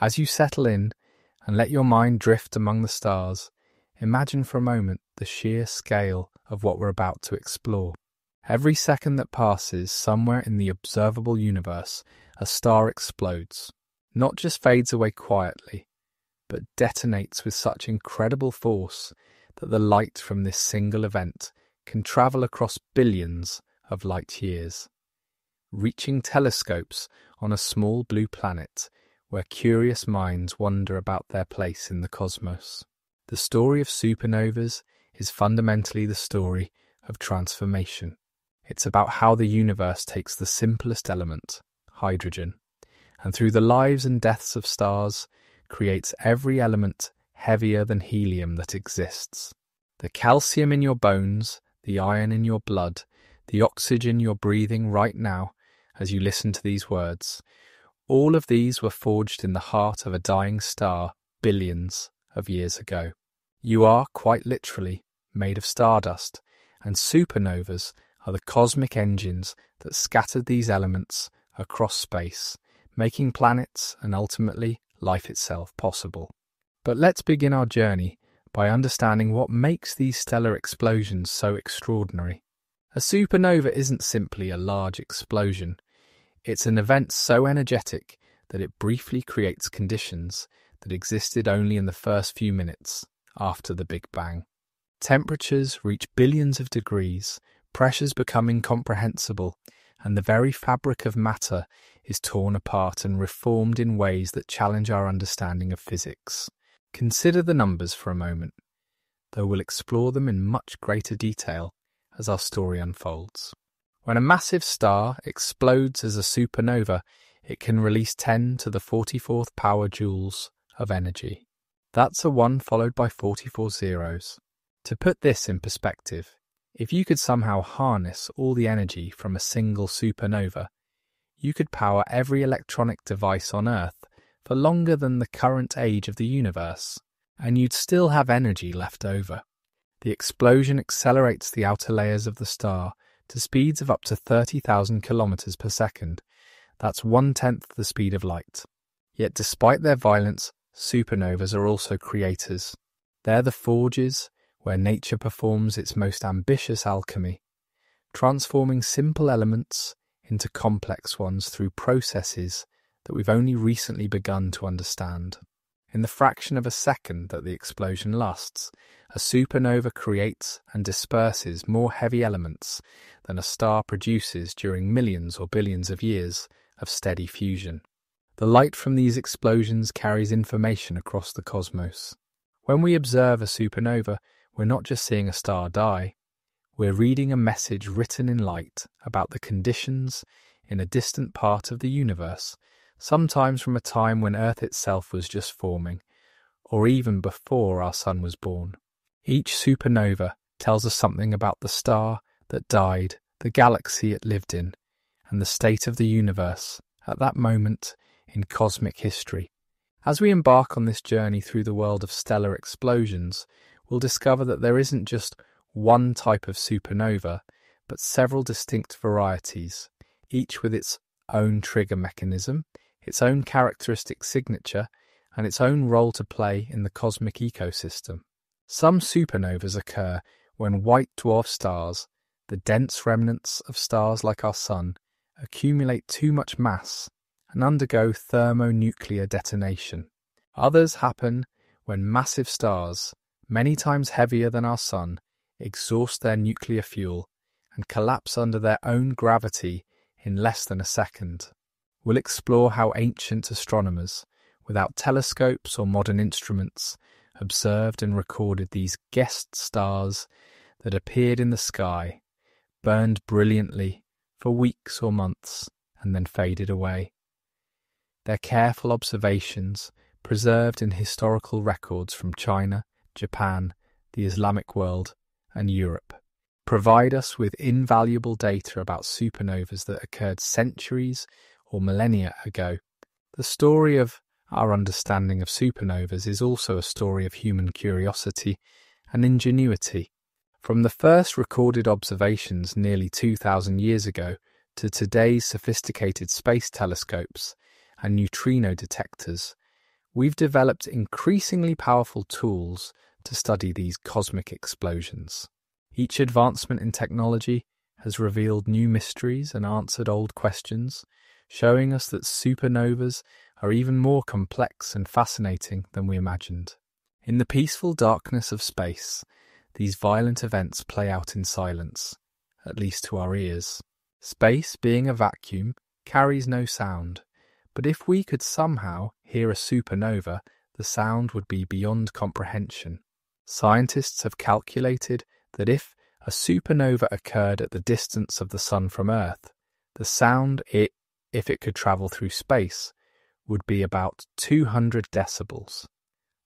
As you settle in and let your mind drift among the stars, imagine for a moment the sheer scale of what we're about to explore. Every second that passes somewhere in the observable universe, a star explodes, not just fades away quietly, but detonates with such incredible force that the light from this single event can travel across billions of light years, reaching telescopes on a small blue planet where curious minds wonder about their place in the cosmos. The story of supernovas is fundamentally the story of transformation. It's about how the universe takes the simplest element, hydrogen, and through the lives and deaths of stars, creates every element heavier than helium that exists. The calcium in your bones, the iron in your blood, the oxygen you're breathing right now as you listen to these words, all of these were forged in the heart of a dying star billions of years ago. You are, quite literally, made of stardust, and supernovas are the cosmic engines that scattered these elements across space, making planets and ultimately life itself possible. But let's begin our journey by understanding what makes these stellar explosions so extraordinary. A supernova isn't simply a large explosion. It's an event so energetic that it briefly creates conditions that existed only in the first few minutes after the Big Bang. Temperatures reach billions of degrees, pressures become incomprehensible, and the very fabric of matter is torn apart and reformed in ways that challenge our understanding of physics. Consider the numbers for a moment, though we'll explore them in much greater detail as our story unfolds. When a massive star explodes as a supernova, it can release 10 to the 44th power joules of energy. That's a 1 followed by 44 zeros. To put this in perspective, if you could somehow harness all the energy from a single supernova, you could power every electronic device on Earth for longer than the current age of the universe, and you'd still have energy left over. The explosion accelerates the outer layers of the star to speeds of up to 30,000 kilometers per second. That's 1/10 the speed of light. Yet despite their violence, supernovas are also creators. They're the forges where nature performs its most ambitious alchemy, transforming simple elements into complex ones through processes that we've only recently begun to understand. In the fraction of a second that the explosion lasts, a supernova creates and disperses more heavy elements than a star produces during millions or billions of years of steady fusion. The light from these explosions carries information across the cosmos. When we observe a supernova, we're not just seeing a star die, we're reading a message written in light about the conditions in a distant part of the universe, sometimes from a time when Earth itself was just forming, or even before our sun was born. Each supernova tells us something about the star that died, the galaxy it lived in, and the state of the universe at that moment in cosmic history. As we embark on this journey through the world of stellar explosions, we'll discover that there isn't just one type of supernova, but several distinct varieties, each with its own trigger mechanism, its own characteristic signature, and its own role to play in the cosmic ecosystem. Some supernovas occur when white dwarf stars, the dense remnants of stars like our Sun, accumulate too much mass and undergo thermonuclear detonation. Others happen when massive stars, many times heavier than our Sun, exhaust their nuclear fuel and collapse under their own gravity in less than a second. We'll explore how ancient astronomers, without telescopes or modern instruments, observed and recorded these guest stars that appeared in the sky, burned brilliantly for weeks or months, and then faded away. Their careful observations, preserved in historical records from China, Japan, the Islamic world, and Europe, provide us with invaluable data about supernovas that occurred centuries or millennia ago. The story of our understanding of supernovas is also a story of human curiosity and ingenuity. From the first recorded observations nearly 2,000 years ago to today's sophisticated space telescopes and neutrino detectors, We've developed increasingly powerful tools to study these cosmic explosions. Each advancement in technology has revealed new mysteries and answered old questions, showing us that supernovas are even more complex and fascinating than we imagined. In the peaceful darkness of space, these violent events play out in silence, at least to our ears. Space, being a vacuum, carries no sound, but if we could somehow hear a supernova, the sound would be beyond comprehension. Scientists have calculated that if a supernova occurred at the distance of the Sun from Earth, the sound, if it could travel through space, would be about 200 decibels,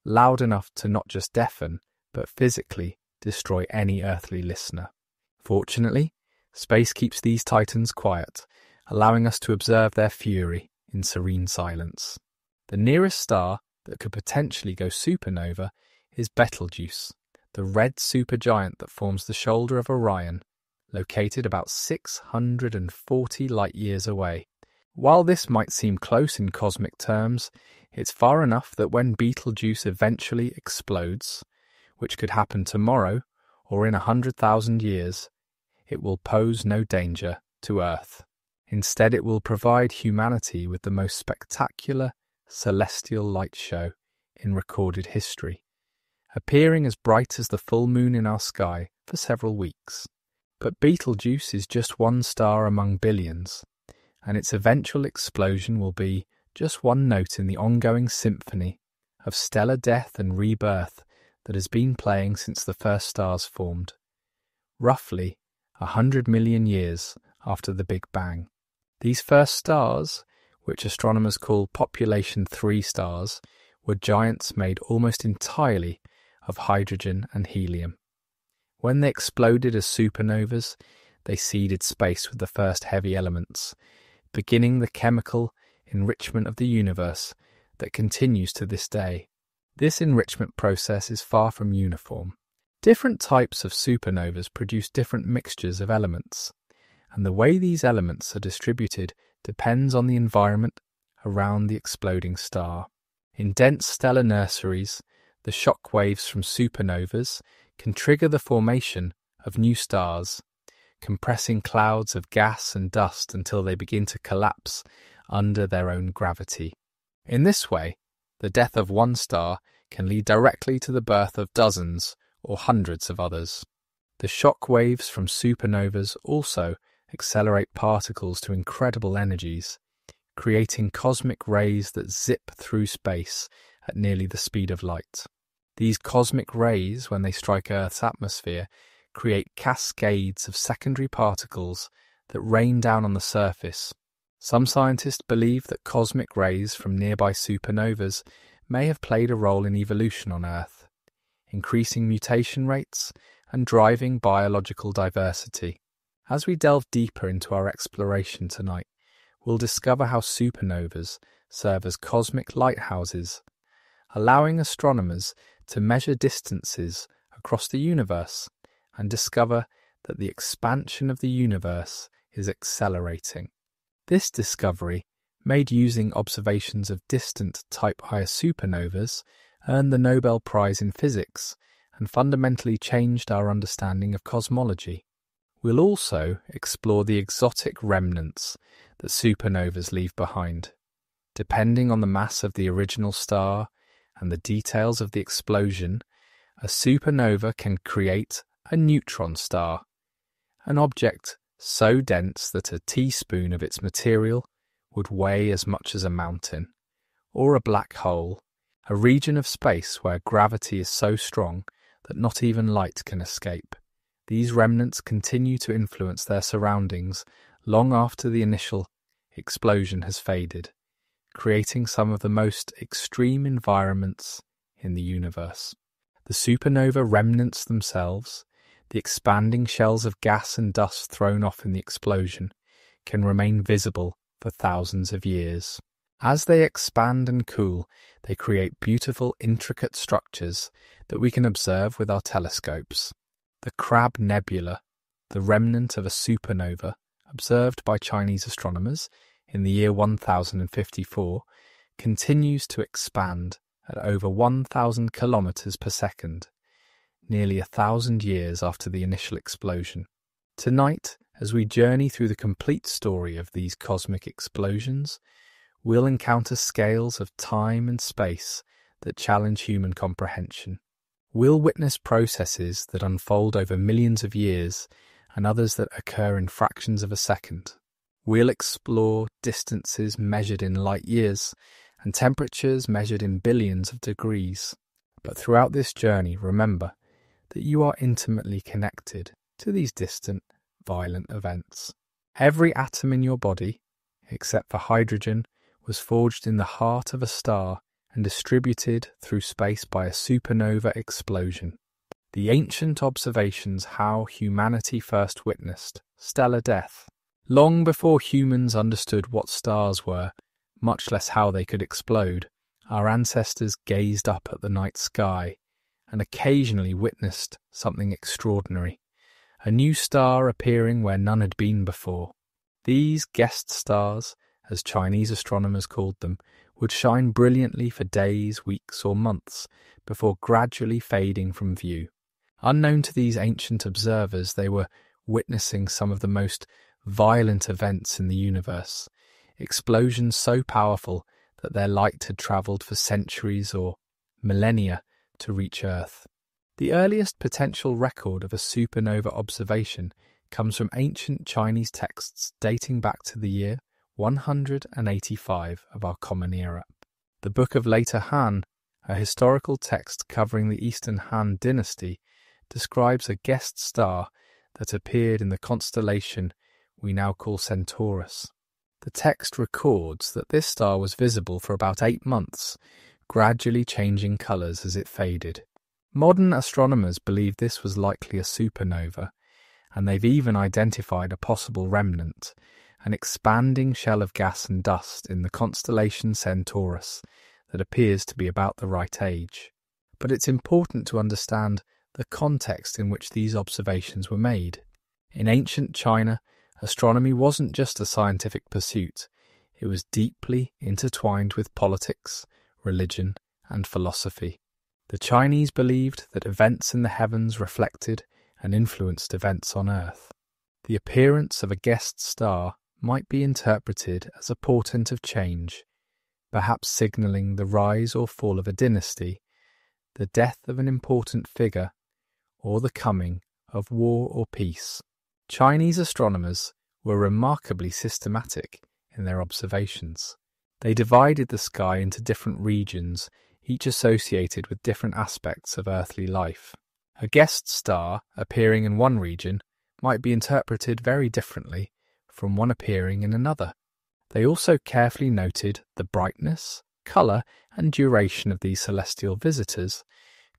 loud enough to not just deafen, but physically destroy any earthly listener. Fortunately, space keeps these titans quiet, allowing us to observe their fury in serene silence. The nearest star that could potentially go supernova is Betelgeuse, the red supergiant that forms the shoulder of Orion, located about 640 light-years away. While this might seem close in cosmic terms, it's far enough that when Betelgeuse eventually explodes, which could happen tomorrow or in 100,000 years, it will pose no danger to Earth. Instead, it will provide humanity with the most spectacular celestial light show in recorded history, appearing as bright as the full moon in our sky for several weeks. But Betelgeuse is just one star among billions, and its eventual explosion will be just one note in the ongoing symphony of stellar death and rebirth that has been playing since the first stars formed, roughly 100 million years after the Big Bang. These first stars, which astronomers call population 3 stars, were giants made almost entirely of hydrogen and helium. When they exploded as supernovas, they seeded space with the first heavy elements, beginning the chemical enrichment of the universe that continues to this day. This enrichment process is far from uniform. Different types of supernovas produce different mixtures of elements, and the way these elements are distributed depends on the environment around the exploding star. In dense stellar nurseries, the shock waves from supernovas can trigger the formation of new stars, compressing clouds of gas and dust until they begin to collapse under their own gravity. In this way, the death of one star can lead directly to the birth of dozens or hundreds of others. The shock waves from supernovas also accelerate particles to incredible energies, creating cosmic rays that zip through space at nearly the speed of light. These cosmic rays, when they strike Earth's atmosphere, create cascades of secondary particles that rain down on the surface. Some scientists believe that cosmic rays from nearby supernovas may have played a role in evolution on Earth, increasing mutation rates and driving biological diversity. As we delve deeper into our exploration tonight, we'll discover how supernovas serve as cosmic lighthouses, allowing astronomers to measure distances across the universe and discover that the expansion of the universe is accelerating. This discovery, made using observations of distant Type I supernovas, earned the Nobel Prize in Physics and fundamentally changed our understanding of cosmology. We'll also explore the exotic remnants that supernovas leave behind. Depending on the mass of the original star and the details of the explosion, a supernova can create a neutron star, an object so dense that a teaspoon of its material would weigh as much as a mountain, or a black hole, a region of space where gravity is so strong that not even light can escape. These remnants continue to influence their surroundings long after the initial explosion has faded, creating some of the most extreme environments in the universe. The supernova remnants themselves, the expanding shells of gas and dust thrown off in the explosion, can remain visible for thousands of years. As they expand and cool, they create beautiful, intricate structures that we can observe with our telescopes. The Crab Nebula, the remnant of a supernova observed by Chinese astronomers in the year 1054, continues to expand at over 1,000 kilometers per second, nearly 1,000 years after the initial explosion. Tonight, as we journey through the complete story of these cosmic explosions, we'll encounter scales of time and space that challenge human comprehension. We'll witness processes that unfold over millions of years and others that occur in fractions of a second. We'll explore distances measured in light years and temperatures measured in billions of degrees. But throughout this journey, remember that you are intimately connected to these distant, violent events. Every atom in your body, except for hydrogen, was forged in the heart of a star and distributed through space by a supernova explosion. The ancient observations how humanity first witnessed stellar death. Long before humans understood what stars were, much less how they could explode, our ancestors gazed up at the night sky and occasionally witnessed something extraordinary, a new star appearing where none had been before. These guest stars, as Chinese astronomers called them, would shine brilliantly for days, weeks, or months before gradually fading from view. Unknown to these ancient observers, they were witnessing some of the most violent events in the universe, explosions so powerful that their light had travelled for centuries or millennia to reach Earth. The earliest potential record of a supernova observation comes from ancient Chinese texts dating back to the year 185 of our Common Era. The Book of Later Han, a historical text covering the Eastern Han dynasty, describes a guest star that appeared in the constellation we now call Centaurus. The text records that this star was visible for about 8 months, gradually changing colours as it faded. Modern astronomers believe this was likely a supernova, and they've even identified a possible remnant, an expanding shell of gas and dust in the constellation Centaurus that appears to be about the right age. But it's important to understand the context in which these observations were made. In ancient China, astronomy wasn't just a scientific pursuit, it was deeply intertwined with politics, religion, and philosophy. The Chinese believed that events in the heavens reflected and influenced events on Earth. The appearance of a guest star might be interpreted as a portent of change, perhaps signalling the rise or fall of a dynasty, the death of an important figure, or the coming of war or peace. Chinese astronomers were remarkably systematic in their observations. They divided the sky into different regions, each associated with different aspects of earthly life. A guest star appearing in one region might be interpreted very differently from one appearing in another. They also carefully noted the brightness, colour, and duration of these celestial visitors,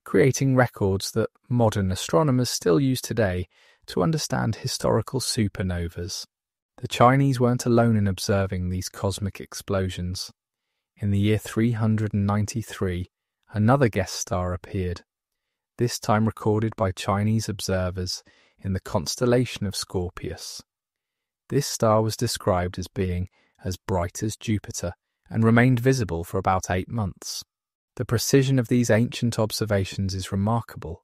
creating records that modern astronomers still use today to understand historical supernovas. The Chinese weren't alone in observing these cosmic explosions. In the year 393, another guest star appeared, this time recorded by Chinese observers in the constellation of Scorpius. This star was described as being as bright as Jupiter and remained visible for about 8 months. The precision of these ancient observations is remarkable.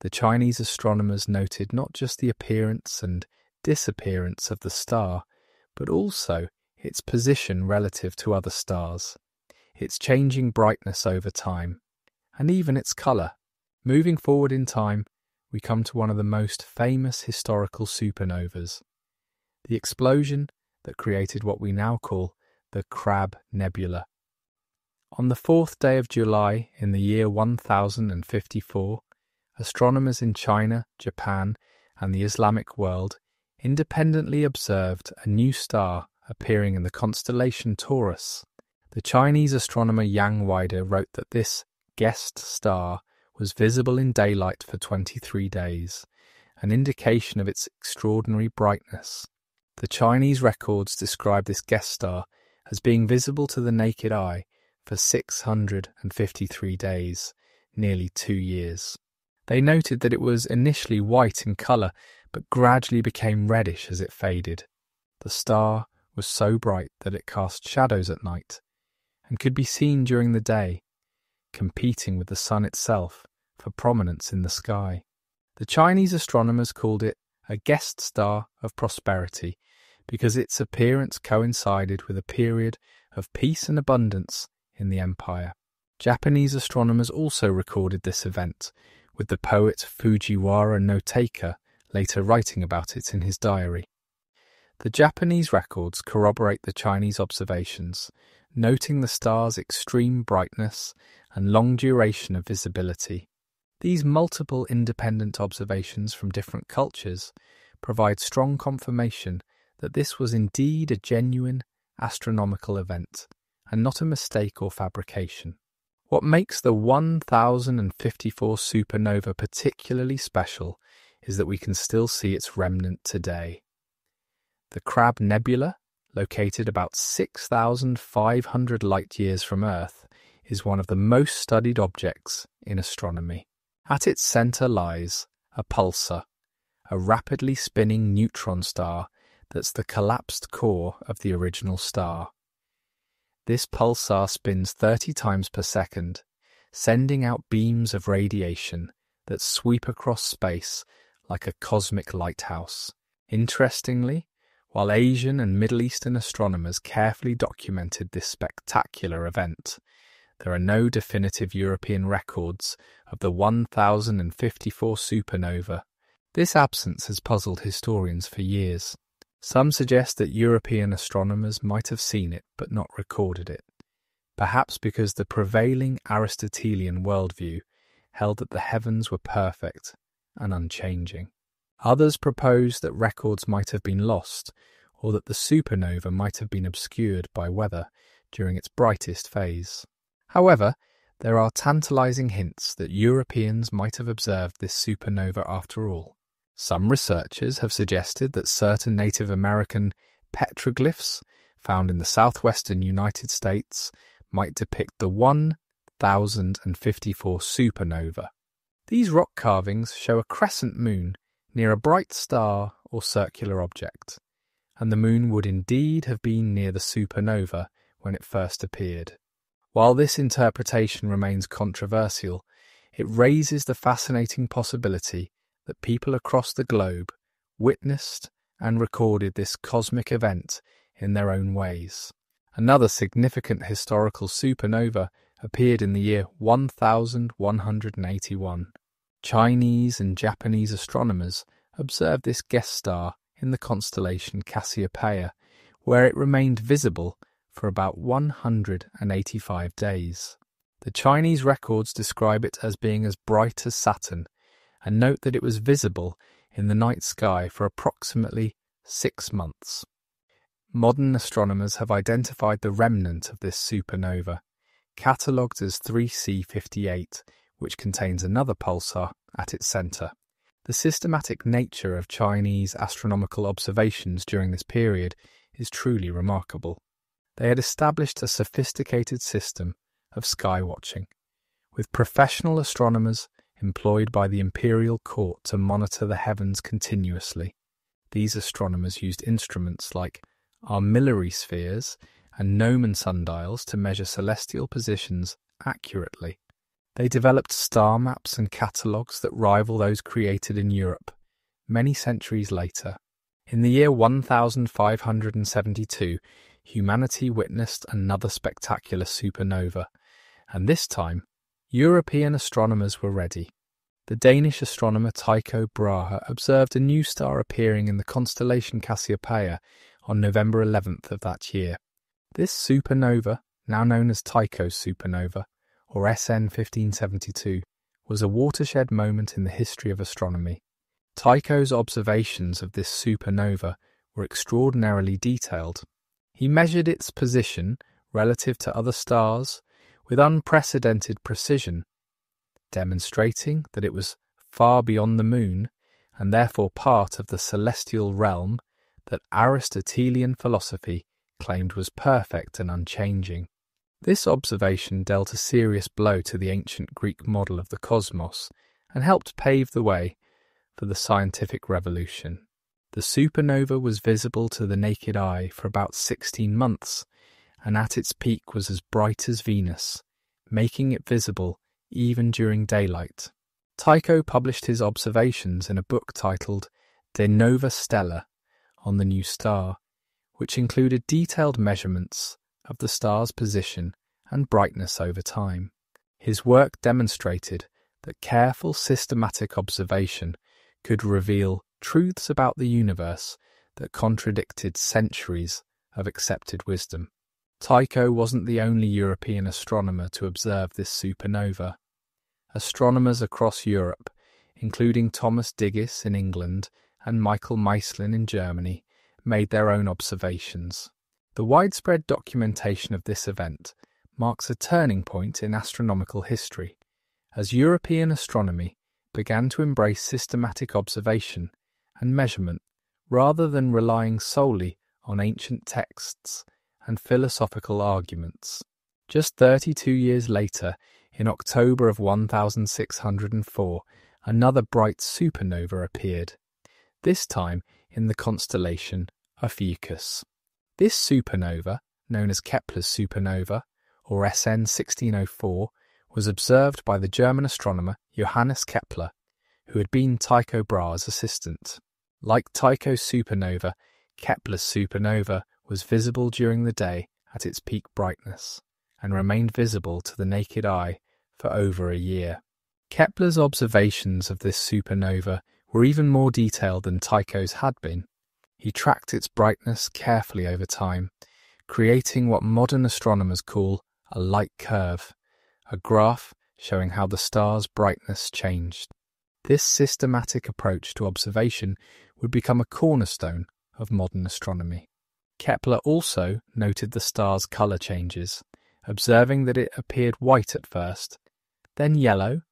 The Chinese astronomers noted not just the appearance and disappearance of the star, but also its position relative to other stars, its changing brightness over time, and even its colour. Moving forward in time, we come to one of the most famous historical supernovas, the explosion that created what we now call the Crab Nebula. On the 4th day of July in the year 1054, astronomers in China, Japan, and the Islamic world independently observed a new star appearing in the constellation Taurus. The Chinese astronomer Yang Weider wrote that this guest star was visible in daylight for 23 days, an indication of its extraordinary brightness. The Chinese records describe this guest star as being visible to the naked eye for 653 days, nearly 2 years. They noted that it was initially white in colour, but gradually became reddish as it faded. The star was so bright that it cast shadows at night, and could be seen during the day, competing with the sun itself for prominence in the sky. The Chinese astronomers called it a guest star of prosperity because its appearance coincided with a period of peace and abundance in the empire. Japanese astronomers also recorded this event, with the poet Fujiwara no Taika later writing about it in his diary. The Japanese records corroborate the Chinese observations, noting the star's extreme brightness and long duration of visibility. These multiple independent observations from different cultures provide strong confirmation that this was indeed a genuine astronomical event, and not a mistake or fabrication. What makes the 1054 supernova particularly special is that we can still see its remnant today. The Crab Nebula, located about 6,500 light-years from Earth, is one of the most studied objects in astronomy. At its centre lies a pulsar, a rapidly spinning neutron star that's the collapsed core of the original star. This pulsar spins 30 times per second, sending out beams of radiation that sweep across space like a cosmic lighthouse. Interestingly, while Asian and Middle Eastern astronomers carefully documented this spectacular event, there are no definitive European records of the 1054 supernova. This absence has puzzled historians for years. Some suggest that European astronomers might have seen it but not recorded it, perhaps because the prevailing Aristotelian worldview held that the heavens were perfect and unchanging. Others propose that records might have been lost, or that the supernova might have been obscured by weather during its brightest phase. However, there are tantalizing hints that Europeans might have observed this supernova after all. Some researchers have suggested that certain Native American petroglyphs found in the southwestern United States might depict the 1054 supernova. These rock carvings show a crescent moon near a bright star or circular object, and the moon would indeed have been near the supernova when it first appeared. While this interpretation remains controversial, it raises the fascinating possibility that people across the globe witnessed and recorded this cosmic event in their own ways. Another significant historical supernova appeared in the year 1181. Chinese and Japanese astronomers observed this guest star in the constellation Cassiopeia, where it remained visible for about 185 days. The Chinese records describe it as being as bright as Saturn, and note that it was visible in the night sky for approximately 6 months. Modern astronomers have identified the remnant of this supernova, catalogued as 3C58, which contains another pulsar at its centre. The systematic nature of Chinese astronomical observations during this period is truly remarkable. They had established a sophisticated system of sky watching, with professional astronomers employed by the imperial court to monitor the heavens continuously. These astronomers used instruments like armillary spheres and gnomon sundials to measure celestial positions accurately. They developed star maps and catalogues that rival those created in Europe many centuries later. In the year 1572, humanity witnessed another spectacular supernova, and this time, European astronomers were ready. The Danish astronomer Tycho Brahe observed a new star appearing in the constellation Cassiopeia on November 11th of that year. This supernova, now known as Tycho's supernova, or SN 1572, was a watershed moment in the history of astronomy. Tycho's observations of this supernova were extraordinarily detailed. He measured its position relative to other stars with unprecedented precision, demonstrating that it was far beyond the moon and therefore part of the celestial realm that Aristotelian philosophy claimed was perfect and unchanging. This observation dealt a serious blow to the ancient Greek model of the cosmos and helped pave the way for the scientific revolution. The supernova was visible to the naked eye for about 16 months, and at its peak was as bright as Venus, making it visible even during daylight. Tycho published his observations in a book titled De Nova Stella, on the new star, which included detailed measurements of the star's position and brightness over time. His work demonstrated that careful systematic observation could reveal truths about the universe that contradicted centuries of accepted wisdom. Tycho wasn't the only European astronomer to observe this supernova. Astronomers across Europe, including Thomas Digges in England and Michael Meislin in Germany, made their own observations. The widespread documentation of this event marks a turning point in astronomical history, as European astronomy began to embrace systematic observation and measurement rather than relying solely on ancient texts and philosophical arguments. Just 32 years later, in October of 1604, another bright supernova appeared, this time in the constellation Ophiuchus. This supernova, known as Kepler's supernova, or SN 1604, was observed by the German astronomer Johannes Kepler, who had been Tycho Brahe's assistant. Like Tycho's supernova, Kepler's supernova was visible during the day at its peak brightness, and remained visible to the naked eye for over a year. Kepler's observations of this supernova were even more detailed than Tycho's had been. He tracked its brightness carefully over time, creating what modern astronomers call a light curve, a graph showing how the star's brightness changed. This systematic approach to observation would become a cornerstone of modern astronomy. Kepler also noted the star's colour changes, observing that it appeared white at first, then yellow,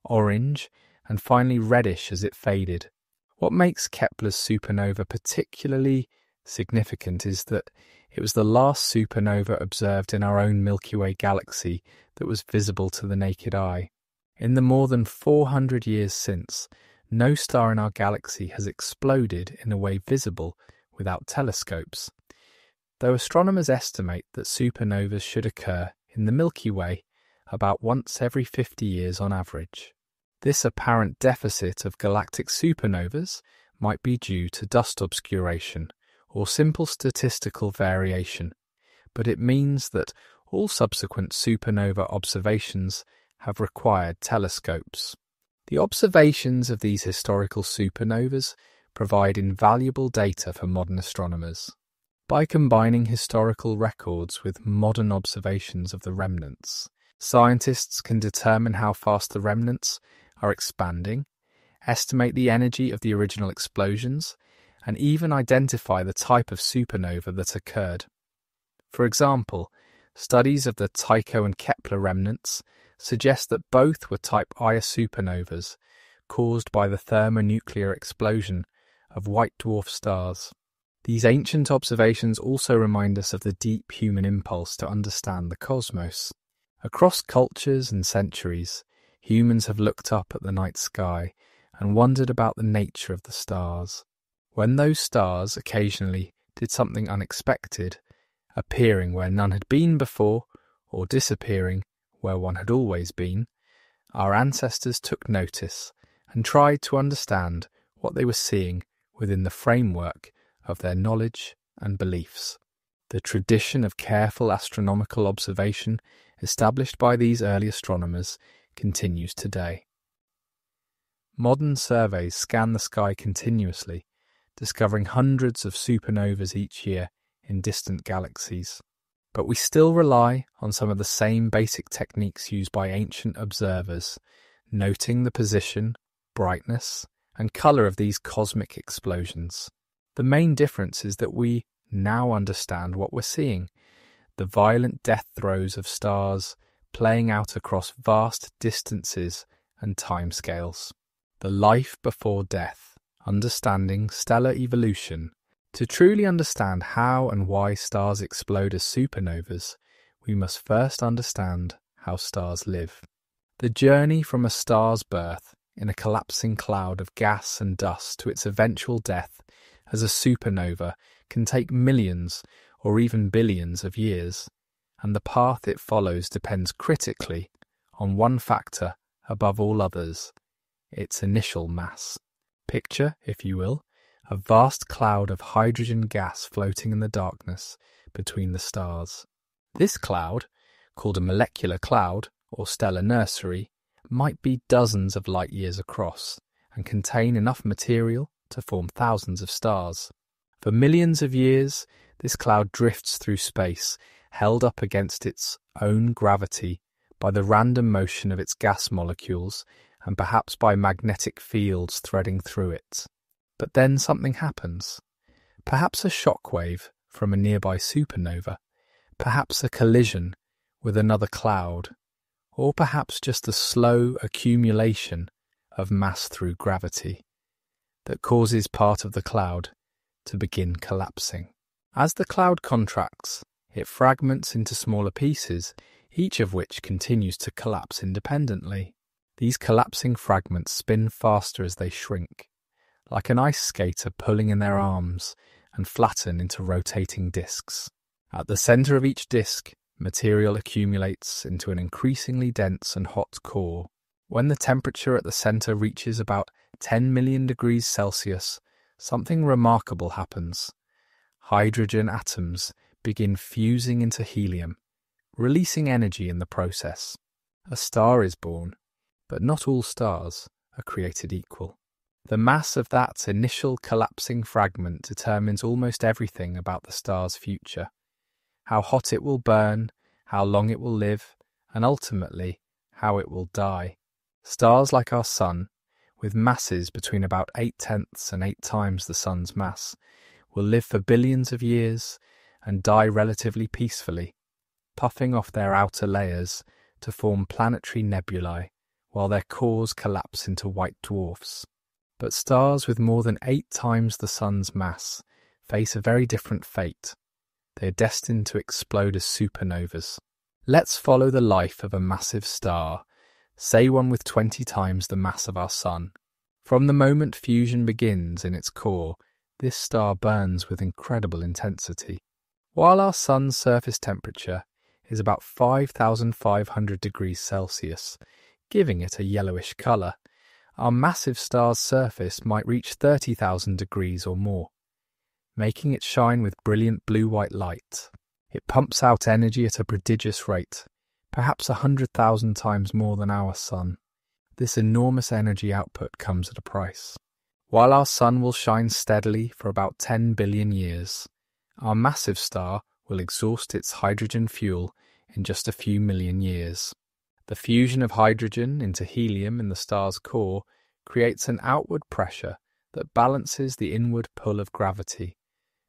orange, and finally reddish as it faded. What makes Kepler's supernova particularly significant is that it was the last supernova observed in our own Milky Way galaxy that was visible to the naked eye. In the more than 400 years since, no star in our galaxy has exploded in a way visible without telescopes, though astronomers estimate that supernovas should occur in the Milky Way about once every 50 years on average. This apparent deficit of galactic supernovas might be due to dust obscuration or simple statistical variation, but it means that all subsequent supernova observations have required telescopes. The observations of these historical supernovas provide invaluable data for modern astronomers. By combining historical records with modern observations of the remnants, scientists can determine how fast the remnants are expanding, estimate the energy of the original explosions, and even identify the type of supernova that occurred. For example, studies of the Tycho and Kepler remnants suggest that both were type Ia supernovas caused by the thermonuclear explosion of white dwarf stars. These ancient observations also remind us of the deep human impulse to understand the cosmos. Across cultures and centuries, humans have looked up at the night sky and wondered about the nature of the stars. When those stars occasionally did something unexpected, appearing where none had been before, or disappearing where one had always been, our ancestors took notice and tried to understand what they were seeing within the framework of their knowledge and beliefs. The tradition of careful astronomical observation established by these early astronomers continues today. Modern surveys scan the sky continuously, discovering hundreds of supernovas each year in distant galaxies. But we still rely on some of the same basic techniques used by ancient observers, noting the position, brightness, and colour of these cosmic explosions. The main difference is that we now understand what we're seeing, the violent death throes of stars playing out across vast distances and timescales. The life before death, understanding stellar evolution. To truly understand how and why stars explode as supernovas, we must first understand how stars live. The journey from a star's birth in a collapsing cloud of gas and dust to its eventual death as a supernova can take millions or even billions of years. and the path it follows depends critically on one factor above all others, its initial mass. Picture, if you will, a vast cloud of hydrogen gas floating in the darkness between the stars. This cloud, called a molecular cloud or stellar nursery, might be dozens of light years across and contain enough material to form thousands of stars. For millions of years, this cloud drifts through space, held up against its own gravity by the random motion of its gas molecules and perhaps by magnetic fields threading through it. But then something happens. Perhaps a shock wave from a nearby supernova, perhaps a collision with another cloud, or perhaps just a slow accumulation of mass through gravity that causes part of the cloud to begin collapsing. As the cloud contracts, it fragments into smaller pieces, each of which continues to collapse independently. These collapsing fragments spin faster as they shrink, like an ice skater pulling in their arms, and flatten into rotating disks. At the center of each disk, material accumulates into an increasingly dense and hot core. When the temperature at the center reaches about 10 million degrees Celsius, something remarkable happens. Hydrogen atoms begin fusing into helium, releasing energy in the process. A star is born, but not all stars are created equal. The mass of that initial collapsing fragment determines almost everything about the star's future. How hot it will burn, how long it will live, and ultimately, how it will die. Stars like our Sun, with masses between about 8/10 and 8 times the Sun's mass, will live for billions of years and die relatively peacefully, puffing off their outer layers to form planetary nebulae, while their cores collapse into white dwarfs. But stars with more than 8 times the Sun's mass face a very different fate. They are destined to explode as supernovas. Let's follow the life of a massive star, say one with 20 times the mass of our Sun. From the moment fusion begins in its core, this star burns with incredible intensity. While our Sun's surface temperature is about 5,500 degrees Celsius, giving it a yellowish colour, our massive star's surface might reach 30,000 degrees or more, making it shine with brilliant blue-white light. It pumps out energy at a prodigious rate, perhaps 100,000 times more than our Sun. This enormous energy output comes at a price. While our Sun will shine steadily for about 10 billion years, our massive star will exhaust its hydrogen fuel in just a few million years. The fusion of hydrogen into helium in the star's core creates an outward pressure that balances the inward pull of gravity,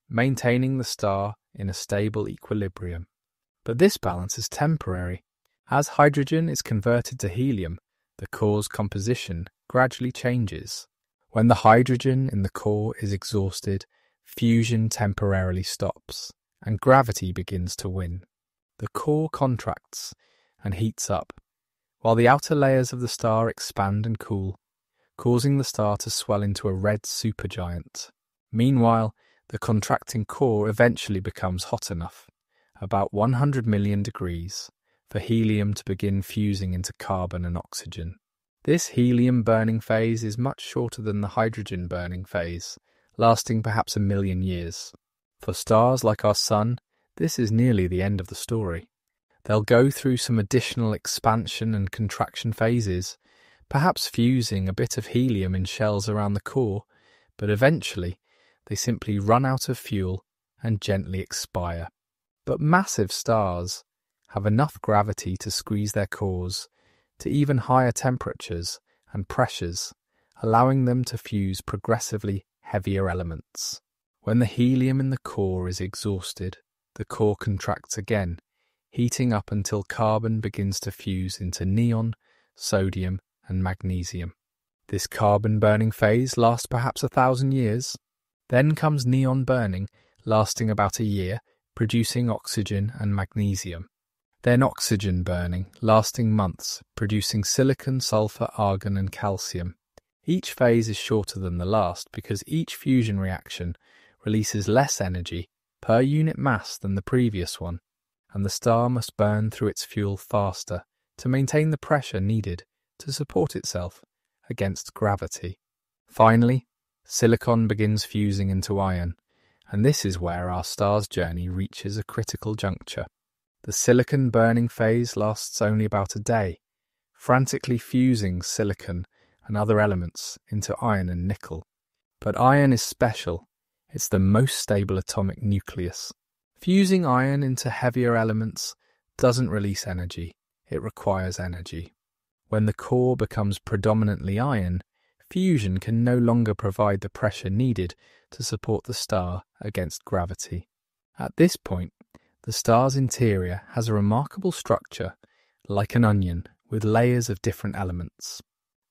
maintaining the star in a stable equilibrium. But this balance is temporary. As hydrogen is converted to helium, the core's composition gradually changes. When the hydrogen in the core is exhausted, fusion temporarily stops, and gravity begins to win. The core contracts and heats up, while the outer layers of the star expand and cool, causing the star to swell into a red supergiant. Meanwhile, the contracting core eventually becomes hot enough, about 100 million degrees, for helium to begin fusing into carbon and oxygen. This helium burning phase is much shorter than the hydrogen burning phase, lasting perhaps 1 million years. For stars like our Sun, this is nearly the end of the story. They'll go through some additional expansion and contraction phases, perhaps fusing a bit of helium in shells around the core, but eventually they simply run out of fuel and gently expire. But massive stars have enough gravity to squeeze their cores to even higher temperatures and pressures, allowing them to fuse progressively heavier elements. When the helium in the core is exhausted, the core contracts again, heating up until carbon begins to fuse into neon, sodium, and magnesium. This carbon burning phase lasts perhaps 1,000 years. Then comes neon burning, lasting about a year, producing oxygen and magnesium. Then oxygen burning, lasting months, producing silicon, sulfur, argon, and calcium. Each phase is shorter than the last because each fusion reaction releases less energy per unit mass than the previous one. and the star must burn through its fuel faster to maintain the pressure needed to support itself against gravity. Finally, silicon begins fusing into iron, and this is where our star's journey reaches a critical juncture. The silicon burning phase lasts only about a day, frantically fusing silicon and other elements into iron and nickel. But iron is special. It's the most stable atomic nucleus. Fusing iron into heavier elements doesn't release energy, it requires energy. When the core becomes predominantly iron, fusion can no longer provide the pressure needed to support the star against gravity. At this point, the star's interior has a remarkable structure, like an onion, with layers of different elements.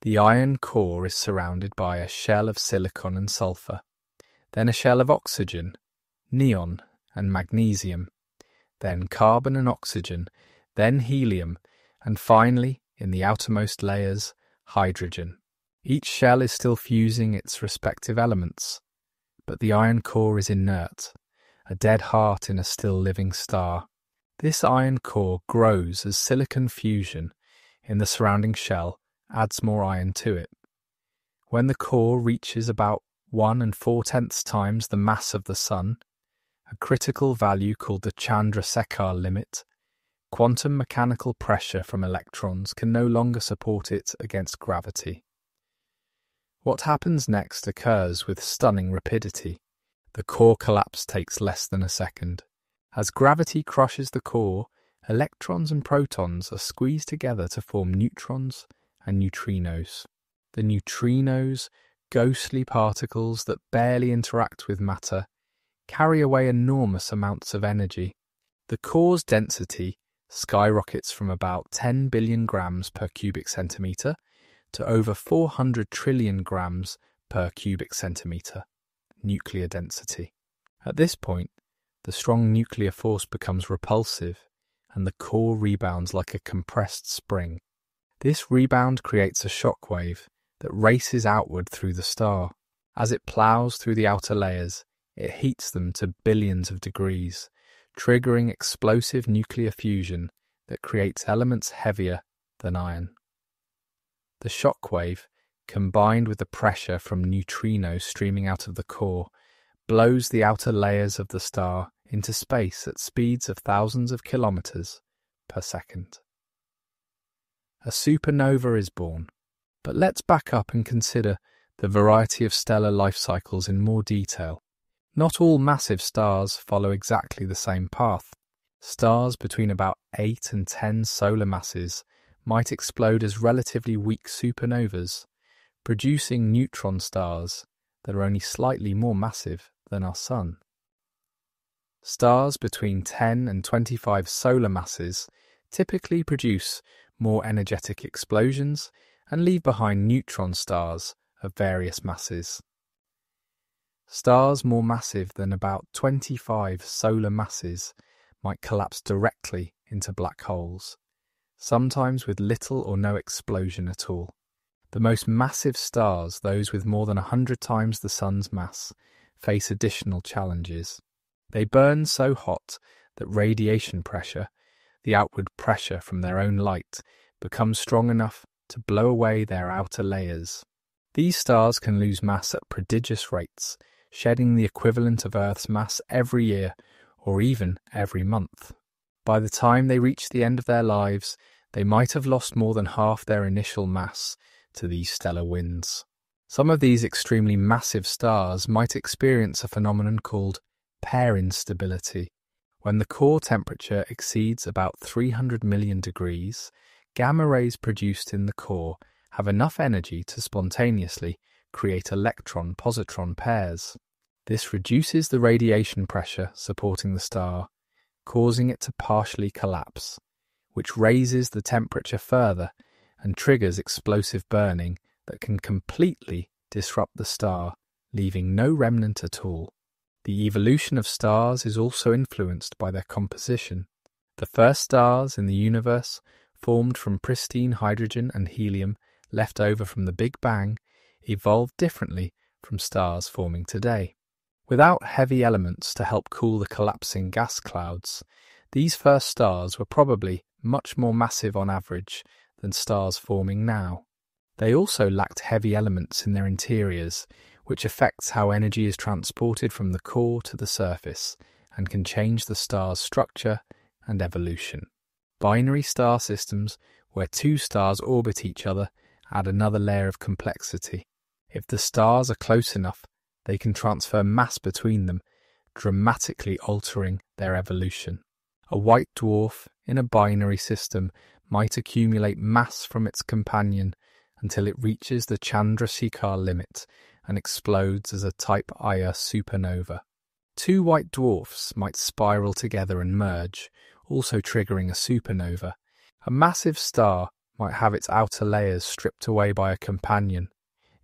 The iron core is surrounded by a shell of silicon and sulfur, then a shell of oxygen, neon, and magnesium, then carbon and oxygen, then helium, and finally, in the outermost layers, hydrogen. Each shell is still fusing its respective elements, but the iron core is inert, a dead heart in a still living star. This iron core grows as silicon fusion in the surrounding shell adds more iron to it. When the core reaches about 1 4/10 times the mass of the Sun, a critical value called the Chandrasekhar limit, quantum mechanical pressure from electrons can no longer support it against gravity. What happens next occurs with stunning rapidity. The core collapse takes less than a second. As gravity crushes the core, electrons and protons are squeezed together to form neutrons and neutrinos. The neutrinos, ghostly particles that barely interact with matter, carry away enormous amounts of energy. The core's density skyrockets from about 10 billion grams per cubic centimetre to over 400 trillion grams per cubic centimetre, nuclear density. At this point, the strong nuclear force becomes repulsive, and the core rebounds like a compressed spring. This rebound creates a shock wave that races outward through the star. As it ploughs through the outer layers, it heats them to billions of degrees, triggering explosive nuclear fusion that creates elements heavier than iron. The shock wave, combined with the pressure from neutrinos streaming out of the core, blows the outer layers of the star into space at speeds of thousands of kilometers per second. A supernova is born. But let's back up and consider the variety of stellar life cycles in more detail. Not all massive stars follow exactly the same path. Stars between about 8 and 10 solar masses might explode as relatively weak supernovas, producing neutron stars that are only slightly more massive than our Sun. Stars between 10 and 25 solar masses typically produce more energetic explosions and leave behind neutron stars of various masses. Stars more massive than about 25 solar masses might collapse directly into black holes, sometimes with little or no explosion at all. The most massive stars, those with more than 100 times the Sun's mass, face additional challenges. They burn so hot that radiation pressure, the outward pressure from their own light, becomes strong enough to blow away their outer layers. These stars can lose mass at prodigious rates, shedding the equivalent of Earth's mass every year or even every month. By the time they reach the end of their lives, they might have lost more than half their initial mass to these stellar winds. Some of these extremely massive stars might experience a phenomenon called pair instability. When the core temperature exceeds about 300 million degrees, gamma rays produced in the core have enough energy to spontaneously create electron-positron pairs. This reduces the radiation pressure supporting the star, causing it to partially collapse, which raises the temperature further and triggers explosive burning that can completely disrupt the star, leaving no remnant at all. The evolution of stars is also influenced by their composition. The first stars in the universe, formed from pristine hydrogen and helium left over from the Big Bang, evolved differently from stars forming today. Without heavy elements to help cool the collapsing gas clouds, These first stars were probably much more massive on average than stars forming now. They also lacked heavy elements in their interiors, which affects how energy is transported from the core to the surface and can change the star's structure and evolution. Binary star systems, where two stars orbit each other, add another layer of complexity. If the stars are close enough, they can transfer mass between them, dramatically altering their evolution. A white dwarf in a binary system might accumulate mass from its companion until it reaches the Chandrasekhar limit and explodes as a Type Ia supernova. Two white dwarfs might spiral together and merge, also triggering a supernova. A massive star might have its outer layers stripped away by a companion,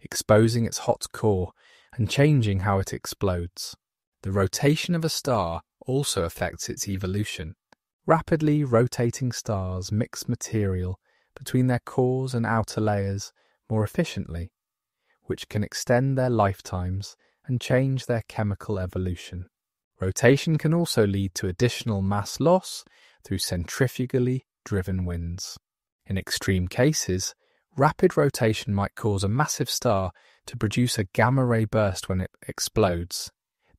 exposing its hot core and changing how it explodes. The rotation of a star also affects its evolution. Rapidly rotating stars mix material between their cores and outer layers more efficiently, which can extend their lifetimes and change their chemical evolution. Rotation can also lead to additional mass loss through centrifugally driven winds. In extreme cases, rapid rotation might cause a massive star to produce a gamma-ray burst when it explodes,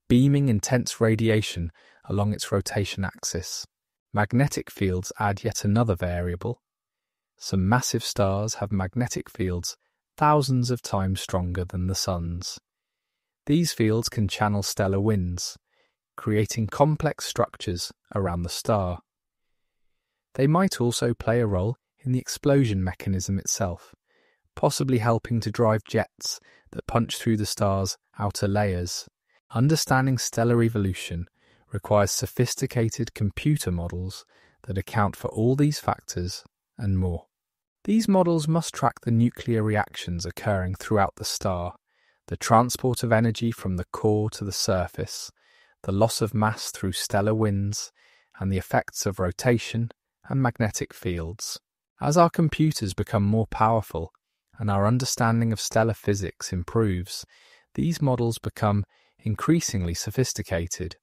beaming intense radiation along its rotation axis. Magnetic fields add yet another variable. Some massive stars have magnetic fields thousands of times stronger than the Sun's. These fields can channel stellar winds, creating complex structures around the star. They might also play a role in the explosion mechanism itself, possibly helping to drive jets that punch through the star's outer layers. Understanding stellar evolution requires sophisticated computer models that account for all these factors and more. These models must track the nuclear reactions occurring throughout the star, the transport of energy from the core to the surface, the loss of mass through stellar winds, and the effects of rotation and magnetic fields. As our computers become more powerful and our understanding of stellar physics improves, these models become increasingly sophisticated,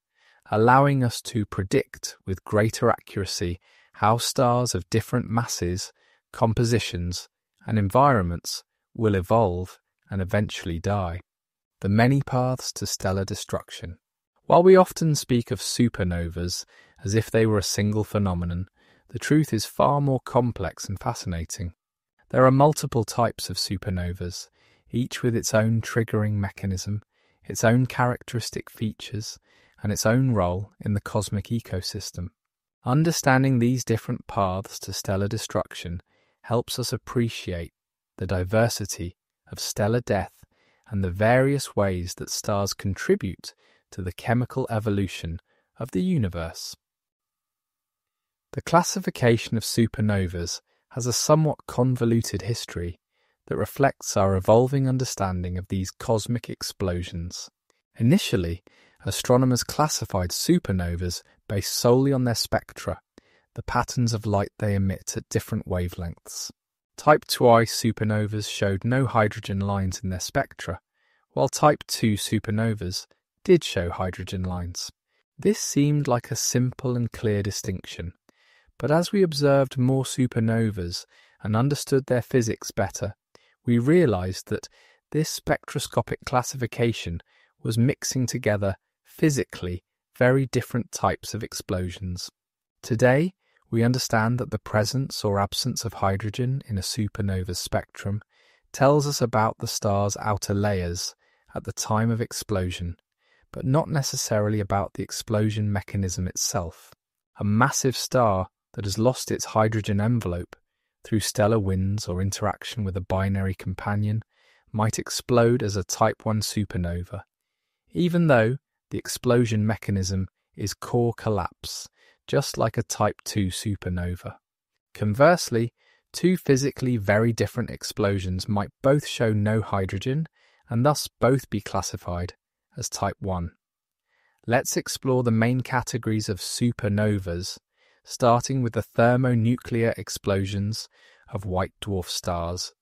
allowing us to predict with greater accuracy how stars of different masses, compositions, and environments will evolve and eventually die. The many paths to stellar destruction. While we often speak of supernovas as if they were a single phenomenon, the truth is far more complex and fascinating. There are multiple types of supernovas, each with its own triggering mechanism, its own characteristic features, and its own role in the cosmic ecosystem. Understanding these different paths to stellar destruction helps us appreciate the diversity of stellar death and the various ways that stars contribute to the chemical evolution of the universe. The classification of supernovas has a somewhat convoluted history that reflects our evolving understanding of these cosmic explosions. Initially, astronomers classified supernovas based solely on their spectra, the patterns of light they emit at different wavelengths. Type II supernovas showed no hydrogen lines in their spectra, while Type II supernovas did show hydrogen lines. This seemed like a simple and clear distinction, but as we observed more supernovas and understood their physics better, we realized that this spectroscopic classification was mixing together physically very different types of explosions. Today, we understand that the presence or absence of hydrogen in a supernova's spectrum tells us about the star's outer layers at the time of explosion, but not necessarily about the explosion mechanism itself. A massive star that has lost its hydrogen envelope through stellar winds or interaction with a binary companion might explode as a Type I supernova, even though the explosion mechanism is core collapse, just like a Type II supernova. Conversely, two physically very different explosions might both show no hydrogen and thus both be classified as Type I. Let's explore the main categories of supernovas, starting with the thermonuclear explosions of white dwarf stars.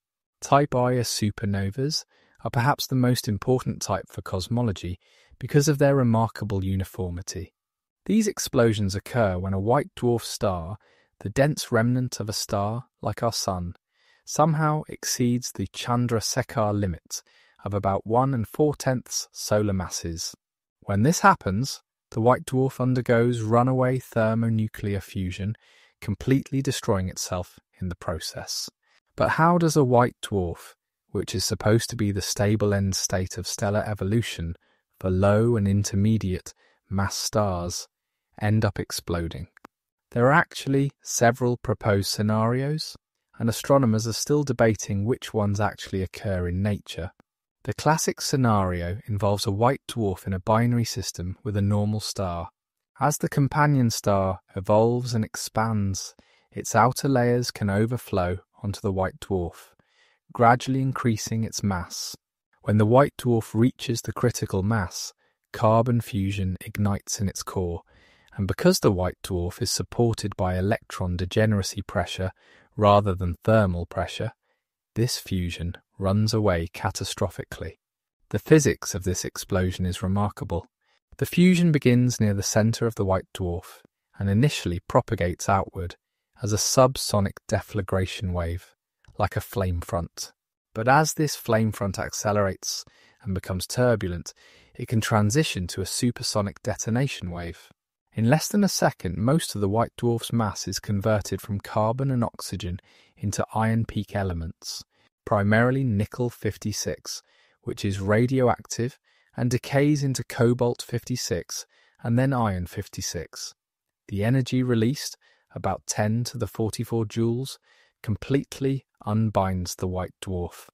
Type Ia supernovas are perhaps the most important type for cosmology because of their remarkable uniformity. These explosions occur when a white dwarf star, the dense remnant of a star like our Sun, somehow exceeds the Chandrasekhar limit of about 1 4/10 solar masses. When this happens, the white dwarf undergoes runaway thermonuclear fusion, completely destroying itself in the process. But how does a white dwarf, which is supposed to be the stable end state of stellar evolution for low and intermediate mass stars, end up exploding? There are actually several proposed scenarios, and astronomers are still debating which ones actually occur in nature. The classic scenario involves a white dwarf in a binary system with a normal star. As the companion star evolves and expands, its outer layers can overflow onto the white dwarf, gradually increasing its mass. When the white dwarf reaches the critical mass, carbon fusion ignites in its core, and because the white dwarf is supported by electron degeneracy pressure rather than thermal pressure, this fusion runs away catastrophically. The physics of this explosion is remarkable. The fusion begins near the centre of the white dwarf and initially propagates outward as a subsonic deflagration wave, like a flame front. But as this flame front accelerates and becomes turbulent, it can transition to a supersonic detonation wave. In less than a second, most of the white dwarf's mass is converted from carbon and oxygen into iron peak elements, primarily nickel-56, which is radioactive and decays into cobalt-56 and then iron-56. The energy released, about 10 to the 44 joules, completely unbinds the white dwarf,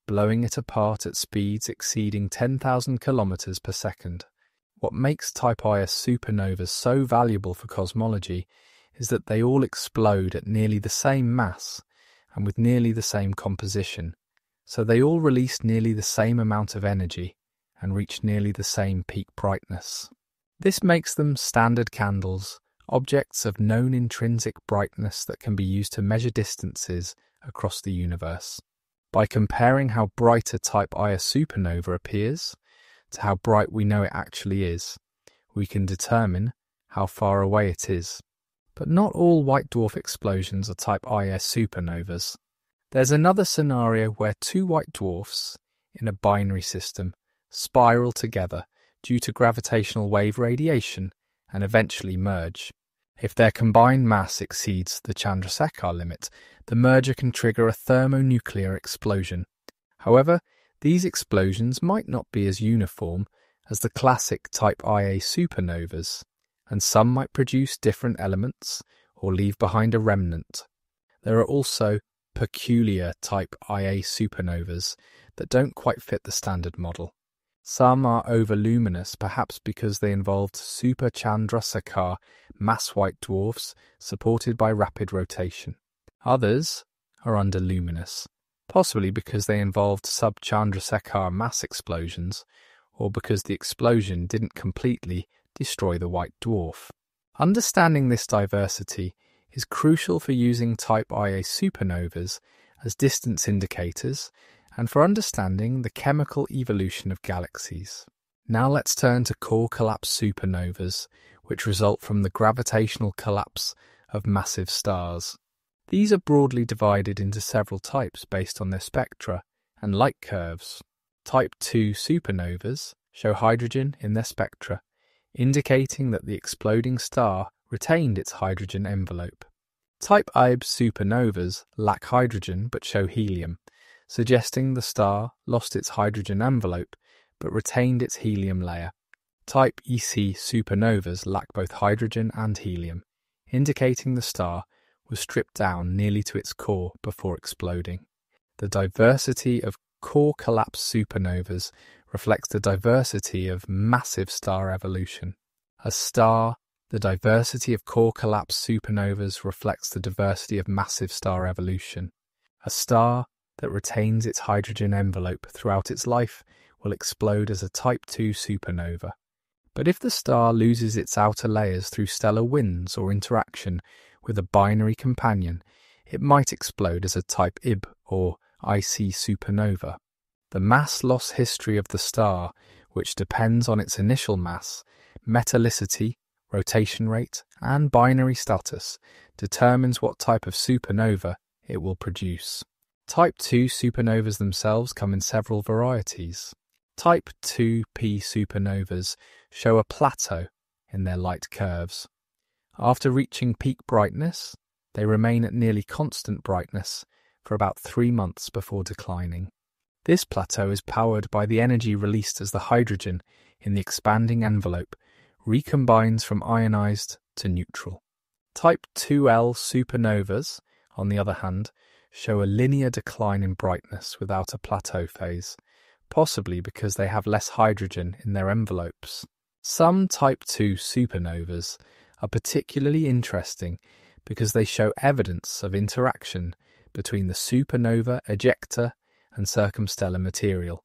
blowing it apart at speeds exceeding 10,000 kilometers per second. What makes Type Ia supernovas so valuable for cosmology is that they all explode at nearly the same mass and with nearly the same composition, so they all release nearly the same amount of energy and reach nearly the same peak brightness. This makes them standard candles, objects of known intrinsic brightness that can be used to measure distances across the universe. By comparing how bright a Type Ia supernova appears to how bright we know it actually is, we can determine how far away it is. But not all white dwarf explosions are Type Ia supernovas. There's another scenario where two white dwarfs in a binary system spiral together due to gravitational wave radiation and eventually merge. If their combined mass exceeds the Chandrasekhar limit, the merger can trigger a thermonuclear explosion. However, these explosions might not be as uniform as the classic Type Ia supernovas, and some might produce different elements or leave behind a remnant. There are also peculiar Type Ia supernovas that don't quite fit the standard model. Some are overluminous, perhaps because they involved super Chandrasekhar mass white dwarfs supported by rapid rotation. Others are underluminous, possibly because they involved sub-Chandrasekhar mass explosions, or because the explosion didn't completely destroy the white dwarf. Understanding this diversity is crucial for using Type Ia supernovas as distance indicators and for understanding the chemical evolution of galaxies. Now let's turn to core collapse supernovas, which result from the gravitational collapse of massive stars. These are broadly divided into several types based on their spectra and light curves. Type 2 supernovas show hydrogen in their spectra, indicating that the exploding star retained its hydrogen envelope. Type Ib supernovas lack hydrogen but show helium, suggesting the star lost its hydrogen envelope but retained its helium layer. Type Ec supernovas lack both hydrogen and helium, indicating the star was stripped down nearly to its core before exploding. The diversity of core collapse supernovas reflects the diversity of massive star evolution. The diversity of core collapse supernovas reflects the diversity of massive star evolution. A star that retains its hydrogen envelope throughout its life will explode as a Type 2 supernova. But if the star loses its outer layers through stellar winds or interaction with a binary companion, it might explode as a Type Ib or Ic supernova. The mass loss history of the star, which depends on its initial mass, metallicity, rotation rate, and binary status determines what type of supernova it will produce. Type 2 supernovas themselves come in several varieties. Type 2p supernovas show a plateau in their light curves. After reaching peak brightness, they remain at nearly constant brightness for about 3 months before declining. This plateau is powered by the energy released as the hydrogen in the expanding envelope recombines from ionized to neutral. Type 2L supernovas, on the other hand, show a linear decline in brightness without a plateau phase, possibly because they have less hydrogen in their envelopes. Some Type 2 supernovas are particularly interesting because they show evidence of interaction between the supernova ejector and circumstellar material,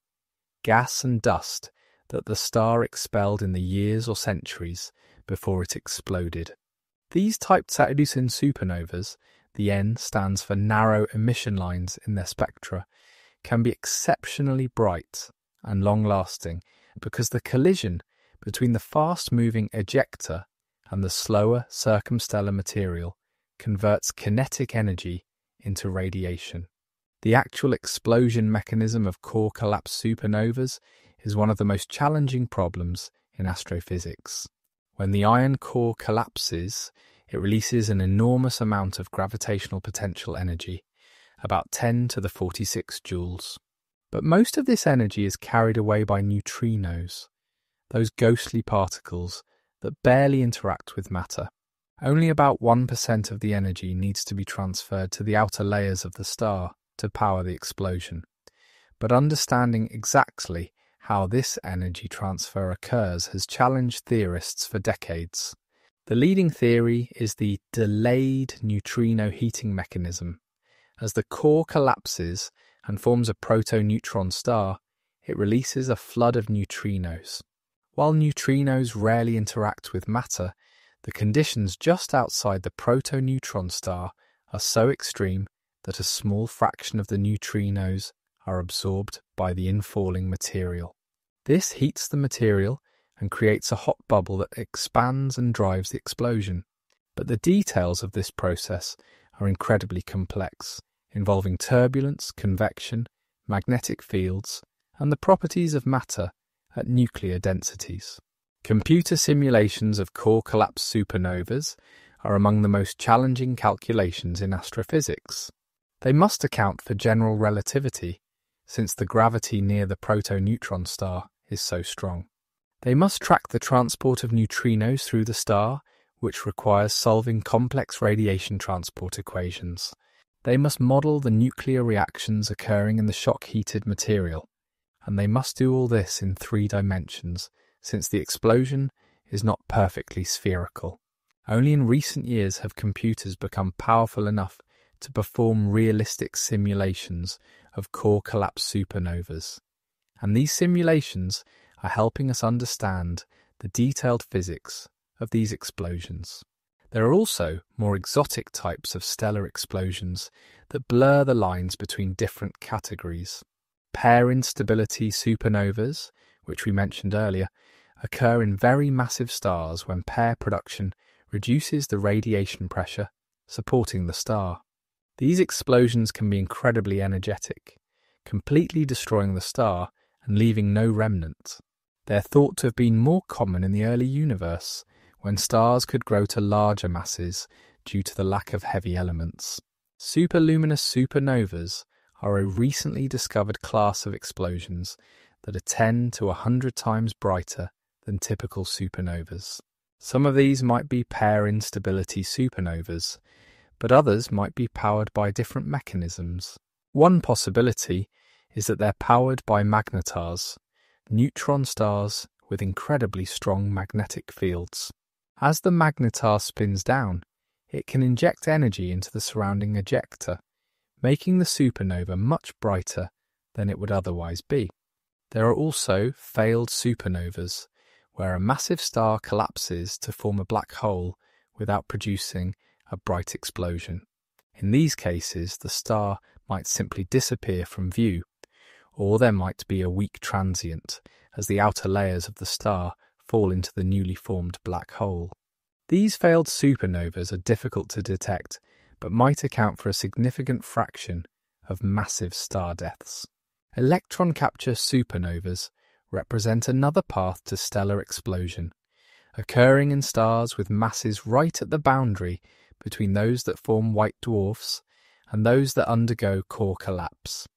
gas and dust that the star expelled in the years or centuries before it exploded. These Type 2 supernovas, the N stands for narrow emission lines in their spectra, can be exceptionally bright and long-lasting because the collision between the fast-moving ejector and the slower circumstellar material converts kinetic energy into radiation. The actual explosion mechanism of core collapse supernovas is one of the most challenging problems in astrophysics. When the iron core collapses, it releases an enormous amount of gravitational potential energy, about 10 to the 46 joules. But most of this energy is carried away by neutrinos, those ghostly particles that barely interact with matter. Only about 1% of the energy needs to be transferred to the outer layers of the star to power the explosion. But understanding exactly how this energy transfer occurs has challenged theorists for decades. The leading theory is the delayed neutrino heating mechanism. As the core collapses and forms a proto-neutron star, it releases a flood of neutrinos. While neutrinos rarely interact with matter, the conditions just outside the proto-neutron star are so extreme that a small fraction of the neutrinos are absorbed by the infalling material. This heats the material and creates a hot bubble that expands and drives the explosion. But the details of this process are incredibly complex, involving turbulence, convection, magnetic fields, and the properties of matter at nuclear densities. Computer simulations of core collapse supernovas are among the most challenging calculations in astrophysics. They must account for general relativity, since the gravity near the proto-neutron star is so strong. They must track the transport of neutrinos through the star, which requires solving complex radiation transport equations. They must model the nuclear reactions occurring in the shock-heated material, and they must do all this in 3 dimensions, since the explosion is not perfectly spherical. Only in recent years have computers become powerful enough to perform realistic simulations of core collapse supernovas. And these simulations are helping us understand the detailed physics of these explosions. There are also more exotic types of stellar explosions that blur the lines between different categories. Pair instability supernovas, which we mentioned earlier, occur in very massive stars when pair production reduces the radiation pressure supporting the star. These explosions can be incredibly energetic, completely destroying the star and leaving no remnant. They're thought to have been more common in the early universe, when stars could grow to larger masses due to the lack of heavy elements. Superluminous supernovas are a recently discovered class of explosions that are 10 to 100 times brighter than typical supernovas. Some of these might be pair instability supernovas, but others might be powered by different mechanisms. One possibility is that they're powered by magnetars, neutron stars with incredibly strong magnetic fields. As the magnetar spins down, it can inject energy into the surrounding ejector, making the supernova much brighter than it would otherwise be. There are also failed supernovas, where a massive star collapses to form a black hole without producing a bright explosion. In these cases, the star might simply disappear from view, or there might be a weak transient as the outer layers of the star fall into the newly formed black hole. These failed supernovas are difficult to detect, but might account for a significant fraction of massive star deaths. Electron capture supernovas represent another path to stellar explosion, occurring in stars with masses right at the boundary between those that form white dwarfs and those that undergo core collapse.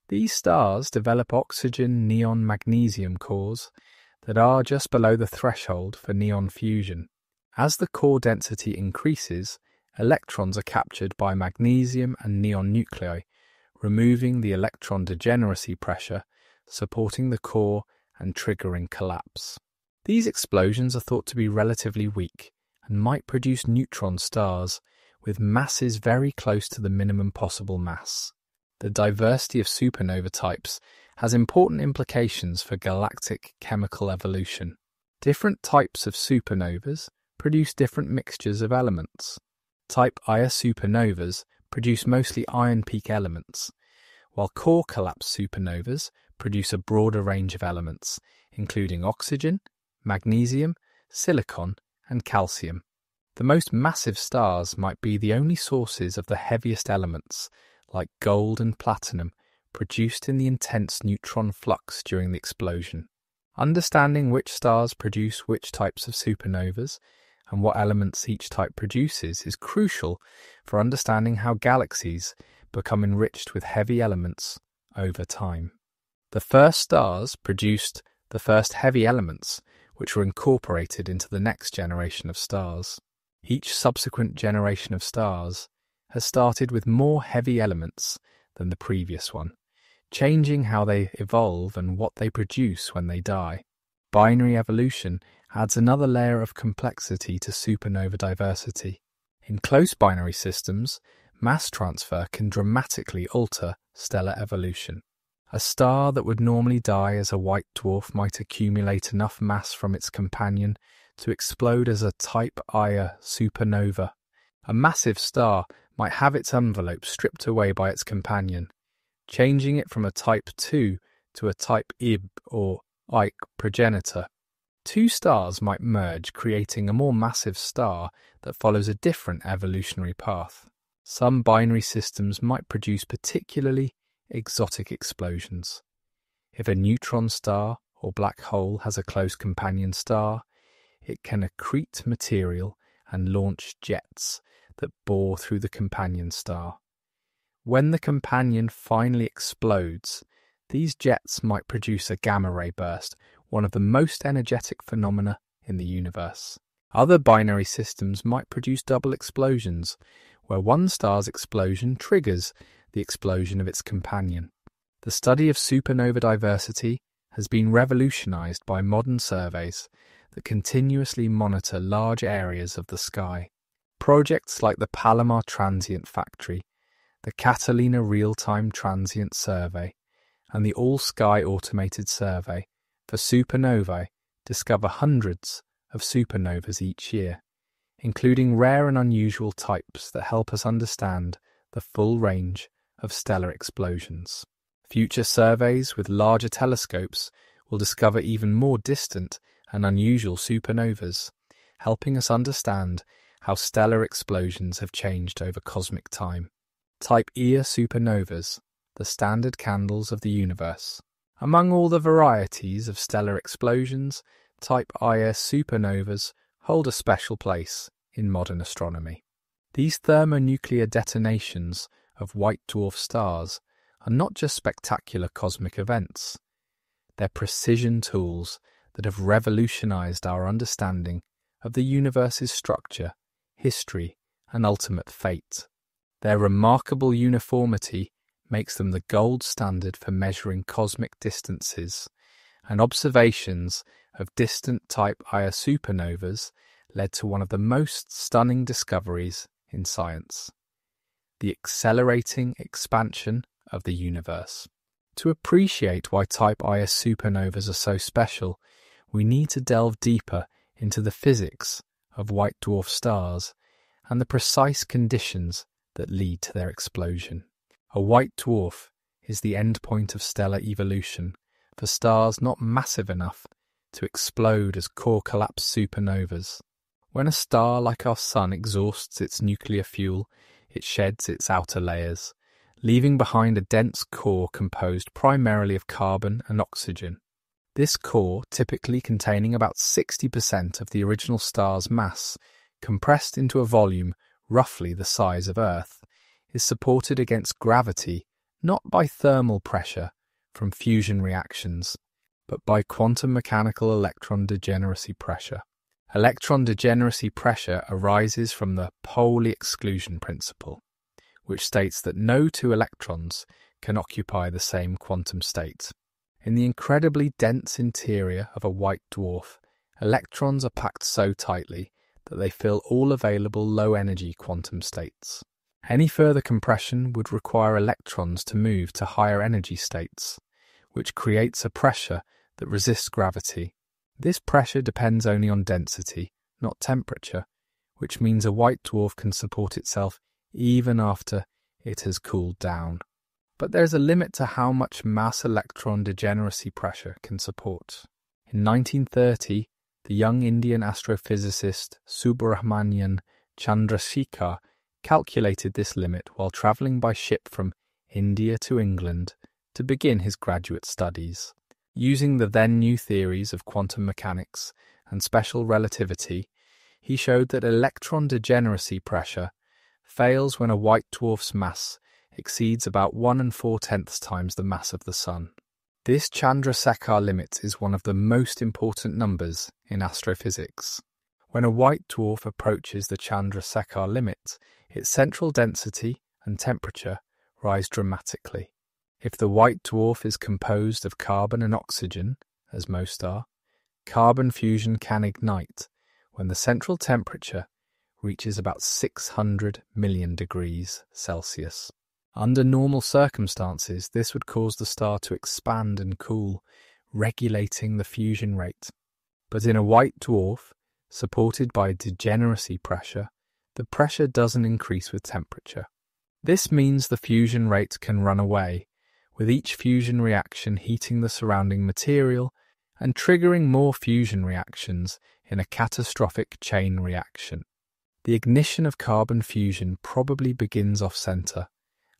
These stars develop oxygen-neon-magnesium cores that are just below the threshold for neon fusion. As the core density increases, electrons are captured by magnesium and neon nuclei, removing the electron degeneracy pressure, supporting the core and triggering collapse. These explosions are thought to be relatively weak and might produce neutron stars with masses very close to the minimum possible mass. The diversity of supernova types has important implications for galactic chemical evolution. Different types of supernovas produce different mixtures of elements. Type Ia supernovas produce mostly iron peak elements, while core collapse supernovas produce a broader range of elements, including oxygen, magnesium, silicon, and calcium. The most massive stars might be the only sources of the heaviest elements, like gold and platinum, produced in the intense neutron flux during the explosion. Understanding which stars produce which types of supernovas and what elements each type produces is crucial for understanding how galaxies become enriched with heavy elements over time. The first stars produced the first heavy elements, which were incorporated into the next generation of stars. Each subsequent generation of stars has started with more heavy elements than the previous one, changing how they evolve and what they produce when they die. Binary evolution adds another layer of complexity to supernova diversity. In close binary systems, mass transfer can dramatically alter stellar evolution. A star that would normally die as a white dwarf might accumulate enough mass from its companion to explode as a type Ia supernova. A massive star might have its envelope stripped away by its companion, changing it from a type II to a type Ib or Ike progenitor. Two stars might merge, creating a more massive star that follows a different evolutionary path. Some binary systems might produce particularly exotic explosions. If a neutron star or black hole has a close companion star, it can accrete material and launch jets that bore through the companion star. When the companion finally explodes, these jets might produce a gamma-ray burst, one of the most energetic phenomena in the universe. Other binary systems might produce double explosions, where one star's explosion triggers the explosion of its companion. The study of supernova diversity has been revolutionized by modern surveys that continuously monitor large areas of the sky. Projects like the Palomar Transient Factory, the Catalina Real-Time Transient Survey, and the All-Sky Automated Survey for supernovae discover hundreds of supernovas each year, including rare and unusual types that help us understand the full range of stellar explosions. Future surveys with larger telescopes will discover even more distant and unusual supernovas, helping us understand how stellar explosions have changed over cosmic time. Type Ia supernovas, the standard candles of the universe. Among all the varieties of stellar explosions, Type Ia supernovas hold a special place in modern astronomy. These thermonuclear detonations of white dwarf stars are not just spectacular cosmic events. They're precision tools that have revolutionized our understanding of the universe's structure, history, and ultimate fate. Their remarkable uniformity makes them the gold standard for measuring cosmic distances, and observations of distant Type Ia supernovas led to one of the most stunning discoveries in science: the accelerating expansion of the universe. To appreciate why Type Ia supernovas are so special, we need to delve deeper into the physics of white dwarf stars and the precise conditions that lead to their explosion. A white dwarf is the endpoint of stellar evolution for stars not massive enough to explode as core collapse supernovas. When a star like our Sun exhausts its nuclear fuel, it sheds its outer layers, leaving behind a dense core composed primarily of carbon and oxygen. This core, typically containing about 60% of the original star's mass, compressed into a volume roughly the size of Earth, is supported against gravity not by thermal pressure from fusion reactions, but by quantum mechanical electron degeneracy pressure. Electron degeneracy pressure arises from the Pauli exclusion principle, which states that no two electrons can occupy the same quantum state. In the incredibly dense interior of a white dwarf, electrons are packed so tightly that they fill all available low-energy quantum states. Any further compression would require electrons to move to higher energy states, which creates a pressure that resists gravity. This pressure depends only on density, not temperature, which means a white dwarf can support itself even after it has cooled down. But there's a limit to how much mass electron degeneracy pressure can support. In 1930, the young Indian astrophysicist Subrahmanyan Chandrasekhar calculated this limit while travelling by ship from India to England to begin his graduate studies. Using the then new theories of quantum mechanics and special relativity, he showed that electron degeneracy pressure fails when a white dwarf's mass exceeds about 1 4/10 times the mass of the Sun. This Chandrasekhar limit is one of the most important numbers in astrophysics. When a white dwarf approaches the Chandrasekhar limit, its central density and temperature rise dramatically. If the white dwarf is composed of carbon and oxygen, as most are, carbon fusion can ignite when the central temperature reaches about 600 million degrees Celsius. Under normal circumstances, this would cause the star to expand and cool, regulating the fusion rate. But in a white dwarf, supported by degeneracy pressure, the pressure doesn't increase with temperature. This means the fusion rate can run away, with each fusion reaction heating the surrounding material and triggering more fusion reactions in a catastrophic chain reaction. The ignition of carbon fusion probably begins off-center,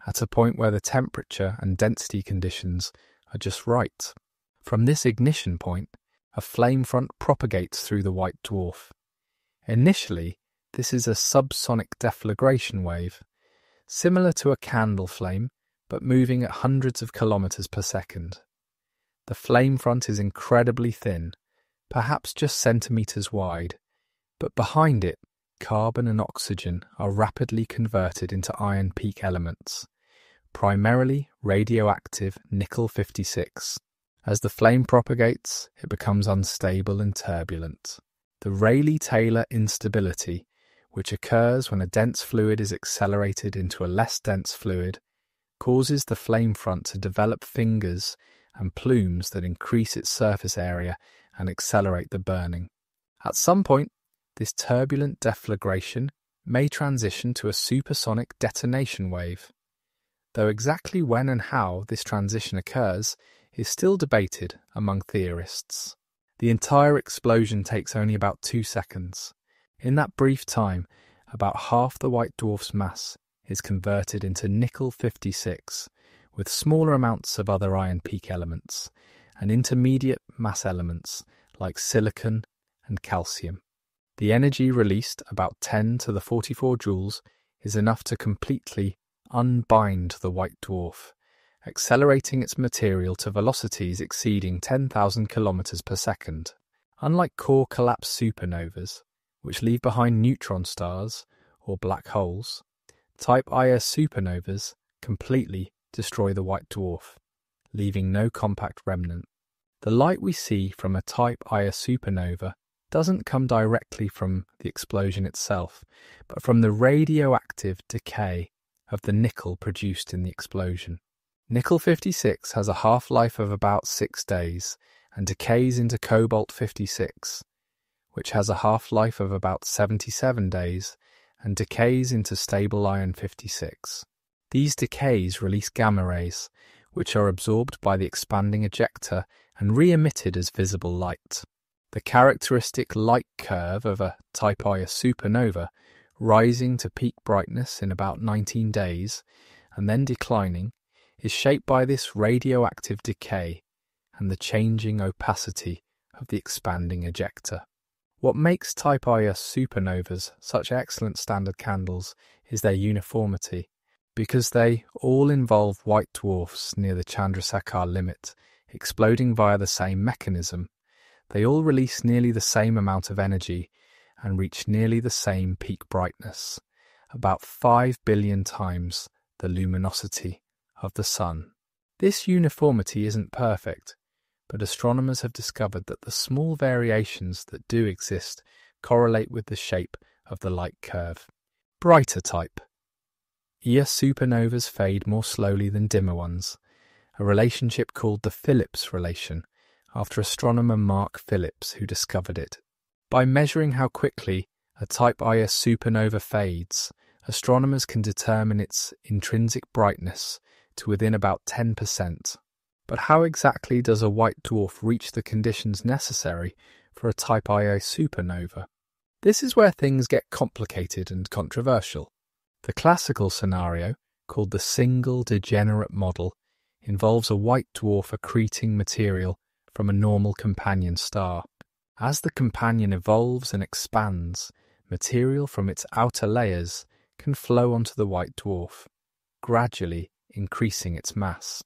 at a point where the temperature and density conditions are just right. From this ignition point, a flame front propagates through the white dwarf. Initially, this is a subsonic deflagration wave, similar to a candle flame, but moving at hundreds of kilometers per second. The flame front is incredibly thin, perhaps just centimeters wide, but behind it, carbon and oxygen are rapidly converted into iron peak elements, primarily radioactive nickel-56. As the flame propagates, it becomes unstable and turbulent. The Rayleigh-Taylor instability, which occurs when a dense fluid is accelerated into a less dense fluid, causes the flame front to develop fingers and plumes that increase its surface area and accelerate the burning. At some point, this turbulent deflagration may transition to a supersonic detonation wave, though exactly when and how this transition occurs is still debated among theorists. The entire explosion takes only about 2 seconds. In that brief time, about half the white dwarf's mass is converted into nickel-56, with smaller amounts of other iron peak elements, and intermediate mass elements like silicon and calcium. The energy released, about 10 to the 44 joules, is enough to completely unbind the white dwarf, accelerating its material to velocities exceeding 10,000 kilometers per second. Unlike core collapse supernovas, which leave behind neutron stars or black holes, Type Ia supernovas completely destroy the white dwarf, leaving no compact remnant. The light we see from a Type Ia supernova doesn't come directly from the explosion itself, but from the radioactive decay of the nickel produced in the explosion. Nickel-56 has a half-life of about 6 days and decays into cobalt-56, which has a half-life of about 77 days and decays into stable iron-56. These decays release gamma rays, which are absorbed by the expanding ejector and re-emitted as visible light. The characteristic light curve of a Type Ia supernova, rising to peak brightness in about 19 days and then declining, is shaped by this radioactive decay and the changing opacity of the expanding ejecta. What makes Type Ia supernovas such excellent standard candles is their uniformity, because they all involve white dwarfs near the Chandrasekhar limit, exploding via the same mechanism. They all release nearly the same amount of energy and reach nearly the same peak brightness, about 5 billion times the luminosity of the Sun. This uniformity isn't perfect, but astronomers have discovered that the small variations that do exist correlate with the shape of the light curve. Brighter type. Ia supernovas fade more slowly than dimmer ones, a relationship called the Phillips relation, after astronomer Mark Phillips, who discovered it. By measuring how quickly a Type Ia supernova fades, astronomers can determine its intrinsic brightness to within about 10%. But how exactly does a white dwarf reach the conditions necessary for a Type Ia supernova? This is where things get complicated and controversial. The classical scenario, called the single degenerate model, involves a white dwarf accreting material from a normal companion star. As the companion evolves and expands, material from its outer layers can flow onto the white dwarf, gradually increasing its mass.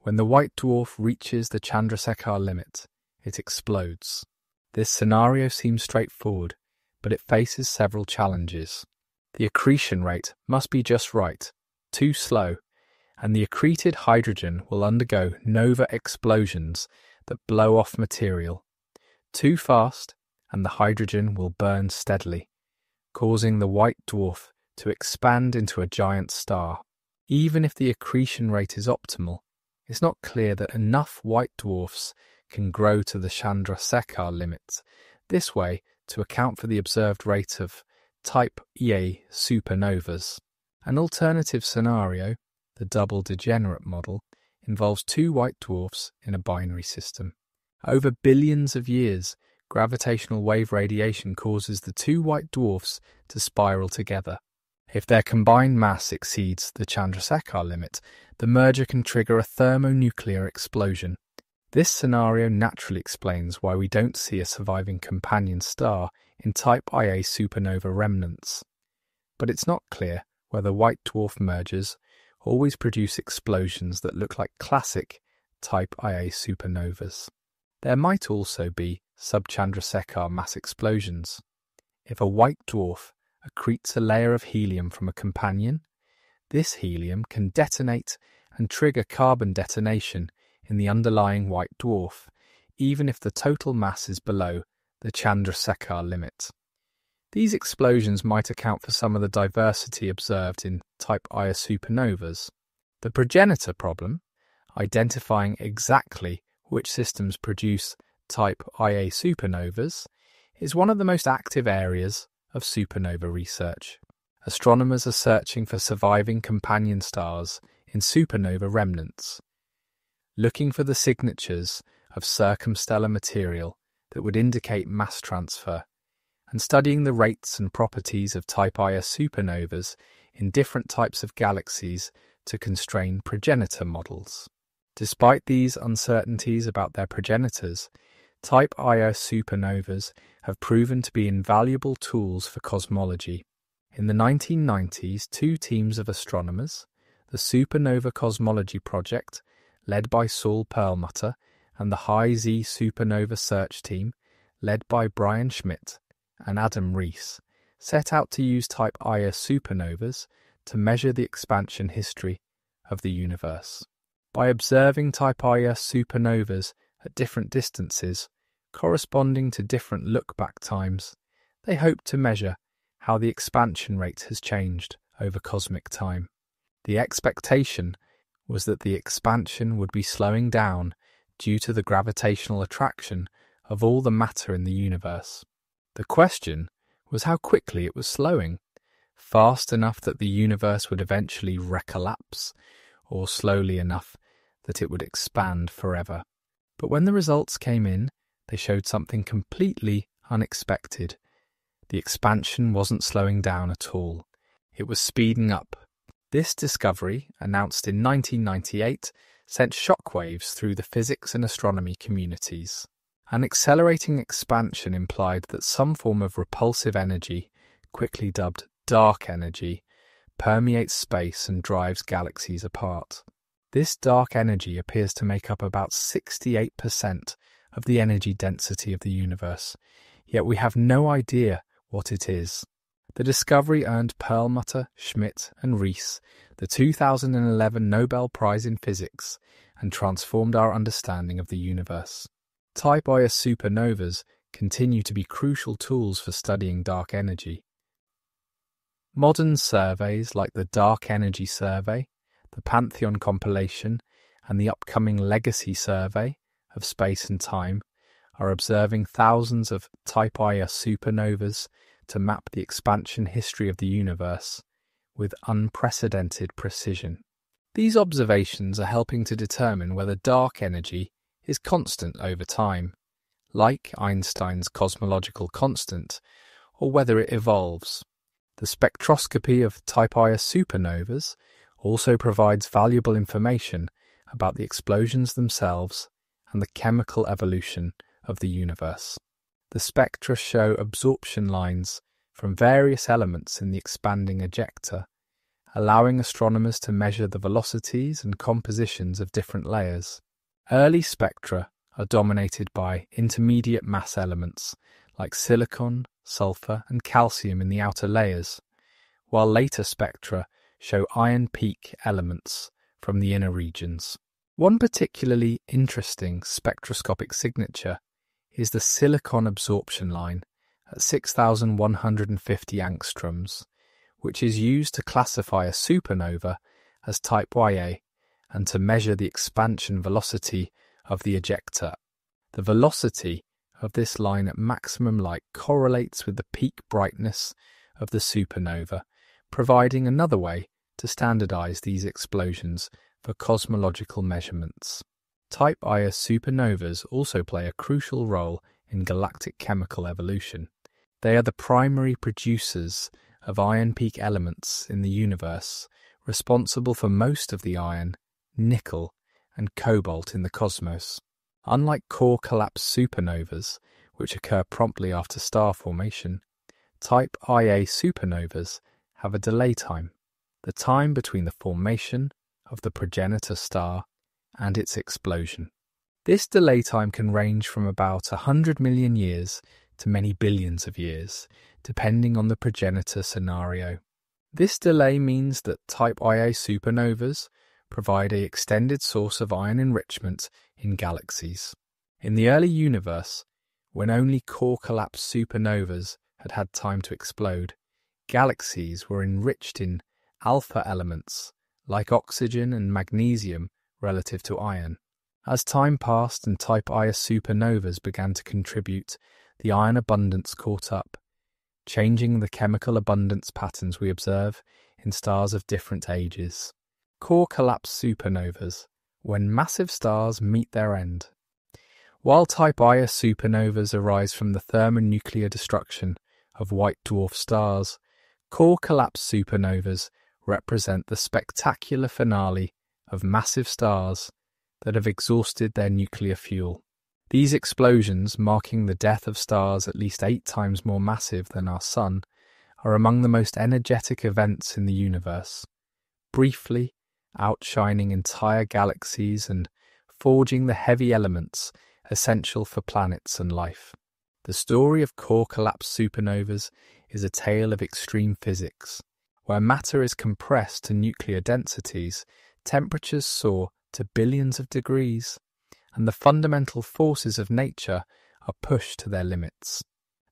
When the white dwarf reaches the Chandrasekhar limit, it explodes. This scenario seems straightforward, but it faces several challenges. The accretion rate must be just right, too slow, and the accreted hydrogen will undergo nova explosions that blow off material. Too fast, and the hydrogen will burn steadily, causing the white dwarf to expand into a giant star. Even if the accretion rate is optimal, it's not clear that enough white dwarfs can grow to the Chandrasekhar limit this way to account for the observed rate of Type Ia supernovas. An alternative scenario, the double degenerate model, involves two white dwarfs in a binary system. Over billions of years, gravitational wave radiation causes the two white dwarfs to spiral together. If their combined mass exceeds the Chandrasekhar limit, the merger can trigger a thermonuclear explosion. This scenario naturally explains why we don't see a surviving companion star in Type Ia supernova remnants. But it's not clear whether white dwarf mergers always produce explosions that look like classic Type Ia supernovas. There might also be sub-Chandrasekhar mass explosions. If a white dwarf accretes a layer of helium from a companion, this helium can detonate and trigger carbon detonation in the underlying white dwarf, even if the total mass is below the Chandrasekhar limit. These explosions might account for some of the diversity observed in Type Ia supernovas. The progenitor problem, identifying exactly which systems produce Type Ia supernovas, is one of the most active areas of supernova research. Astronomers are searching for surviving companion stars in supernova remnants, looking for the signatures of circumstellar material that would indicate mass transfer, and studying the rates and properties of Type Ia supernovas in different types of galaxies to constrain progenitor models. Despite these uncertainties about their progenitors, Type Ia supernovas have proven to be invaluable tools for cosmology. In the 1990s, two teams of astronomers, the Supernova Cosmology Project, led by Saul Perlmutter, and the High Z Supernova Search Team, led by Brian Schmidt and Adam Rees, set out to use Type Ia supernovas to measure the expansion history of the universe. By observing Type Ia supernovas at different distances, corresponding to different look-back times, they hope to measure how the expansion rate has changed over cosmic time. The expectation was that the expansion would be slowing down due to the gravitational attraction of all the matter in the universe. The question was how quickly it was slowing, fast enough that the universe would eventually recollapse, or slowly enough that it would expand forever. But when the results came in, they showed something completely unexpected. The expansion wasn't slowing down at all. It was speeding up. This discovery, announced in 1998, sent shockwaves through the physics and astronomy communities. An accelerating expansion implied that some form of repulsive energy, quickly dubbed dark energy, permeates space and drives galaxies apart. This dark energy appears to make up about 68% of the energy density of the universe, yet we have no idea what it is. The discovery earned Perlmutter, Schmidt, and Rees the 2011 Nobel Prize in Physics and transformed our understanding of the universe. Type Ia supernovas continue to be crucial tools for studying dark energy. Modern surveys like the Dark Energy Survey, the Pantheon compilation, and the upcoming Legacy Survey of Space and Time are observing thousands of Type Ia supernovas to map the expansion history of the universe with unprecedented precision. These observations are helping to determine whether dark energy is constant over time, like Einstein's cosmological constant, or whether it evolves. The spectroscopy of Type Ia supernovas also provides valuable information about the explosions themselves and the chemical evolution of the universe. The spectra show absorption lines from various elements in the expanding ejecta, allowing astronomers to measure the velocities and compositions of different layers. Early spectra are dominated by intermediate mass elements like silicon, sulfur, and calcium in the outer layers, while later spectra show iron peak elements from the inner regions. One particularly interesting spectroscopic signature is the silicon absorption line at 6,150 angstroms, which is used to classify a supernova as type Ia and to measure the expansion velocity of the ejecta. The velocity of this line at maximum light correlates with the peak brightness of the supernova, providing another way to standardize these explosions for cosmological measurements. Type Ia supernovas also play a crucial role in galactic chemical evolution. They are the primary producers of iron peak elements in the universe, responsible for most of the iron, nickel, and cobalt in the cosmos. Unlike core collapse supernovas, which occur promptly after star formation, Type Ia supernovas have a delay time, the time between the formation of the progenitor star and its explosion. This delay time can range from about 100 million years to many billions of years, depending on the progenitor scenario. This delay means that Type Ia supernovas provide an extended source of iron enrichment in galaxies. In the early universe, when only core collapse supernovas had had time to explode, galaxies were enriched in alpha elements like oxygen and magnesium relative to iron. As time passed and Type Ia supernovas began to contribute, the iron abundance caught up, changing the chemical abundance patterns we observe in stars of different ages. Core collapse supernovas, when massive stars meet their end. While Type Ia supernovas arise from the thermonuclear destruction of white dwarf stars, core collapse supernovas represent the spectacular finale of massive stars that have exhausted their nuclear fuel. These explosions, marking the death of stars at least 8 times more massive than our Sun, are among the most energetic events in the universe, briefly outshining entire galaxies and forging the heavy elements essential for planets and life. The story of core collapse supernovas is a tale of extreme physics. Where matter is compressed to nuclear densities, temperatures soar to billions of degrees, and the fundamental forces of nature are pushed to their limits.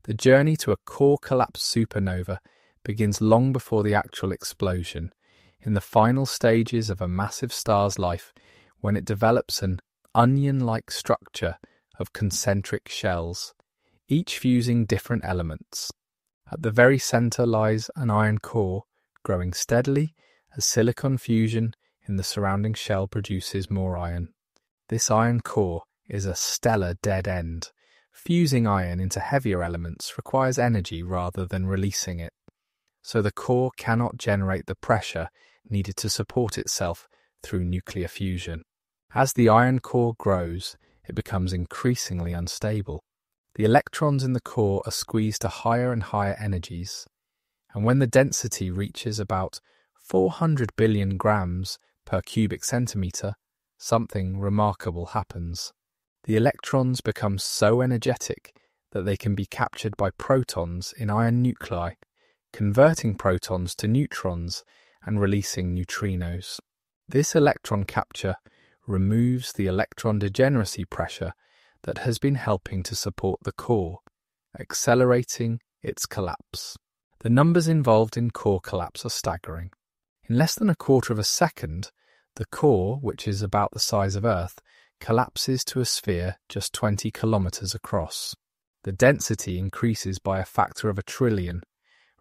The journey to a core collapse supernova begins long before the actual explosion, in the final stages of a massive star's life, when it develops an onion-like structure of concentric shells, each fusing different elements. At the very centre lies an iron core, growing steadily as silicon fusion in the surrounding shell produces more iron. This iron core is a stellar dead end, fusing iron into heavier elements requires energy rather than releasing it, so the core cannot generate the pressure needed to support itself through nuclear fusion. As the iron core grows, it becomes increasingly unstable. The electrons in the core are squeezed to higher and higher energies, and when the density reaches about 400 billion grams per cubic centimetre, something remarkable happens. The electrons become so energetic that they can be captured by protons in iron nuclei, converting protons to neutrons and releasing neutrinos. This electron capture removes the electron degeneracy pressure that has been helping to support the core, accelerating its collapse. The numbers involved in core collapse are staggering. In less than a quarter of a second, the core, which is about the size of Earth, collapses to a sphere just 20 kilometers across. The density increases by a factor of 1 trillion,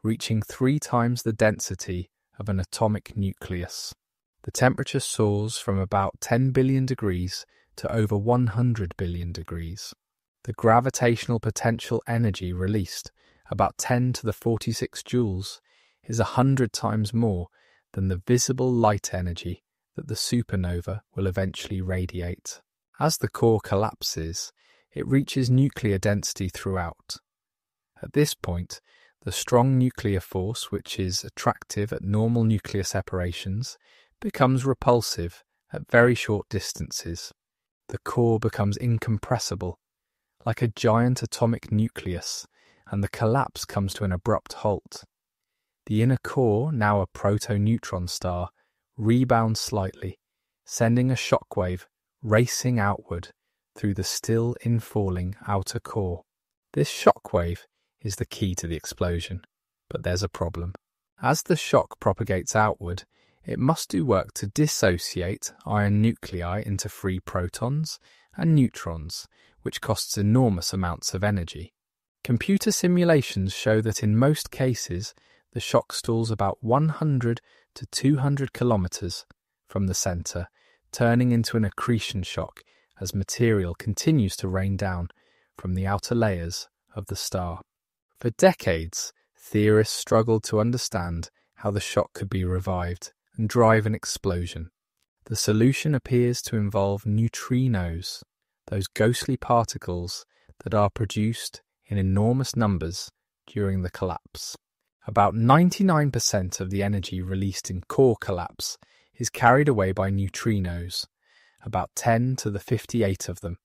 reaching 3 times the density of an atomic nucleus. The temperature soars from about 10 billion degrees to over 100 billion degrees. The gravitational potential energy released, about 10 to the 46 joules, is 100 times more than the visible light energy that the supernova will eventually radiate. As the core collapses, it reaches nuclear density throughout. At this point, the strong nuclear force, which is attractive at normal nuclear separations, becomes repulsive at very short distances. The core becomes incompressible, like a giant atomic nucleus, and the collapse comes to an abrupt halt. The inner core, now a proto-neutron star, rebounds slightly, sending a shockwave racing outward through the still infalling outer core. This shockwave is the key to the explosion, but there's a problem. As the shock propagates outward, it must do work to dissociate iron nuclei into free protons and neutrons, which costs enormous amounts of energy. Computer simulations show that in most cases, the shock stalls about 100 to 200 kilometers from the center, turning into an accretion shock as material continues to rain down from the outer layers of the star. For decades, theorists struggled to understand how the shock could be revived and drive an explosion. The solution appears to involve neutrinos, those ghostly particles that are produced in enormous numbers during the collapse. About 99% of the energy released in core collapse is carried away by neutrinos, about 10 to the 58 of them,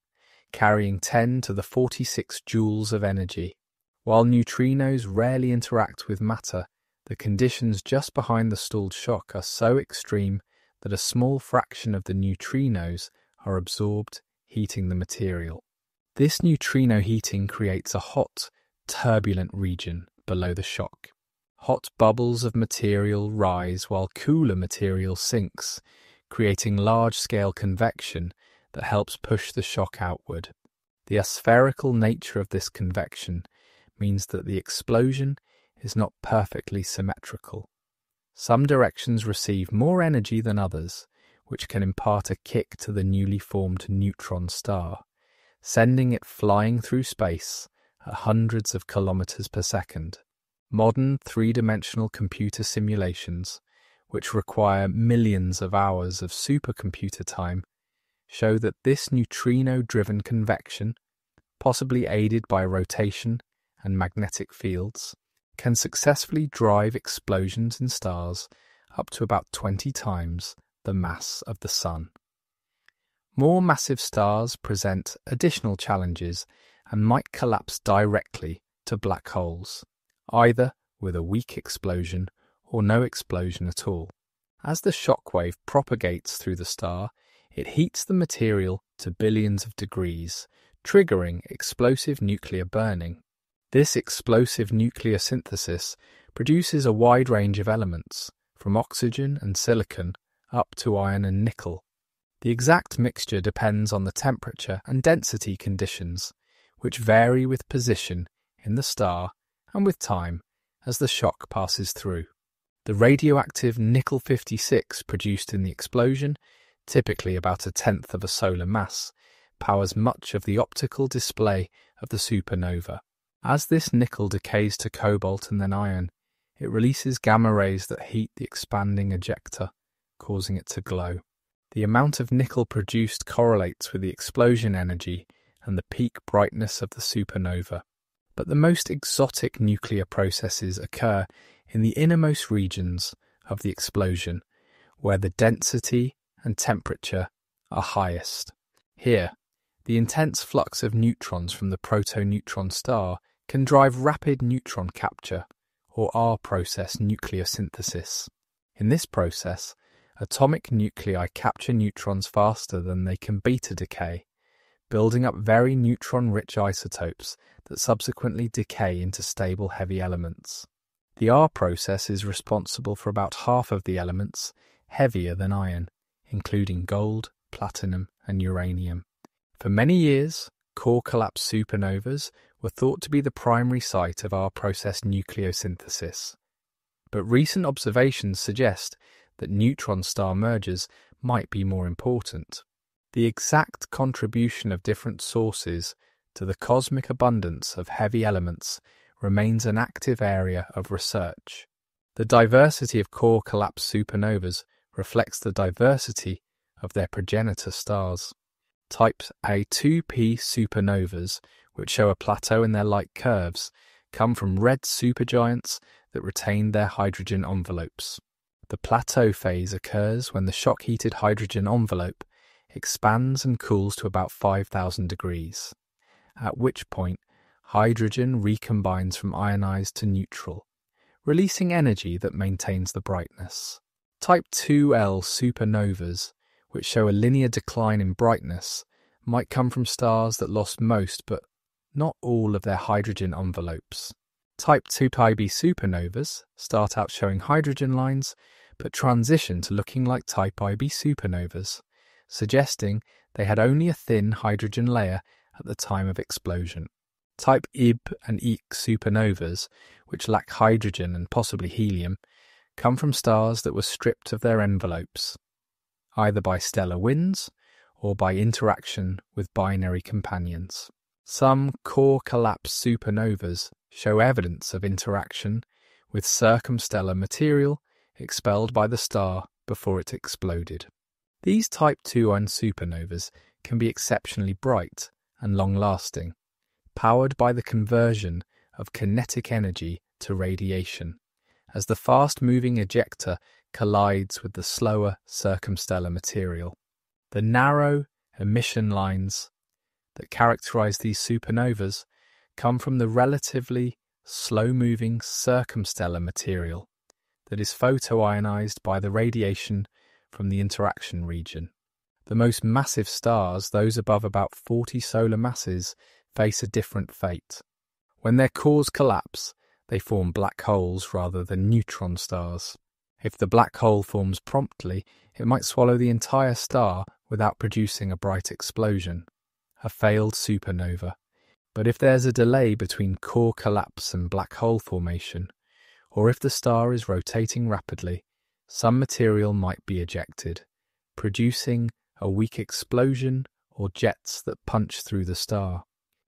carrying 10 to the 46 joules of energy. While neutrinos rarely interact with matter, the conditions just behind the stalled shock are so extreme that a small fraction of the neutrinos are absorbed, heating the material. This neutrino heating creates a hot, turbulent region below the shock. Hot bubbles of material rise while cooler material sinks, creating large-scale convection that helps push the shock outward. The aspherical nature of this convection means that the explosion is not perfectly symmetrical. Some directions receive more energy than others, which can impart a kick to the newly formed neutron star, sending it flying through space at hundreds of kilometers per second. Modern three-dimensional computer simulations, which require millions of hours of supercomputer time, show that this neutrino-driven convection, possibly aided by rotation and magnetic fields, can successfully drive explosions in stars up to about 20 times the mass of the Sun. More massive stars present additional challenges and might collapse directly to black holes, either with a weak explosion or no explosion at all. As the shockwave propagates through the star, it heats the material to billions of degrees, triggering explosive nuclear burning. This explosive nucleosynthesis produces a wide range of elements, from oxygen and silicon up to iron and nickel. The exact mixture depends on the temperature and density conditions, which vary with position in the star and with time as the shock passes through. The radioactive nickel-56 produced in the explosion, typically about 1/10 of a solar mass, powers much of the optical display of the supernova. As this nickel decays to cobalt and then iron, it releases gamma rays that heat the expanding ejector, causing it to glow. The amount of nickel produced correlates with the explosion energy and the peak brightness of the supernova. But the most exotic nuclear processes occur in the innermost regions of the explosion, where the density and temperature are highest. Here, the intense flux of neutrons from the proto-neutron star can drive rapid neutron capture, or R process nucleosynthesis. In this process, atomic nuclei capture neutrons faster than they can beta decay, building up very neutron-rich isotopes that subsequently decay into stable heavy elements. The R process is responsible for about half of the elements heavier than iron, including gold, platinum, and uranium. For many years, core collapse supernovas were thought to be the primary site of R-process nucleosynthesis. But recent observations suggest that neutron star mergers might be more important. The exact contribution of different sources to the cosmic abundance of heavy elements remains an active area of research. The diversity of core collapse supernovas reflects the diversity of their progenitor stars. Type A2P supernovas, which show a plateau in their light curves, come from red supergiants that retain their hydrogen envelopes. The plateau phase occurs when the shock-heated hydrogen envelope expands and cools to about 5,000 degrees, at which point hydrogen recombines from ionized to neutral, releasing energy that maintains the brightness. Type 2L supernovas, which show a linear decline in brightness, might come from stars that lost most but not all of their hydrogen envelopes. Type 2Ib supernovas start out showing hydrogen lines but transition to looking like Type Ib supernovas, suggesting they had only a thin hydrogen layer at the time of explosion. Type Ib and Eq supernovas, which lack hydrogen and possibly helium, come from stars that were stripped of their envelopes, either by stellar winds or by interaction with binary companions. Some core collapse supernovas show evidence of interaction with circumstellar material expelled by the star before it exploded. These Type 2N supernovas can be exceptionally bright and long-lasting, powered by the conversion of kinetic energy to radiation, as the fast-moving ejector collides with the slower circumstellar material. The narrow emission lines that characterize these supernovas come from the relatively slow-moving circumstellar material that is photoionized by the radiation from the interaction region. The most massive stars, those above about 40 solar masses, face a different fate. When their cores collapse, they form black holes rather than neutron stars. If the black hole forms promptly, it might swallow the entire star without producing a bright explosion, a failed supernova. But if there's a delay between core collapse and black hole formation, or if the star is rotating rapidly, some material might be ejected, producing a weak explosion or jets that punch through the star.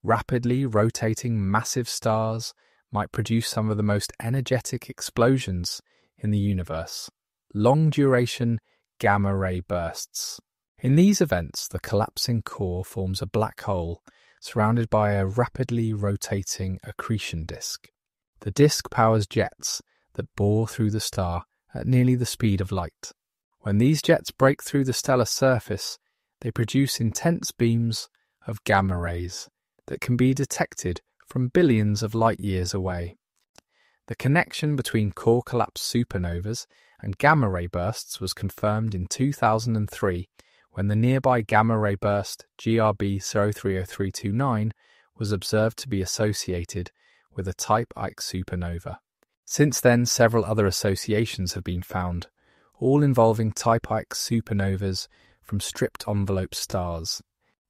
Rapidly rotating massive stars might produce some of the most energetic explosions in the universe, long-duration gamma-ray bursts. In these events, the collapsing core forms a black hole surrounded by a rapidly rotating accretion disk. The disk powers jets that bore through the star at nearly the speed of light. When these jets break through the stellar surface, they produce intense beams of gamma rays that can be detected from billions of light-years away. The connection between core collapse supernovas and gamma-ray bursts was confirmed in 2003 when the nearby gamma-ray burst GRB 030329 was observed to be associated with a Type Ike supernova. Since then, several other associations have been found, all involving Type Ike supernovas from stripped envelope stars.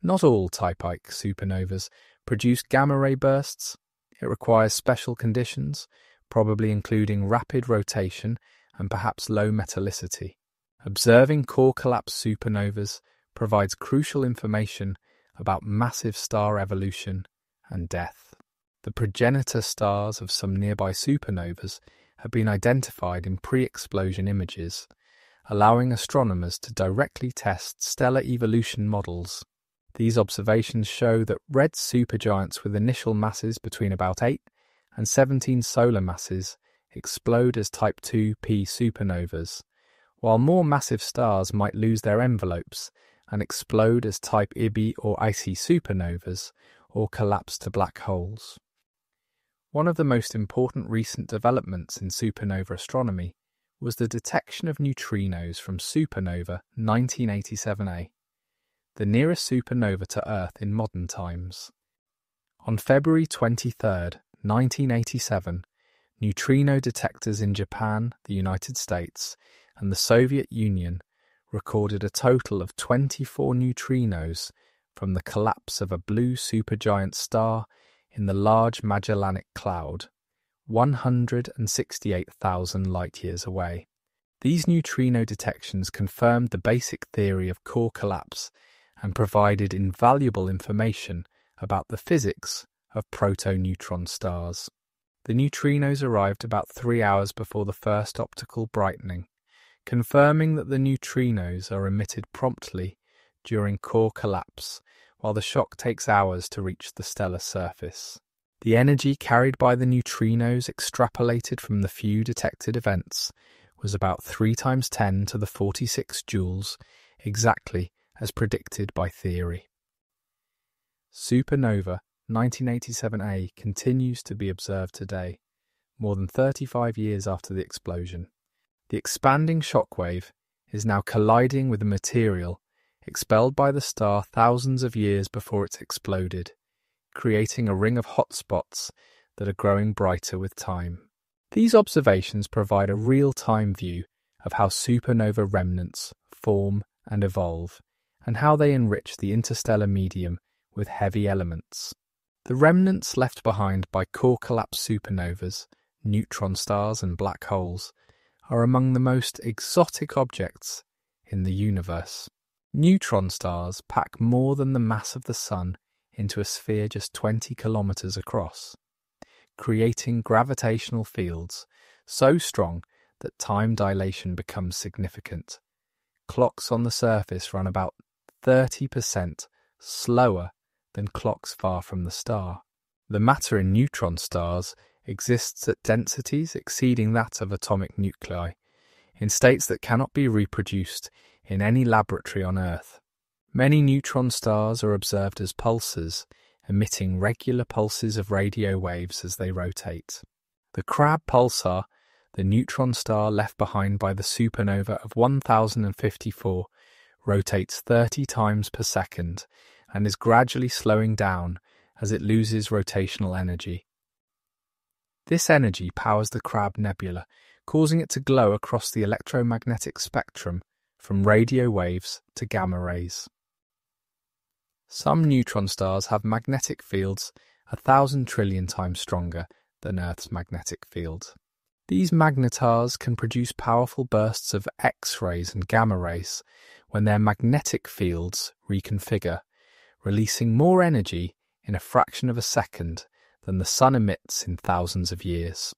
Not all Type Ike supernovas produce gamma-ray bursts. It requires special conditions, probably including rapid rotation and perhaps low metallicity. Observing core collapse supernovas provides crucial information about massive star evolution and death. The progenitor stars of some nearby supernovas have been identified in pre-explosion images, allowing astronomers to directly test stellar evolution models. These observations show that red supergiants with initial masses between about 8 and 17 solar masses explode as Type 2P supernovas, while more massive stars might lose their envelopes and explode as Type IB or icy supernovas or collapse to black holes. One of the most important recent developments in supernova astronomy was the detection of neutrinos from supernova 1987A, the nearest supernova to Earth in modern times. On February 23, 1987, neutrino detectors in Japan, the United States, and the Soviet Union recorded a total of 24 neutrinos from the collapse of a blue supergiant star in the Large Magellanic Cloud, 168,000 light-years away. These neutrino detections confirmed the basic theory of core collapse and provided invaluable information about the physics of proto-neutron stars. The neutrinos arrived about 3 hours before the first optical brightening, confirming that the neutrinos are emitted promptly during core collapse, while the shock takes hours to reach the stellar surface. The energy carried by the neutrinos extrapolated from the few detected events was about 3 × 10⁻46 joules, exactly as predicted by theory. Supernova 1987A continues to be observed today, more than 35 years after the explosion. The expanding shockwave is now colliding with a material expelled by the star thousands of years before it exploded, creating a ring of hotspots that are growing brighter with time. These observations provide a real-time view of how supernova remnants form and evolve, and how they enrich the interstellar medium with heavy elements. The remnants left behind by core collapse supernovas, neutron stars and black holes are among the most exotic objects in the universe. Neutron stars pack more than the mass of the Sun into a sphere just 20 kilometers across, creating gravitational fields so strong that time dilation becomes significant. Clocks on the surface run about 30% slower than clocks far from the star. The matter in neutron stars exists at densities exceeding that of atomic nuclei, in states that cannot be reproduced in any laboratory on Earth. Many neutron stars are observed as pulsars, emitting regular pulses of radio waves as they rotate. The Crab pulsar, the neutron star left behind by the supernova of 1054, rotates 30 times per second and is gradually slowing down as it loses rotational energy. This energy powers the Crab Nebula, causing it to glow across the electromagnetic spectrum from radio waves to gamma rays. Some neutron stars have magnetic fields 1,000 trillion times stronger than Earth's magnetic field. These magnetars can produce powerful bursts of X-rays and gamma rays when their magnetic fields reconfigure, releasing more energy in a fraction of a second than the Sun emits in thousands of years.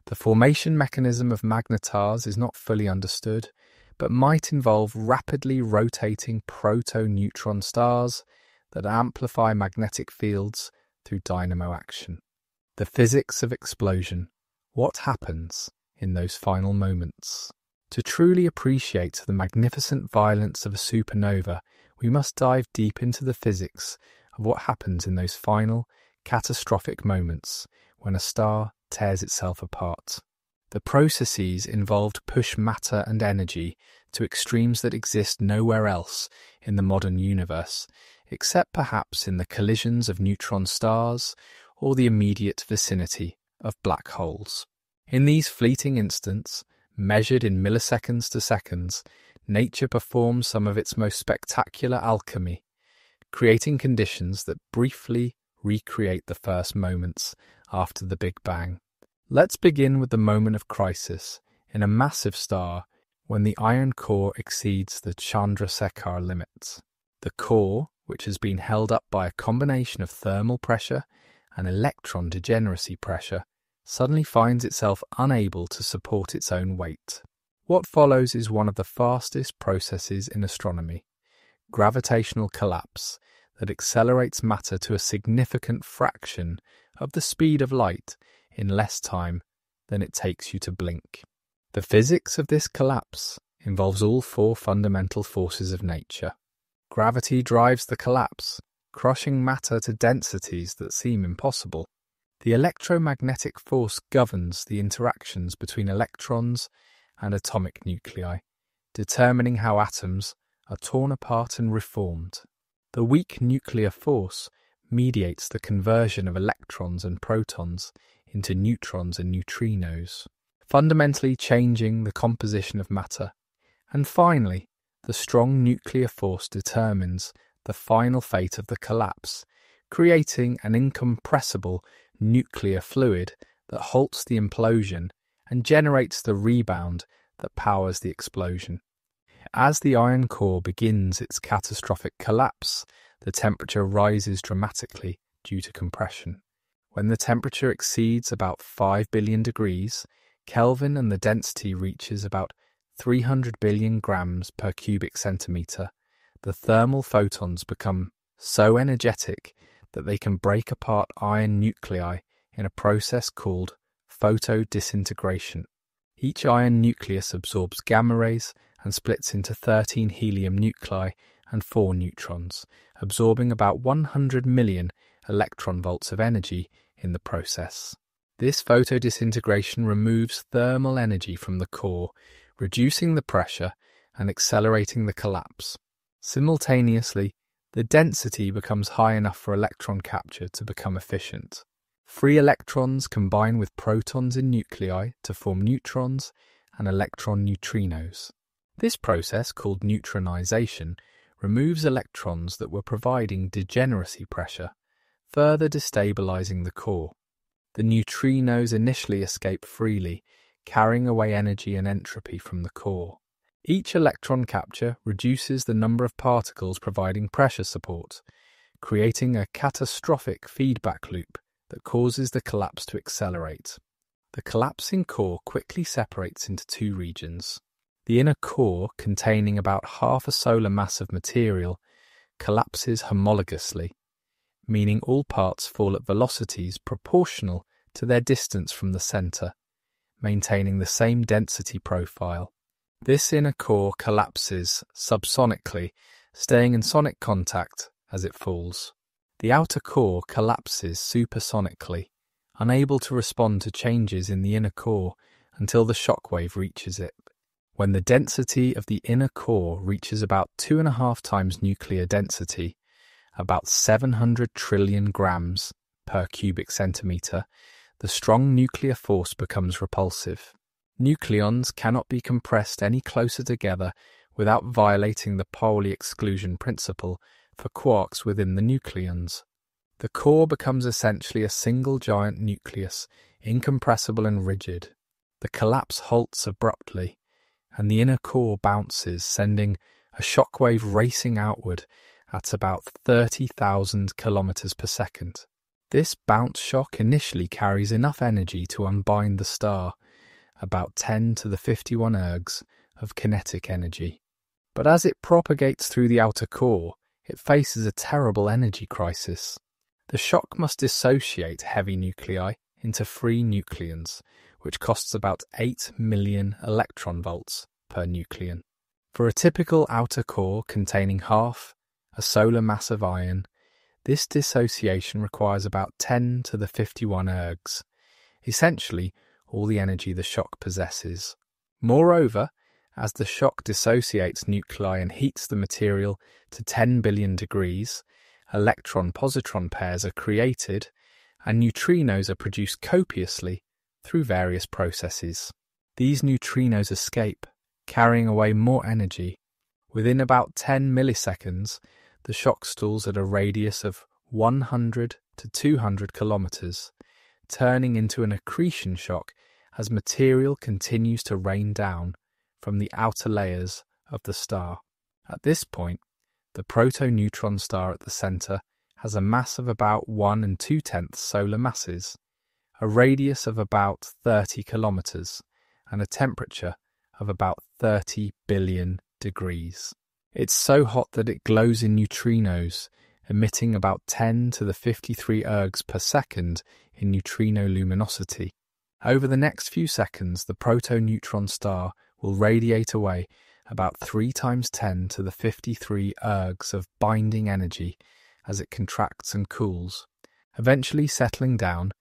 The formation mechanism of magnetars is not fully understood, but might involve rapidly rotating proto-neutron stars that amplify magnetic fields through dynamo action. The physics of explosion. What happens in those final moments? To truly appreciate the magnificent violence of a supernova, we must dive deep into the physics of what happens in those final, catastrophic moments when a star tears itself apart. The processes involved push matter and energy to extremes that exist nowhere else in the modern universe, except perhaps in the collisions of neutron stars or the immediate vicinity of black holes. In these fleeting instants, measured in milliseconds to seconds, nature performs some of its most spectacular alchemy, creating conditions that briefly recreate the first moments after the Big Bang. Let's begin with the moment of crisis in a massive star when the iron core exceeds the Chandrasekhar limit. The core, which has been held up by a combination of thermal pressure and electron degeneracy pressure, suddenly finds itself unable to support its own weight. What follows is one of the fastest processes in astronomy, gravitational collapse, that accelerates matter to a significant fraction of the speed of light in less time than it takes you to blink. The physics of this collapse involves all four fundamental forces of nature. Gravity drives the collapse, crushing matter to densities that seem impossible. The electromagnetic force governs the interactions between electrons and atomic nuclei, determining how atoms are torn apart and reformed. The weak nuclear force mediates the conversion of electrons and protons into neutrons and neutrinos, fundamentally changing the composition of matter. And finally, the strong nuclear force determines the final fate of the collapse, creating an incompressible nuclear fluid that halts the implosion and generates the rebound that powers the explosion. As the iron core begins its catastrophic collapse, the temperature rises dramatically due to compression. When the temperature exceeds about 5 billion degrees Kelvin and the density reaches about 300 billion grams per cubic centimetre, the thermal photons become so energetic that they can break apart iron nuclei in a process called photodisintegration. Each iron nucleus absorbs gamma rays and splits into 13 helium nuclei and 4 neutrons, absorbing about 100 million electron volts of energy in the process. This photodisintegration removes thermal energy from the core, reducing the pressure and accelerating the collapse. Simultaneously, the density becomes high enough for electron capture to become efficient. Free electrons combine with protons in nuclei to form neutrons and electron neutrinos. This process, called neutronization, removes electrons that were providing degeneracy pressure, further destabilizing the core. The neutrinos initially escape freely, carrying away energy and entropy from the core. Each electron capture reduces the number of particles providing pressure support, creating a catastrophic feedback loop that causes the collapse to accelerate. The collapsing core quickly separates into two regions. The inner core, containing about half a solar mass of material, collapses homologously, meaning all parts fall at velocities proportional to their distance from the center, maintaining the same density profile. This inner core collapses subsonically, staying in sonic contact as it falls. The outer core collapses supersonically, unable to respond to changes in the inner core until the shockwave reaches it. When the density of the inner core reaches about 2.5 times nuclear density, about 700 trillion grams per cubic centimetre, the strong nuclear force becomes repulsive. Nucleons cannot be compressed any closer together without violating the Pauli exclusion principle for quarks within the nucleons. The core becomes essentially a single giant nucleus, incompressible and rigid. The collapse halts abruptly, and the inner core bounces, sending a shockwave racing outward at about 30,000 kilometers per second. This bounce shock initially carries enough energy to unbind the star, about 10 to the 51 ergs of kinetic energy. But as it propagates through the outer core, it faces a terrible energy crisis. The shock must dissociate heavy nuclei into free nucleons, which costs about 8 million electron volts per nucleon. For a typical outer core containing half a solar mass of iron, this dissociation requires about 10 to the 51 ergs, essentially all the energy the shock possesses. Moreover, as the shock dissociates nuclei and heats the material to 10 billion degrees, electron-positron pairs are created and neutrinos are produced copiously through various processes. These neutrinos escape, carrying away more energy. Within about 10 milliseconds, the shock stalls at a radius of 100 to 200 kilometers, turning into an accretion shock as material continues to rain down from the outer layers of the star. At this point, the proto-neutron star at the center has a mass of about 1 2/10 solar masses, a radius of about 30 kilometers, and a temperature of about 30 billion degrees. It's so hot that it glows in neutrinos, emitting about 10 to the 53 ergs per second in neutrino luminosity. Over the next few seconds, the proto-neutron star will radiate away about 3 times 10 to the 53 ergs of binding energy as it contracts and cools, eventually settling down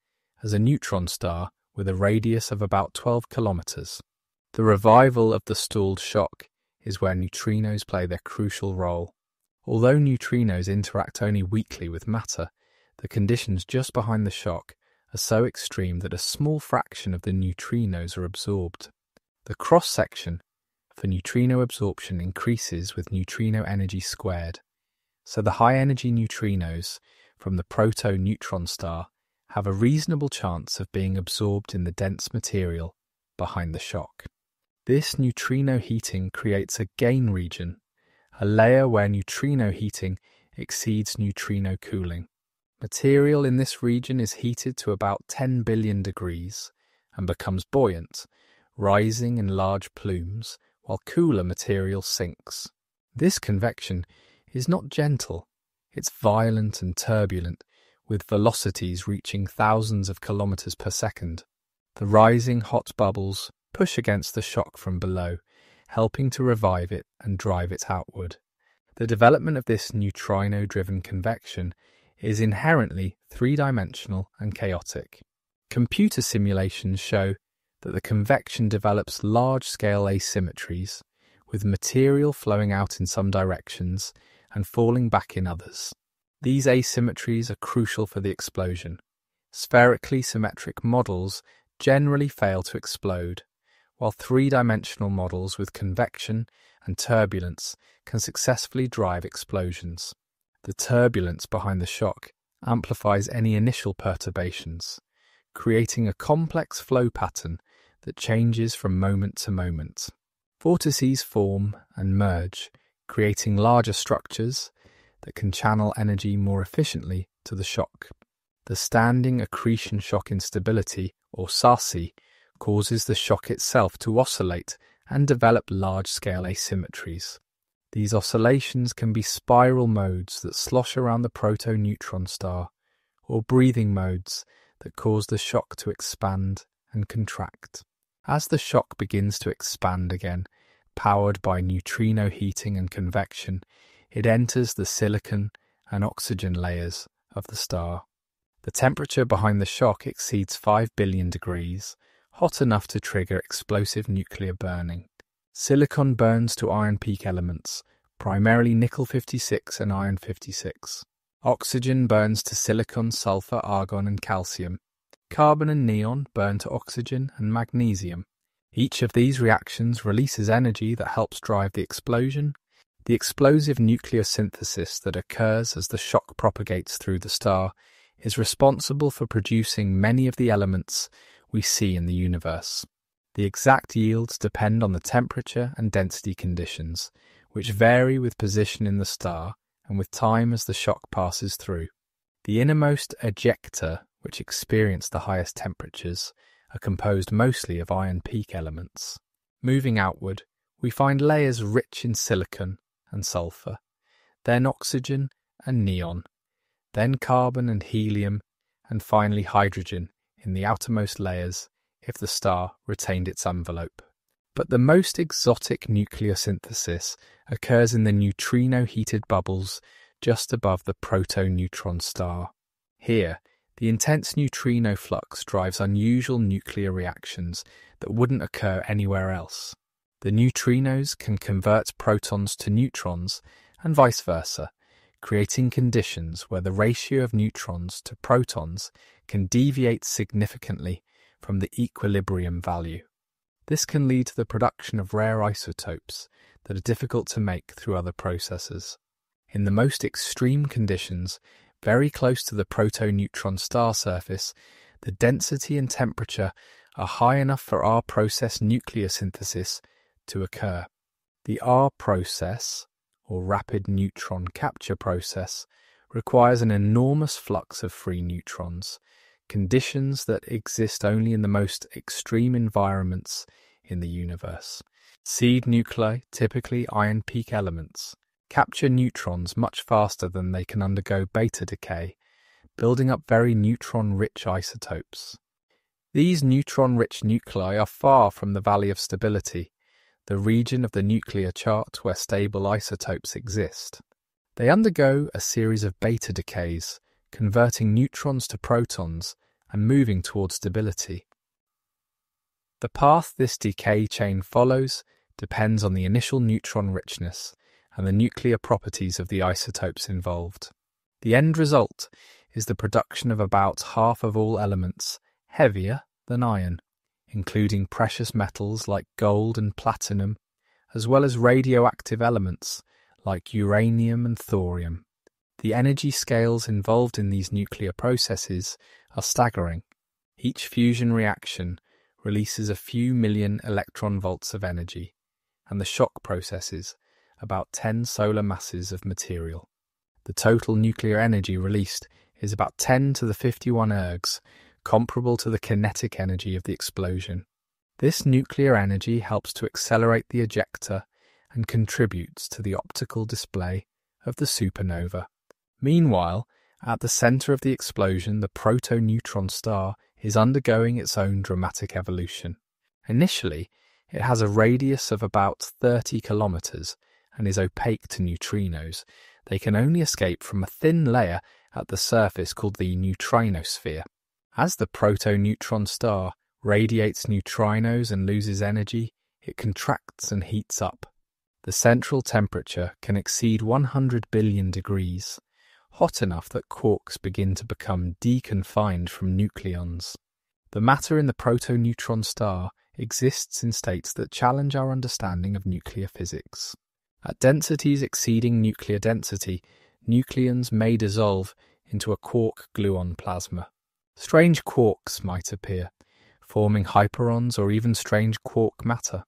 as a neutron star with a radius of about 12 kilometers. The revival of the stalled shock is where neutrinos play their crucial role. Although neutrinos interact only weakly with matter, the conditions just behind the shock are so extreme that a small fraction of the neutrinos are absorbed. The cross-section for neutrino absorption increases with neutrino energy squared, so the high-energy neutrinos from the proto-neutron star have a reasonable chance of being absorbed in the dense material behind the shock. This neutrino heating creates a gain region, a layer where neutrino heating exceeds neutrino cooling. Material in this region is heated to about 10 billion degrees and becomes buoyant, rising in large plumes, while cooler material sinks. This convection is not gentle, it's violent and turbulent, with velocities reaching thousands of kilometers per second. The rising hot bubbles push against the shock from below, helping to revive it and drive it outward. The development of this neutrino-driven convection is inherently three-dimensional and chaotic. Computer simulations show that the convection develops large-scale asymmetries, with material flowing out in some directions and falling back in others. These asymmetries are crucial for the explosion. Spherically symmetric models generally fail to explode, while three-dimensional models with convection and turbulence can successfully drive explosions. The turbulence behind the shock amplifies any initial perturbations, creating a complex flow pattern that changes from moment to moment. Vortices form and merge, creating larger structures that can channel energy more efficiently to the shock. The standing accretion shock instability, or SASI, causes the shock itself to oscillate and develop large-scale asymmetries. These oscillations can be spiral modes that slosh around the proto-neutron star, or breathing modes that cause the shock to expand and contract. As the shock begins to expand again, powered by neutrino heating and convection, it enters the silicon and oxygen layers of the star. The temperature behind the shock exceeds 5 billion degrees, hot enough to trigger explosive nuclear burning. Silicon burns to iron peak elements, primarily nickel-56 and iron-56. Oxygen burns to silicon, sulfur, argon and calcium. Carbon and neon burn to oxygen and magnesium. Each of these reactions releases energy that helps drive the explosion. The explosive nucleosynthesis that occurs as the shock propagates through the star is responsible for producing many of the elements we see in the universe. The exact yields depend on the temperature and density conditions, which vary with position in the star and with time as the shock passes through. The innermost ejecta, which experience the highest temperatures, are composed mostly of iron peak elements. Moving outward, we find layers rich in silicon and sulfur, then oxygen and neon, then carbon and helium, and finally hydrogen in the outermost layers if the star retained its envelope. But the most exotic nucleosynthesis occurs in the neutrino-heated bubbles just above the proto-neutron star. Here, the intense neutrino flux drives unusual nuclear reactions that wouldn't occur anywhere else. The neutrinos can convert protons to neutrons and vice versa, creating conditions where the ratio of neutrons to protons can deviate significantly from the equilibrium value. This can lead to the production of rare isotopes that are difficult to make through other processes. In the most extreme conditions, very close to the proto-neutron star surface, the density and temperature are high enough for our process nucleosynthesis to occur. The R process, or rapid neutron capture process, requires an enormous flux of free neutrons, conditions that exist only in the most extreme environments in the universe. Seed nuclei, typically iron peak elements, capture neutrons much faster than they can undergo beta decay, building up very neutron-rich isotopes. These neutron-rich nuclei are far from the Valley of Stability, the region of the nuclear chart where stable isotopes exist. They undergo a series of beta decays, converting neutrons to protons and moving towards stability. The path this decay chain follows depends on the initial neutron richness and the nuclear properties of the isotopes involved. The end result is the production of about half of all elements heavier than iron, including precious metals like gold and platinum, as well as radioactive elements like uranium and thorium. The energy scales involved in these nuclear processes are staggering. Each fusion reaction releases a few million electron volts of energy, and the shock processes about 10 solar masses of material. The total nuclear energy released is about 10 to the 51 ergs, comparable to the kinetic energy of the explosion. This nuclear energy helps to accelerate the ejector and contributes to the optical display of the supernova. Meanwhile, at the centre of the explosion, the proto-neutron star is undergoing its own dramatic evolution. Initially, it has a radius of about 30 kilometres and is opaque to neutrinos. They can only escape from a thin layer at the surface called the neutrinosphere. As the proto-neutron star radiates neutrinos and loses energy, it contracts and heats up. The central temperature can exceed 100 billion degrees, hot enough that quarks begin to become deconfined from nucleons. The matter in the proto-neutron star exists in states that challenge our understanding of nuclear physics. At densities exceeding nuclear density, nucleons may dissolve into a quark-gluon plasma. Strange quarks might appear, forming hyperons or even strange quark matter.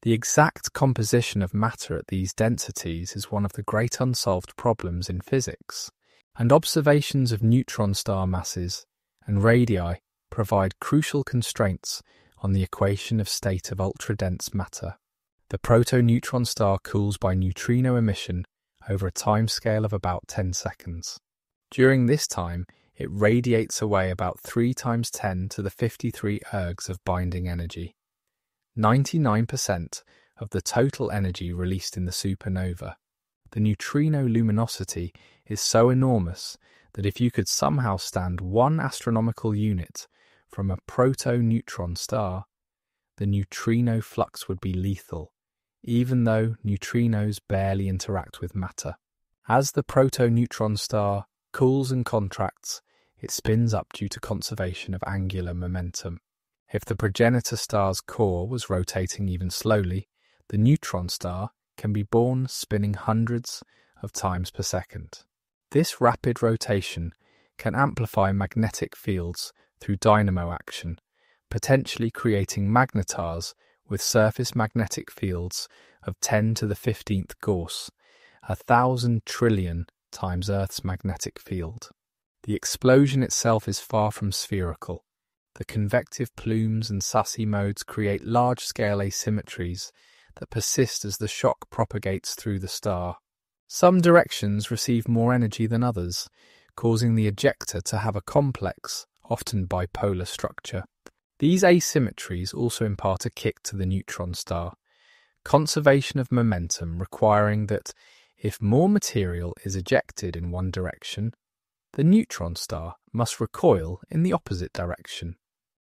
The exact composition of matter at these densities is one of the great unsolved problems in physics, and observations of neutron star masses and radii provide crucial constraints on the equation of state of ultra-dense matter. The proto-neutron star cools by neutrino emission over a timescale of about 10 seconds. During this time, it radiates away about 3 times 10 to the 53 ergs of binding energy. 99% of the total energy released in the supernova. The neutrino luminosity is so enormous that if you could somehow stand 1 astronomical unit from a proto-neutron star, the neutrino flux would be lethal, even though neutrinos barely interact with matter. As the proto-neutron star cools and contracts, it spins up due to conservation of angular momentum. If the progenitor star's core was rotating even slowly, the neutron star can be born spinning hundreds of times per second. This rapid rotation can amplify magnetic fields through dynamo action, potentially creating magnetars with surface magnetic fields of 10 to the 15th Gauss, 1,000 trillion times Earth's magnetic field. The explosion itself is far from spherical. The convective plumes and Sassy modes create large-scale asymmetries that persist as the shock propagates through the star. Some directions receive more energy than others, causing the ejector to have a complex, often bipolar structure. These asymmetries also impart a kick to the neutron star, conservation of momentum requiring that if more material is ejected in one direction, the neutron star must recoil in the opposite direction.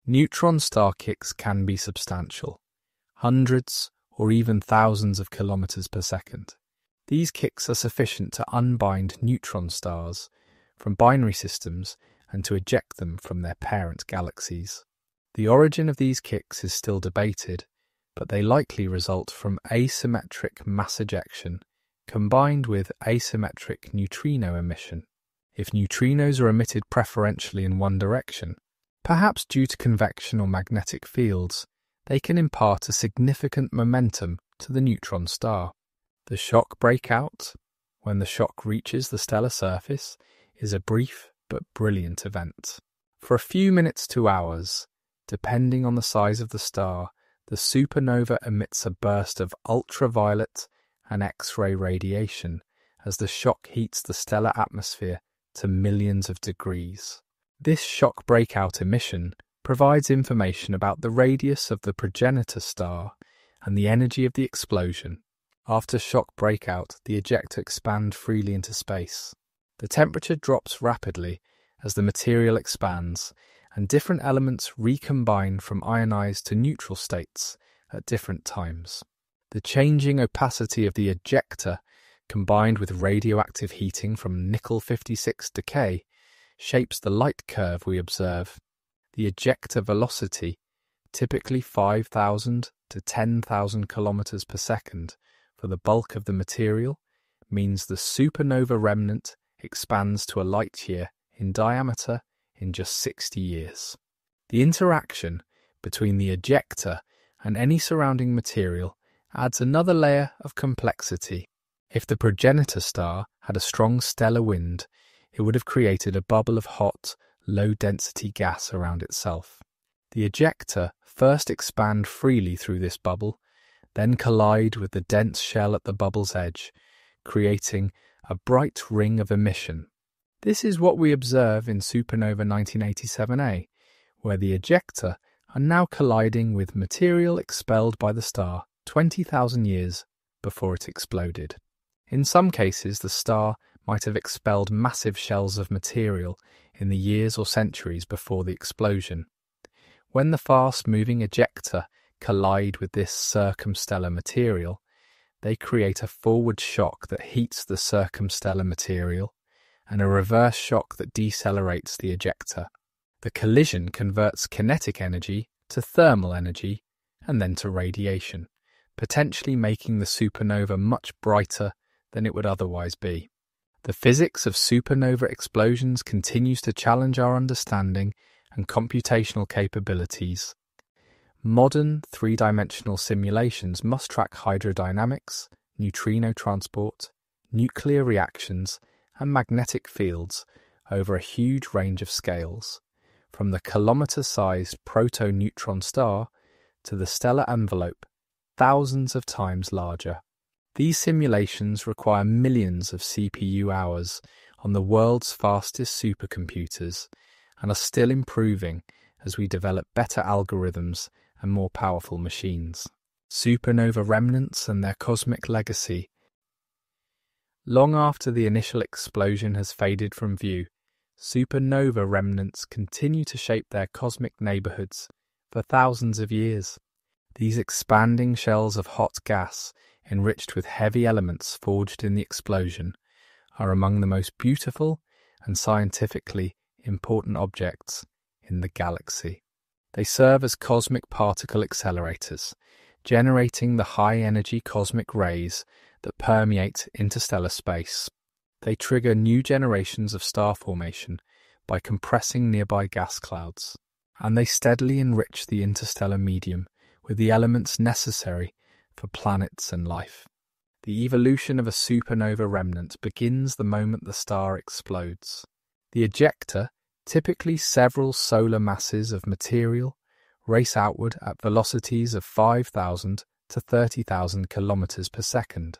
Neutron star kicks can be substantial, hundreds or even thousands of kilometers per second. These kicks are sufficient to unbind neutron stars from binary systems and to eject them from their parent galaxies. The origin of these kicks is still debated, but they likely result from asymmetric mass ejection combined with asymmetric neutrino emission. If neutrinos are emitted preferentially in one direction, perhaps due to convection or magnetic fields, they can impart a significant momentum to the neutron star. The shock breakout, when the shock reaches the stellar surface, is a brief but brilliant event. For a few minutes to hours, depending on the size of the star, the supernova emits a burst of ultraviolet and X-ray radiation as the shock heats the stellar atmosphere to millions of degrees. This shock breakout emission provides information about the radius of the progenitor star and the energy of the explosion. After shock breakout, the ejecta expand freely into space. The temperature drops rapidly as the material expands, and different elements recombine from ionized to neutral states at different times. The changing opacity of the ejecta, combined with radioactive heating from nickel-56 decay, shapes the light curve we observe. The ejecta velocity, typically 5,000 to 10,000 kilometers per second for the bulk of the material, means the supernova remnant expands to a light year in diameter in just 60 years. The interaction between the ejecta and any surrounding material adds another layer of complexity. If the progenitor star had a strong stellar wind, it would have created a bubble of hot, low-density gas around itself. The ejecta first expand freely through this bubble, then collide with the dense shell at the bubble's edge, creating a bright ring of emission. This is what we observe in supernova 1987A, where the ejecta are now colliding with material expelled by the star 20,000 years before it exploded. In some cases, the star might have expelled massive shells of material in the years or centuries before the explosion. When the fast-moving ejecta collide with this circumstellar material, they create a forward shock that heats the circumstellar material and a reverse shock that decelerates the ejecta. The collision converts kinetic energy to thermal energy and then to radiation, potentially making the supernova much brighter than it would otherwise be. The physics of supernova explosions continues to challenge our understanding and computational capabilities. Modern three-dimensional simulations must track hydrodynamics, neutrino transport, nuclear reactions, and magnetic fields over a huge range of scales, from the kilometre-sized proto-neutron star to the stellar envelope, thousands of times larger. These simulations require millions of CPU hours on the world's fastest supercomputers and are still improving as we develop better algorithms and more powerful machines. Supernova remnants and their cosmic legacy. Long after the initial explosion has faded from view, supernova remnants continue to shape their cosmic neighborhoods for thousands of years. These expanding shells of hot gas, enriched with heavy elements forged in the explosion, are among the most beautiful and scientifically important objects in the galaxy. They serve as cosmic particle accelerators, generating the high-energy cosmic rays that permeate interstellar space. They trigger new generations of star formation by compressing nearby gas clouds, and they steadily enrich the interstellar medium with the elements necessary for planets and life. The evolution of a supernova remnant begins the moment the star explodes. The ejecta, typically several solar masses of material, race outward at velocities of 5,000 to 30,000 kilometers per second.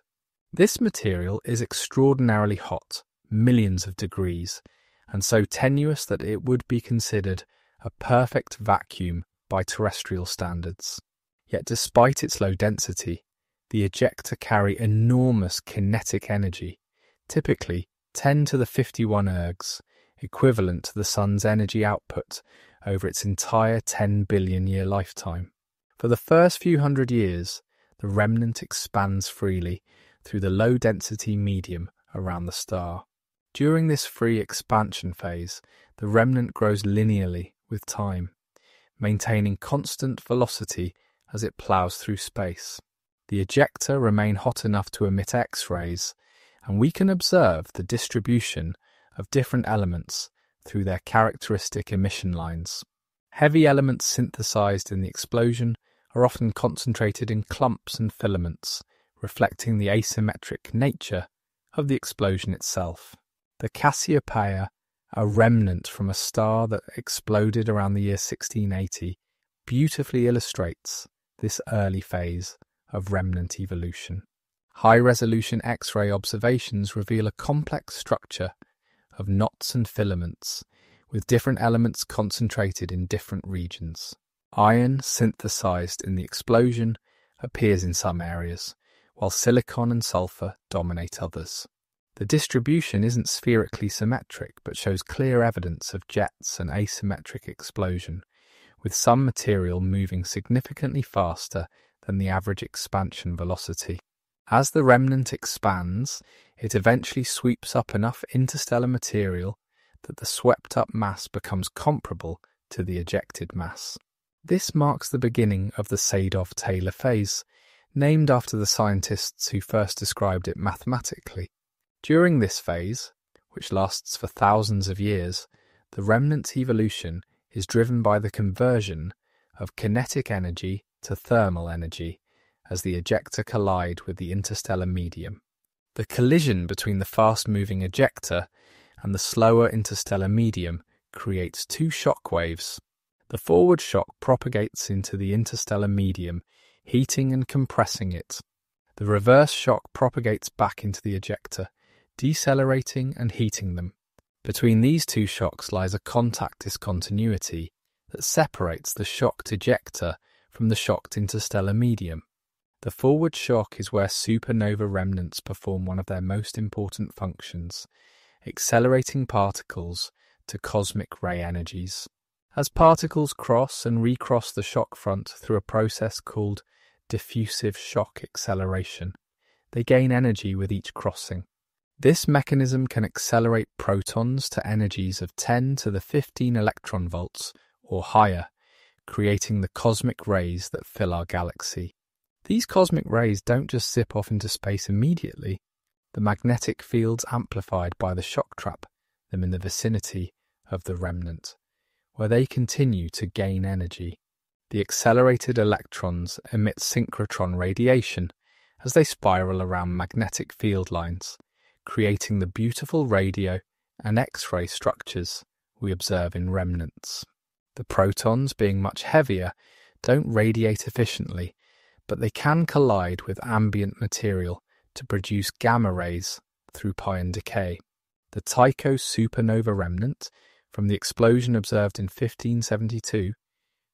This material is extraordinarily hot, millions of degrees, and so tenuous that it would be considered a perfect vacuum by terrestrial standards. Yet despite its low density, the ejecta carry enormous kinetic energy, typically 10 to the 51 ergs, equivalent to the Sun's energy output over its entire 10 billion year lifetime. For the first few hundred years, the remnant expands freely through the low-density medium around the star. During this free expansion phase, the remnant grows linearly with time, maintaining constant velocity as it ploughs through space. The ejecta remain hot enough to emit X-rays, and we can observe the distribution of different elements through their characteristic emission lines. Heavy elements synthesized in the explosion are often concentrated in clumps and filaments, reflecting the asymmetric nature of the explosion itself. The Cassiopeia, a remnant from a star that exploded around the year 1680, beautifully illustrates this early phase of remnant evolution. High-resolution X-ray observations reveal a complex structure of knots and filaments, with different elements concentrated in different regions. Iron, synthesized in the explosion, appears in some areas, while silicon and sulfur dominate others. The distribution isn't spherically symmetric, but shows clear evidence of jets and asymmetric explosion, with some material moving significantly faster than the average expansion velocity. As the remnant expands, it eventually sweeps up enough interstellar material that the swept-up mass becomes comparable to the ejected mass. This marks the beginning of the Sadov-Taylor phase, named after the scientists who first described it mathematically. During this phase, which lasts for thousands of years, the remnant's evolution is driven by the conversion of kinetic energy to thermal energy as the ejector collide with the interstellar medium. The collision between the fast-moving ejector and the slower interstellar medium creates two shock waves. The forward shock propagates into the interstellar medium, heating and compressing it. The reverse shock propagates back into the ejector, decelerating and heating them. Between these two shocks lies a contact discontinuity that separates the shocked ejector from the shocked interstellar medium. The forward shock is where supernova remnants perform one of their most important functions, accelerating particles to cosmic ray energies. As particles cross and recross the shock front through a process called diffusive shock acceleration, they gain energy with each crossing. This mechanism can accelerate protons to energies of 10 to the 15 electron volts or higher, creating the cosmic rays that fill our galaxy. These cosmic rays don't just zip off into space immediately. The magnetic fields amplified by the shock trap them in the vicinity of the remnant, where they continue to gain energy. The accelerated electrons emit synchrotron radiation as they spiral around magnetic field lines, creating the beautiful radio and X-ray structures we observe in remnants. The protons, being much heavier, don't radiate efficiently, but they can collide with ambient material to produce gamma rays through pion decay. The Tycho supernova remnant from the explosion observed in 1572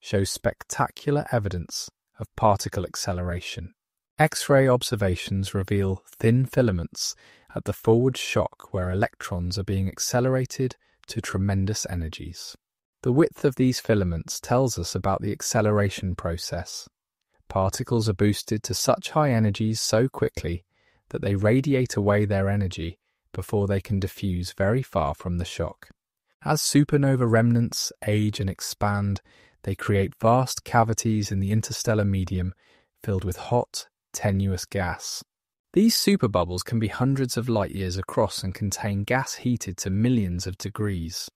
shows spectacular evidence of particle acceleration. X-ray observations reveal thin filaments at the forward shock where electrons are being accelerated to tremendous energies. The width of these filaments tells us about the acceleration process. Particles are boosted to such high energies so quickly that they radiate away their energy before they can diffuse very far from the shock. As supernova remnants age and expand, they create vast cavities in the interstellar medium filled with hot, tenuous gas. These superbubbles can be hundreds of light years across and contain gas heated to millions of degrees.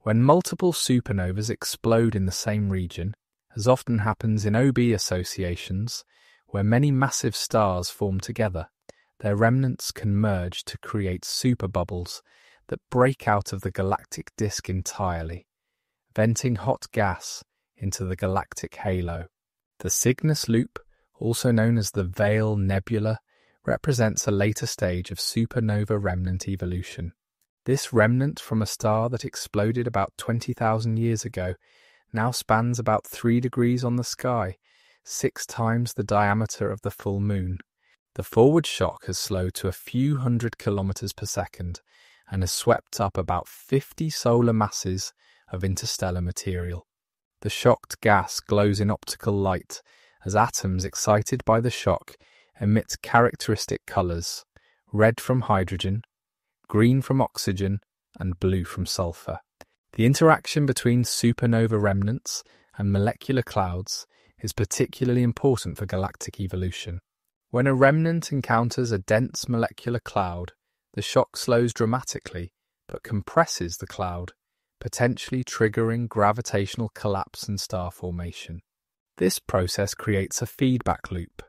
When multiple supernovas explode in the same region, as often happens in OB associations, where many massive stars form together, their remnants can merge to create superbubbles that break out of the galactic disk entirely, venting hot gas into the galactic halo. The Cygnus loop, also known as the Veil Nebula, represents a later stage of supernova remnant evolution. This remnant from a star that exploded about 20,000 years ago now spans about 3 degrees on the sky, 6 times the diameter of the full moon. The forward shock has slowed to a few hundred kilometers per second and has swept up about 50 solar masses of interstellar material. The shocked gas glows in optical light as atoms excited by the shock emit characteristic colours: red from hydrogen, green from oxygen, and blue from sulfur. The interaction between supernova remnants and molecular clouds is particularly important for galactic evolution. When a remnant encounters a dense molecular cloud, the shock slows dramatically but compresses the cloud, potentially triggering gravitational collapse and star formation. This process creates a feedback loop.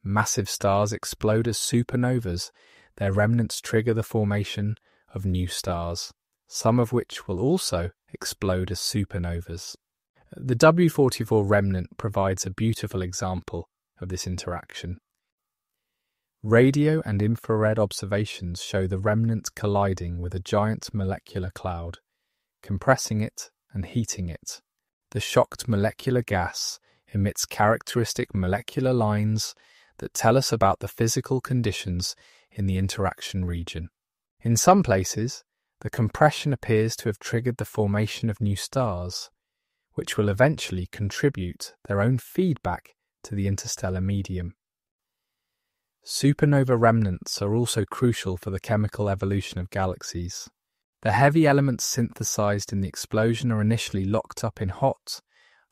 Massive stars explode as supernovas. Their remnants trigger the formation of new stars, some of which will also explode as supernovas. The W44 remnant provides a beautiful example of this interaction. Radio and infrared observations show the remnant colliding with a giant molecular cloud, compressing it and heating it. The shocked molecular gas emits characteristic molecular lines that tell us about the physical conditions in the interaction region. In some places, the compression appears to have triggered the formation of new stars, which will eventually contribute their own feedback to the interstellar medium. Supernova remnants are also crucial for the chemical evolution of galaxies. The heavy elements synthesized in the explosion are initially locked up in hot,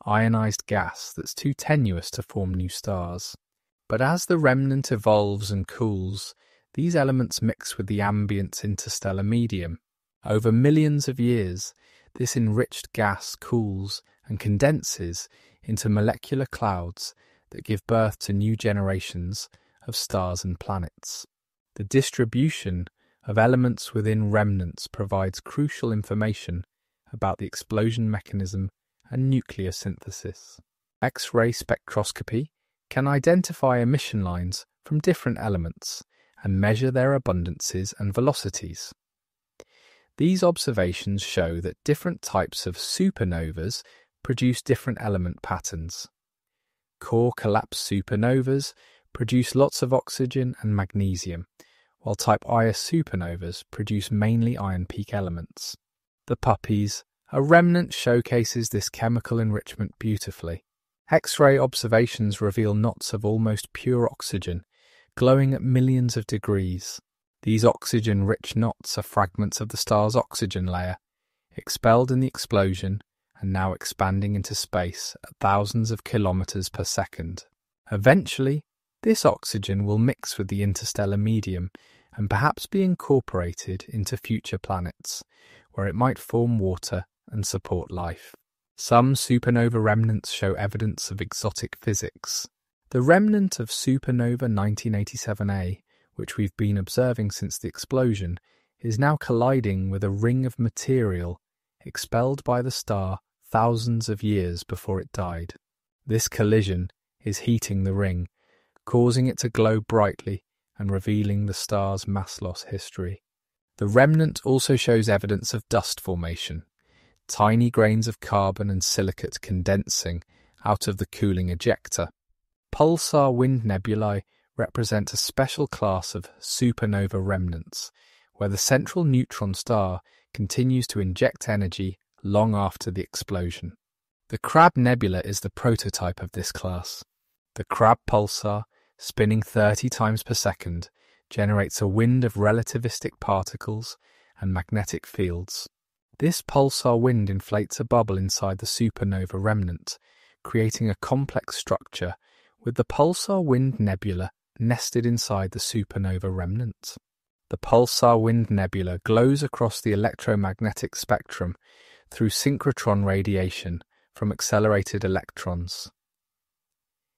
ionized gas that's too tenuous to form new stars. But as the remnant evolves and cools, these elements mix with the ambient interstellar medium. Over millions of years, this enriched gas cools and condenses into molecular clouds that give birth to new generations of stars and planets. The distribution of elements within remnants provides crucial information about the explosion mechanism and nucleosynthesis. X-ray spectroscopy can identify emission lines from different elements and measure their abundances and velocities. These observations show that different types of supernovas produce different element patterns. Core collapse supernovas produce lots of oxygen and magnesium, while type Ia supernovas produce mainly iron peak elements. The puppies, a remnant, showcases this chemical enrichment beautifully. X-ray observations reveal knots of almost pure oxygen, glowing at millions of degrees. These oxygen-rich knots are fragments of the star's oxygen layer, expelled in the explosion and now expanding into space at thousands of kilometers per second. Eventually, this oxygen will mix with the interstellar medium and perhaps be incorporated into future planets, where it might form water and support life. Some supernova remnants show evidence of exotic physics. The remnant of supernova 1987A, which we've been observing since the explosion, is now colliding with a ring of material expelled by the star thousands of years before it died. This collision is heating the ring, causing it to glow brightly and revealing the star's mass loss history. The remnant also shows evidence of dust formation, tiny grains of carbon and silicate condensing out of the cooling ejecta. Pulsar wind nebulae represent a special class of supernova remnants, where the central neutron star continues to inject energy long after the explosion. The Crab Nebula is the prototype of this class. The Crab pulsar, spinning 30 times per second, generates a wind of relativistic particles and magnetic fields. This pulsar wind inflates a bubble inside the supernova remnant, creating a complex structure with the pulsar wind nebula nested inside the supernova remnant. The pulsar wind nebula glows across the electromagnetic spectrum through synchrotron radiation from accelerated electrons.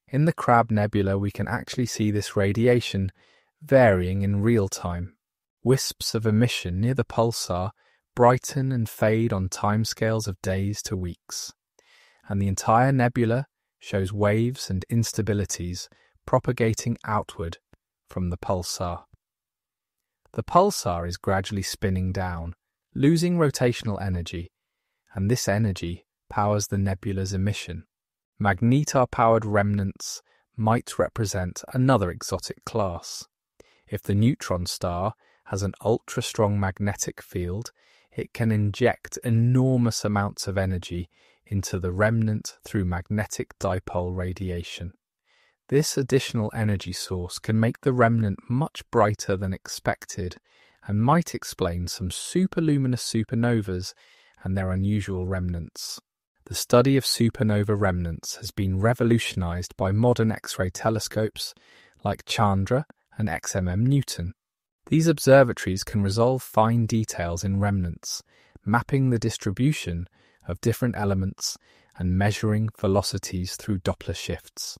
In the Crab Nebula, we can actually see this radiation varying in real time. Wisps of emission near the pulsar brighten and fade on timescales of days to weeks, and the entire nebula shows waves and instabilities propagating outward from the pulsar. The pulsar is gradually spinning down, losing rotational energy, and this energy powers the nebula's emission. Magnetar-powered remnants might represent another exotic class. If the neutron star has an ultra-strong magnetic field, it can inject enormous amounts of energy into the remnant through magnetic dipole radiation. This additional energy source can make the remnant much brighter than expected and might explain some superluminous supernovas and their unusual remnants. The study of supernova remnants has been revolutionized by modern X-ray telescopes like Chandra and XMM Newton. These observatories can resolve fine details in remnants, mapping the distribution of different elements and measuring velocities through Doppler shifts.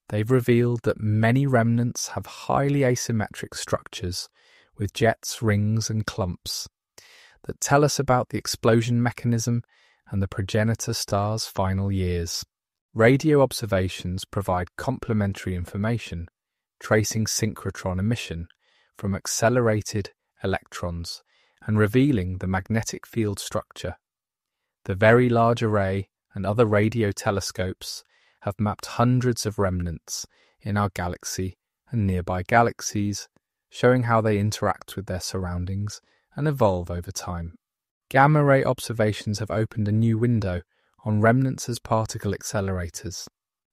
They've revealed that many remnants have highly asymmetric structures with jets, rings and clumps, that tell us about the explosion mechanism and the progenitor star's final years. Radio observations provide complementary information, tracing synchrotron emission from accelerated electrons and revealing the magnetic field structure. The Very Large Array and other radio telescopes have mapped hundreds of remnants in our galaxy and nearby galaxies, showing how they interact with their surroundings and evolve over time. Gamma-ray observations have opened a new window on remnants as particle accelerators.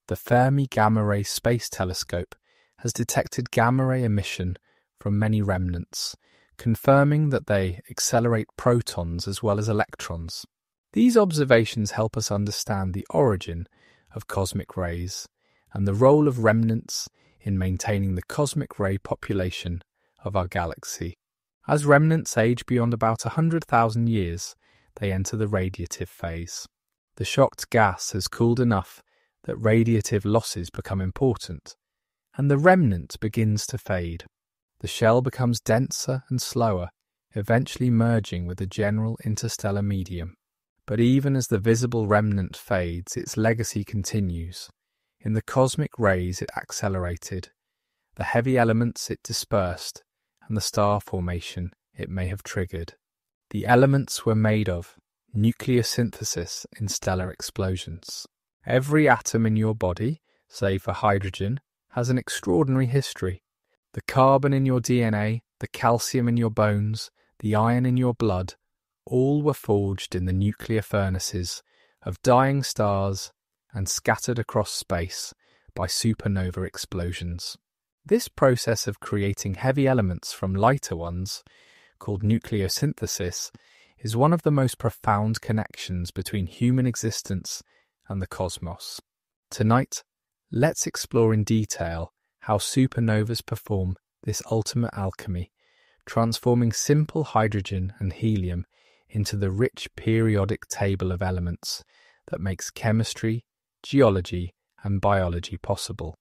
The Fermi Gamma-ray Space Telescope has detected gamma-ray emission from many remnants, confirming that they accelerate protons as well as electrons. These observations help us understand the origin of cosmic rays and the role of remnants in maintaining the cosmic ray population of our galaxy. As remnants age beyond about 100,000 years, they enter the radiative phase. The shocked gas has cooled enough that radiative losses become important, and the remnant begins to fade. The shell becomes denser and slower, eventually merging with the general interstellar medium. But even as the visible remnant fades, its legacy continues. In the cosmic rays it accelerated, the heavy elements it dispersed, and the star formation it may have triggered. The elements were made of nucleosynthesis in stellar explosions. Every atom in your body, save for hydrogen, has an extraordinary history. The carbon in your DNA, the calcium in your bones, the iron in your blood, all were forged in the nuclear furnaces of dying stars and scattered across space by supernova explosions. This process of creating heavy elements from lighter ones, called nucleosynthesis, is one of the most profound connections between human existence and the cosmos. Tonight, let's explore in detail how supernovas perform this ultimate alchemy, transforming simple hydrogen and helium into the rich periodic table of elements that makes chemistry, geology, and biology possible.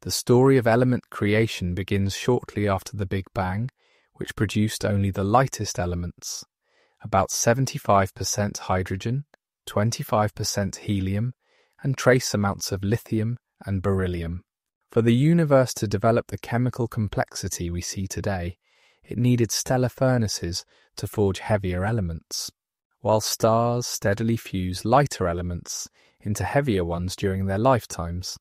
The story of element creation begins shortly after the Big Bang, which produced only the lightest elements, about 75% hydrogen, 25% helium, and trace amounts of lithium and beryllium. For the universe to develop the chemical complexity we see today, it needed stellar furnaces to forge heavier elements, while stars steadily fuse lighter elements into heavier ones during their lifetimes.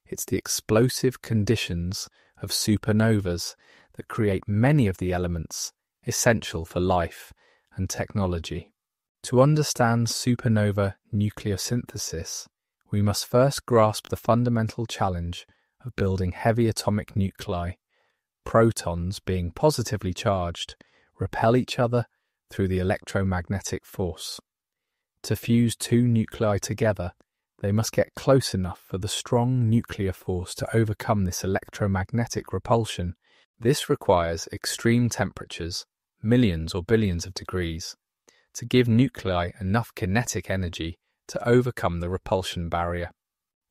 It's the explosive conditions of supernovas that create many of the elements essential for life and technology. To understand supernova nucleosynthesis, we must first grasp the fundamental challenge of building heavy atomic nuclei. Protons, being positively charged, repel each other through the electromagnetic force. To fuse two nuclei together, they must get close enough for the strong nuclear force to overcome this electromagnetic repulsion. This requires extreme temperatures, millions or billions of degrees, to give nuclei enough kinetic energy to overcome the repulsion barrier.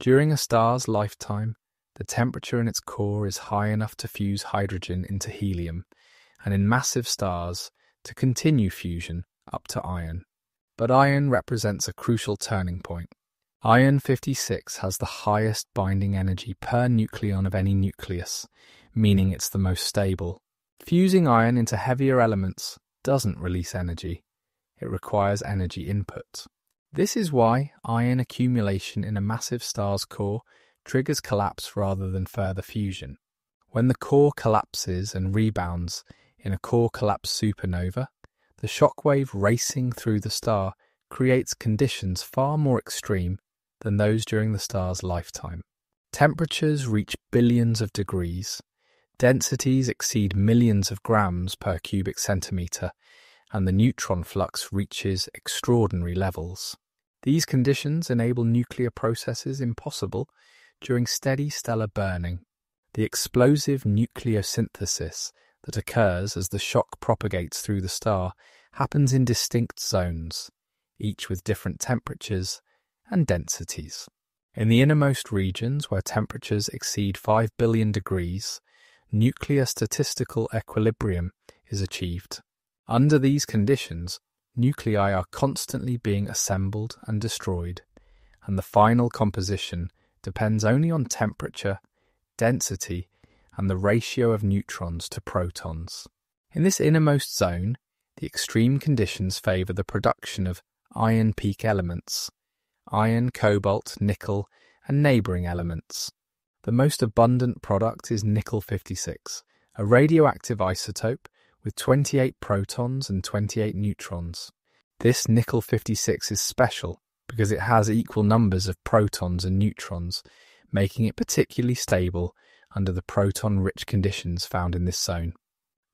During a star's lifetime, the temperature in its core is high enough to fuse hydrogen into helium, and in massive stars, to continue fusion up to iron. But iron represents a crucial turning point. Iron 56 has the highest binding energy per nucleon of any nucleus, meaning it's the most stable. Fusing iron into heavier elements doesn't release energy. It requires energy input. This is why iron accumulation in a massive star's core triggers collapse rather than further fusion. When the core collapses and rebounds in a core collapse supernova, the shockwave racing through the star creates conditions far more extreme than those during the star's lifetime. Temperatures reach billions of degrees, densities exceed millions of grams per cubic centimetre, and the neutron flux reaches extraordinary levels. These conditions enable nuclear processes impossible during steady stellar burning. The explosive nucleosynthesis that occurs as the shock propagates through the star happens in distinct zones, each with different temperatures and densities. In the innermost regions, where temperatures exceed 5 billion degrees, nuclear statistical equilibrium is achieved. Under these conditions, nuclei are constantly being assembled and destroyed, and the final composition depends only on temperature, density, and the ratio of neutrons to protons. In this innermost zone, the extreme conditions favour the production of iron peak elements, iron, cobalt, nickel, and neighbouring elements. The most abundant product is nickel-56, a radioactive isotope with 28 protons and 28 neutrons. This nickel-56 is special because it has equal numbers of protons and neutrons, making it particularly stable under the proton-rich conditions found in this zone.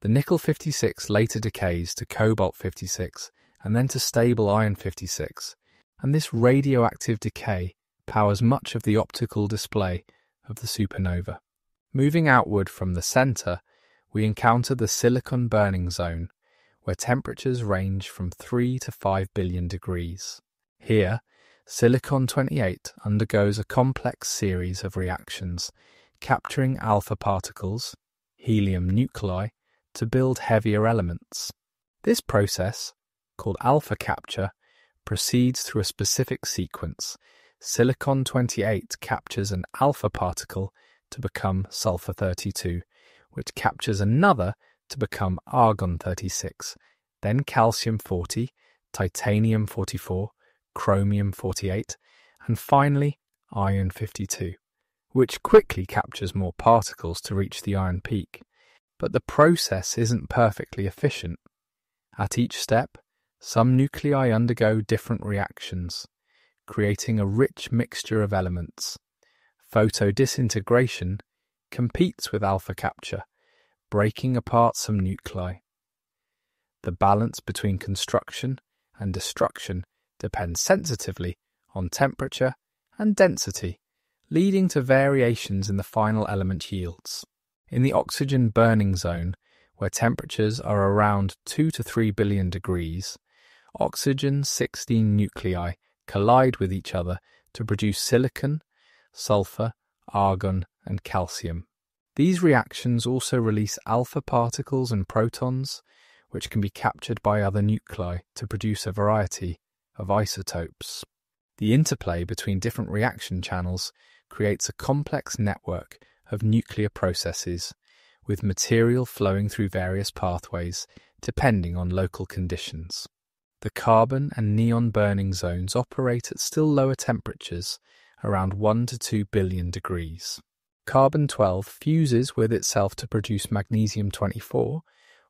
The nickel-56 later decays to cobalt-56 and then to stable iron-56, and this radioactive decay powers much of the optical display of the supernova. Moving outward from the centre, we encounter the silicon burning zone, where temperatures range from 3 to 5 billion degrees. Here, silicon-28 undergoes a complex series of reactions, capturing alpha particles, helium nuclei, to build heavier elements. This process, called alpha capture, proceeds through a specific sequence. Silicon-28 captures an alpha particle to become sulfur-32, which captures another to become argon-36, then calcium-40, titanium-44, chromium-48, and finally iron-52, which quickly captures more particles to reach the iron peak. But the process isn't perfectly efficient. At each step, some nuclei undergo different reactions, creating a rich mixture of elements. Photodisintegration competes with alpha capture, breaking apart some nuclei. The balance between construction and destruction depends sensitively on temperature and density, leading to variations in the final element yields. In the oxygen burning zone, where temperatures are around 2 to 3 billion degrees, oxygen-16 nuclei collide with each other to produce silicon, sulfur, argon, and calcium. These reactions also release alpha particles and protons, which can be captured by other nuclei to produce a variety of isotopes. The interplay between different reaction channels creates a complex network of nuclear processes, with material flowing through various pathways depending on local conditions. The carbon and neon burning zones operate at still lower temperatures, around 1 to 2 billion degrees. Carbon-12 fuses with itself to produce magnesium-24,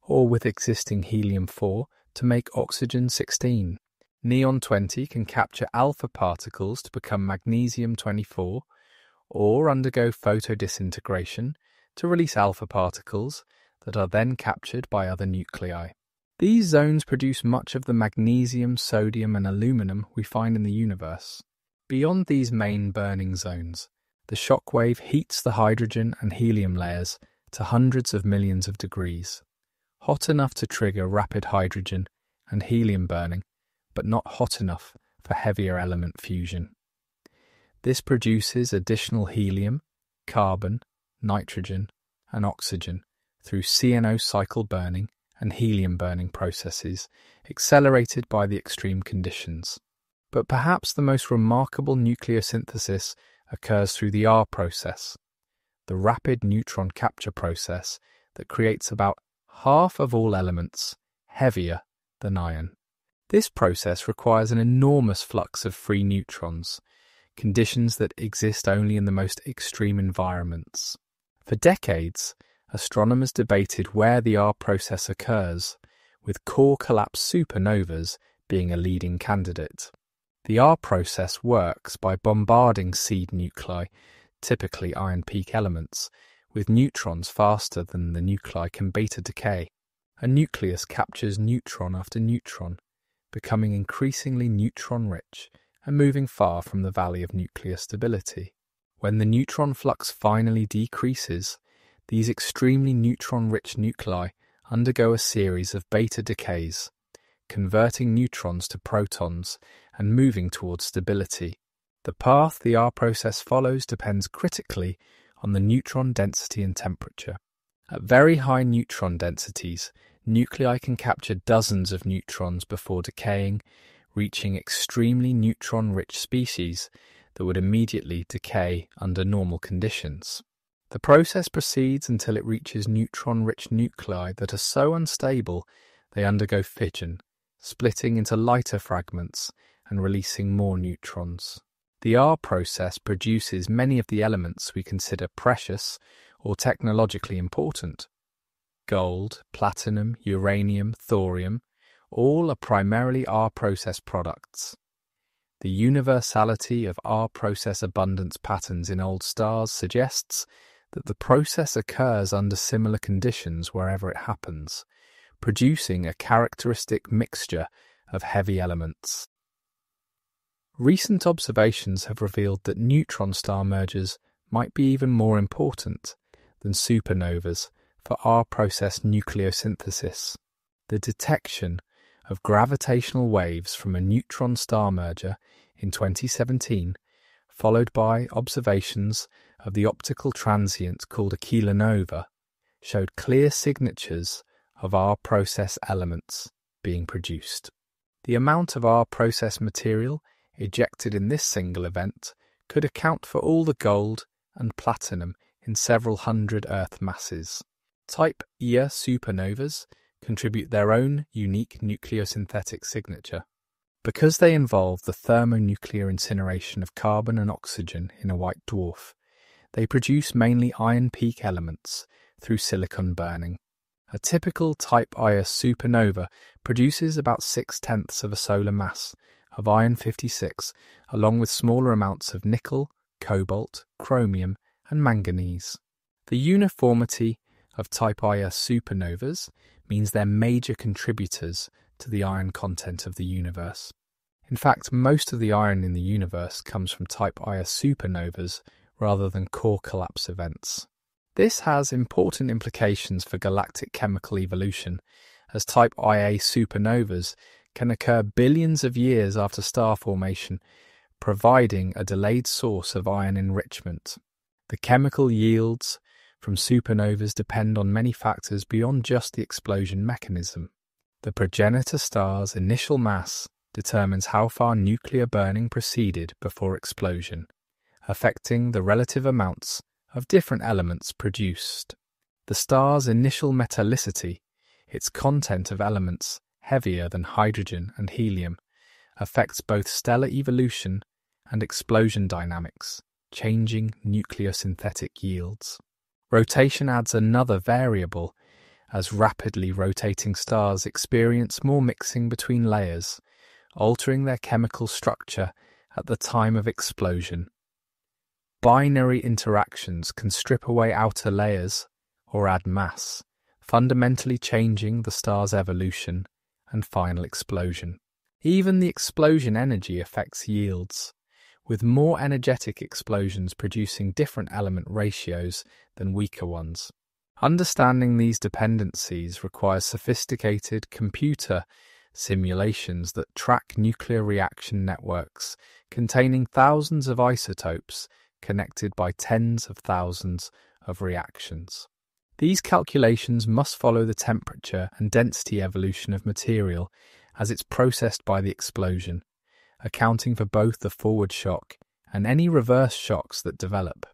or with existing helium-4 to make oxygen-16. Neon-20 can capture alpha particles to become magnesium-24, or undergo photodisintegration to release alpha particles that are then captured by other nuclei. These zones produce much of the magnesium, sodium, and aluminum we find in the universe. Beyond these main burning zones, the shock wave heats the hydrogen and helium layers to hundreds of millions of degrees, hot enough to trigger rapid hydrogen and helium burning, but not hot enough for heavier element fusion. This produces additional helium, carbon, nitrogen, and oxygen through CNO cycle burning and helium burning processes accelerated by the extreme conditions. But perhaps the most remarkable nucleosynthesis occurs through the R process, the rapid neutron capture process that creates about half of all elements heavier than iron. This process requires an enormous flux of free neutrons, conditions that exist only in the most extreme environments. For decades, astronomers debated where the R process occurs, with core collapse supernovas being a leading candidate. The R process works by bombarding seed nuclei, typically iron peak elements, with neutrons faster than the nuclei can beta decay. A nucleus captures neutron after neutron, becoming increasingly neutron-rich and moving far from the valley of nuclear stability. When the neutron flux finally decreases, these extremely neutron-rich nuclei undergo a series of beta decays, converting neutrons to protons and moving towards stability. The path the R process follows depends critically on the neutron density and temperature. At very high neutron densities, nuclei can capture dozens of neutrons before decaying, reaching extremely neutron-rich species that would immediately decay under normal conditions. The process proceeds until it reaches neutron-rich nuclei that are so unstable they undergo fission, splitting into lighter fragments and releasing more neutrons. The R process produces many of the elements we consider precious or technologically important. Gold, platinum, uranium, thorium, all are primarily R process products. The universality of R process abundance patterns in old stars suggests that the process occurs under similar conditions wherever it happens, producing a characteristic mixture of heavy elements. Recent observations have revealed that neutron star mergers might be even more important than supernovas for R-process nucleosynthesis. The detection of gravitational waves from a neutron star merger in 2017, followed by observations of the optical transient called a kilonova, showed clear signatures of R-process elements being produced. The amount of R-process material ejected in this single event could account for all the gold and platinum in several hundred Earth masses. Type Ia supernovas contribute their own unique nucleosynthetic signature. Because they involve the thermonuclear incineration of carbon and oxygen in a white dwarf, they produce mainly iron peak elements through silicon burning. A typical Type Ia supernova produces about 6/10 of a solar mass of iron-56, along with smaller amounts of nickel, cobalt, chromium, and manganese. The uniformity of Type Ia supernovas means they're major contributors to the iron content of the universe. In fact, most of the iron in the universe comes from Type Ia supernovas rather than core collapse events. This has important implications for galactic chemical evolution, as Type Ia supernovas can occur billions of years after star formation, providing a delayed source of iron enrichment. The chemical yields from supernovas depend on many factors beyond just the explosion mechanism. The progenitor star's initial mass determines how far nuclear burning proceeded before explosion, affecting the relative amounts of different elements produced. The star's initial metallicity, its content of elements heavier than hydrogen and helium, affects both stellar evolution and explosion dynamics, changing nucleosynthetic yields. Rotation adds another variable, as rapidly rotating stars experience more mixing between layers, altering their chemical structure at the time of explosion. Binary interactions can strip away outer layers or add mass, fundamentally changing the star's evolution and final explosion. Even the explosion energy affects yields, with more energetic explosions producing different element ratios than weaker ones. Understanding these dependencies requires sophisticated computer simulations that track nuclear reaction networks containing thousands of isotopes connected by tens of thousands of reactions. These calculations must follow the temperature and density evolution of material as it's processed by the explosion, accounting for both the forward shock and any reverse shocks that develop.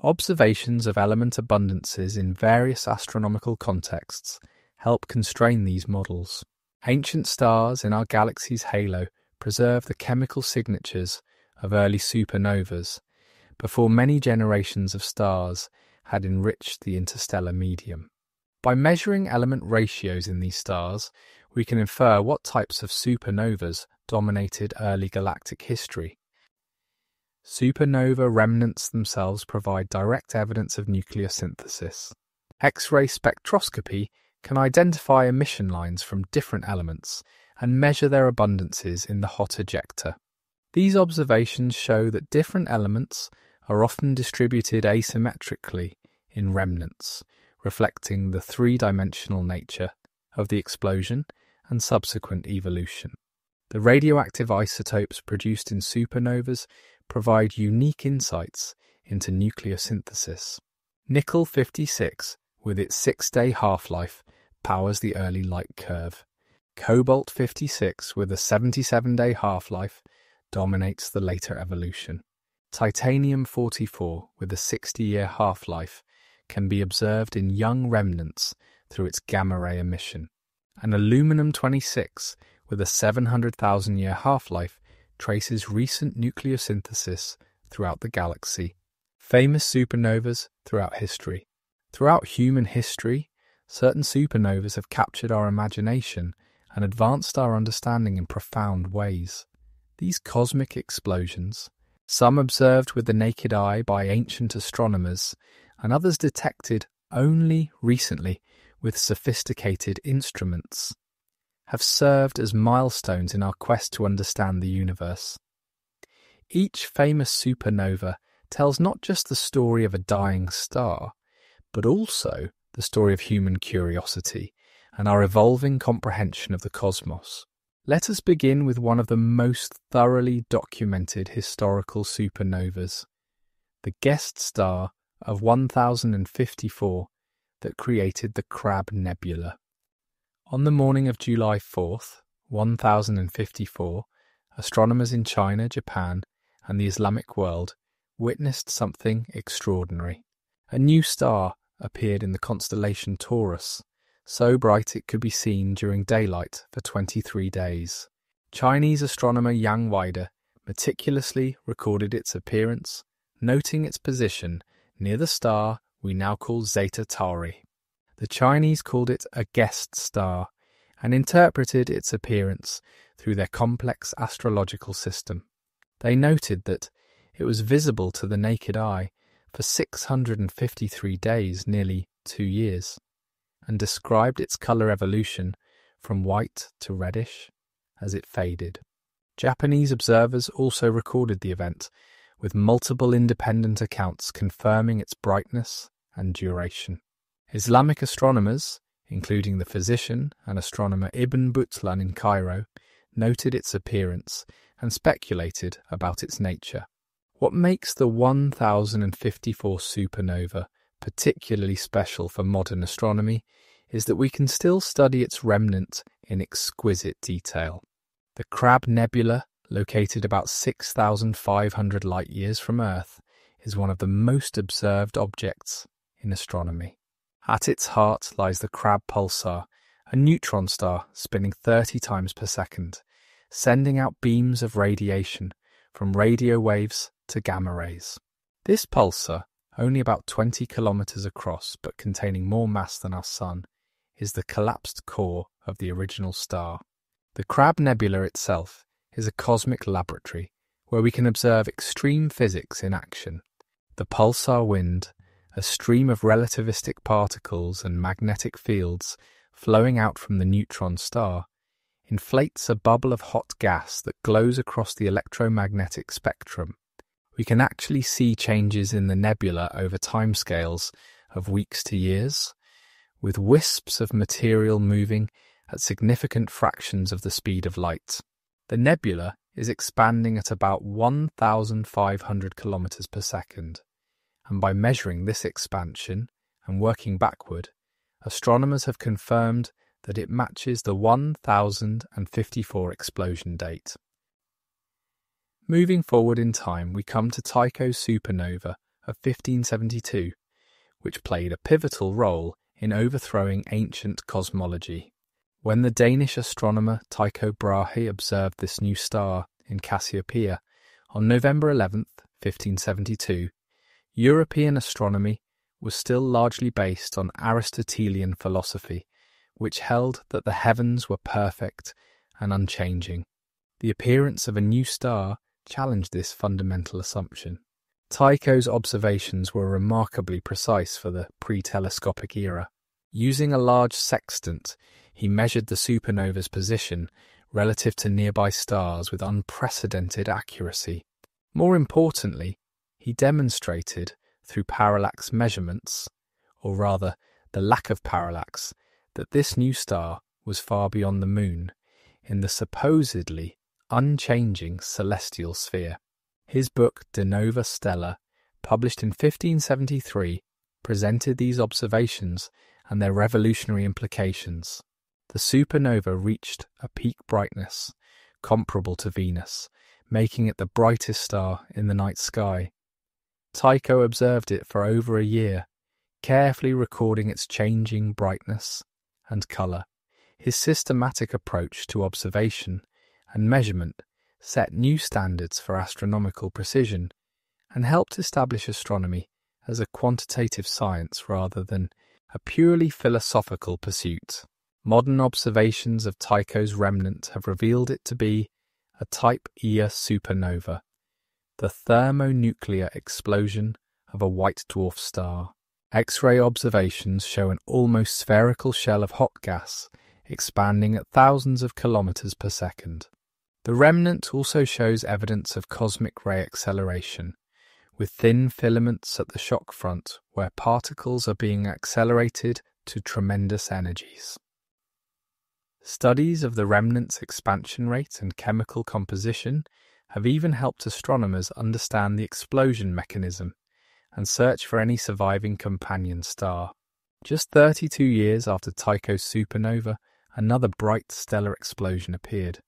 Observations of element abundances in various astronomical contexts help constrain these models. Ancient stars in our galaxy's halo preserve the chemical signatures of early supernovas before many generations of stars had enriched the interstellar medium. By measuring element ratios in these stars, we can infer what types of supernovas dominated early galactic history. Supernova remnants themselves provide direct evidence of nucleosynthesis. X-ray spectroscopy can identify emission lines from different elements and measure their abundances in the hot ejecta. These observations show that different elements are often distributed asymmetrically in remnants, reflecting the three-dimensional nature of the explosion and subsequent evolution. The radioactive isotopes produced in supernovas provide unique insights into nucleosynthesis. Nickel-56, with its 6-day half-life, powers the early light curve. Cobalt-56, with a 77-day half-life, dominates the later evolution. Titanium-44, with a 60-year half-life, can be observed in young remnants through its gamma-ray emission. And Aluminum-26, with a 700,000-year half-life, traces recent nucleosynthesis throughout the galaxy. Famous supernovas throughout history. Throughout human history, certain supernovas have captured our imagination and advanced our understanding in profound ways. These cosmic explosions, some observed with the naked eye by ancient astronomers, and others detected only recently with sophisticated instruments, have served as milestones in our quest to understand the universe. Each famous supernova tells not just the story of a dying star, but also the story of human curiosity and our evolving comprehension of the cosmos. Let us begin with one of the most thoroughly documented historical supernovas, the guest star of 1054 that created the Crab Nebula. On the morning of July 4th, 1054, astronomers in China, Japan, and the Islamic world witnessed something extraordinary. A new star appeared in the constellation Taurus, so bright it could be seen during daylight for 23 days. Chinese astronomer Yang Weide meticulously recorded its appearance, noting its position near the star we now call Zeta Tauri. The Chinese called it a guest star and interpreted its appearance through their complex astrological system. They noted that it was visible to the naked eye for 653 days, nearly 2 years, and described its colour evolution from white to reddish as it faded. Japanese observers also recorded the event, with multiple independent accounts confirming its brightness and duration. Islamic astronomers, including the physician and astronomer Ibn Butlan in Cairo, noted its appearance and speculated about its nature. What makes the 1054 supernova particularly special for modern astronomy is that we can still study its remnant in exquisite detail. The Crab Nebula, located about 6,500 light-years from Earth, is one of the most observed objects in astronomy. At its heart lies the Crab Pulsar, a neutron star spinning 30 times per second, sending out beams of radiation from radio waves to gamma rays. This pulsar, only about 20 kilometers across but containing more mass than our Sun, is the collapsed core of the original star. The Crab Nebula itself is a cosmic laboratory where we can observe extreme physics in action. The pulsar wind, a stream of relativistic particles and magnetic fields flowing out from the neutron star, inflates a bubble of hot gas that glows across the electromagnetic spectrum. We can actually see changes in the nebula over timescales of weeks to years, with wisps of material moving at significant fractions of the speed of light. The nebula is expanding at about 1,500 kilometers per second, and by measuring this expansion and working backward, astronomers have confirmed that it matches the 1054 explosion date. Moving forward in time, we come to Tycho's supernova of 1572, which played a pivotal role in overthrowing ancient cosmology. When the Danish astronomer Tycho Brahe observed this new star in Cassiopeia on November 11th, 1572, European astronomy was still largely based on Aristotelian philosophy, which held that the heavens were perfect and unchanging. The appearance of a new star challenged this fundamental assumption. Tycho's observations were remarkably precise for the pre-telescopic era. Using a large sextant, he measured the supernova's position relative to nearby stars with unprecedented accuracy. More importantly, he demonstrated through parallax measurements, or rather the lack of parallax, that this new star was far beyond the Moon, in the supposedly unchanging celestial sphere. His book De Nova Stella, published in 1573, presented these observations and their revolutionary implications. The supernova reached a peak brightness comparable to Venus, making it the brightest star in the night sky. Tycho observed it for over a year, carefully recording its changing brightness and colour. His systematic approach to observation and measurement set new standards for astronomical precision and helped establish astronomy as a quantitative science rather than a purely philosophical pursuit. Modern observations of Tycho's remnant have revealed it to be a Type Ia supernova, the thermonuclear explosion of a white dwarf star. X-ray observations show an almost spherical shell of hot gas expanding at thousands of kilometers per second. The remnant also shows evidence of cosmic ray acceleration, with thin filaments at the shock front where particles are being accelerated to tremendous energies. Studies of the remnant's expansion rate and chemical composition have even helped astronomers understand the explosion mechanism and search for any surviving companion star. Just 32 years after Tycho's supernova, another bright stellar explosion appeared,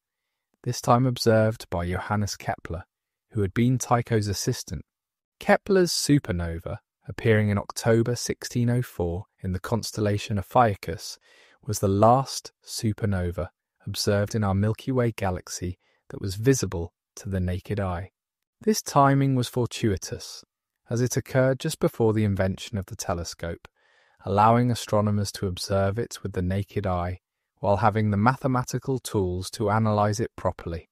this time observed by Johannes Kepler, who had been Tycho's assistant. Kepler's supernova, appearing in October 1604 in the constellation Ophiuchus, was the last supernova observed in our Milky Way galaxy that was visible to the naked eye. This timing was fortuitous, as it occurred just before the invention of the telescope, allowing astronomers to observe it with the naked eye while having the mathematical tools to analyze it properly.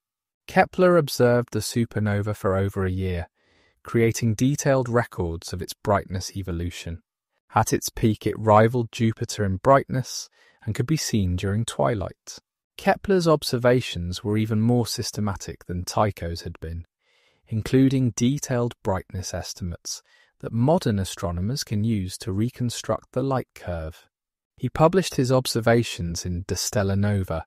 Kepler observed the supernova for over a year, creating detailed records of its brightness evolution. At its peak, it rivaled Jupiter in brightness and could be seen during twilight. Kepler's observations were even more systematic than Tycho's had been, including detailed brightness estimates that modern astronomers can use to reconstruct the light curve. He published his observations in De Stella Nova,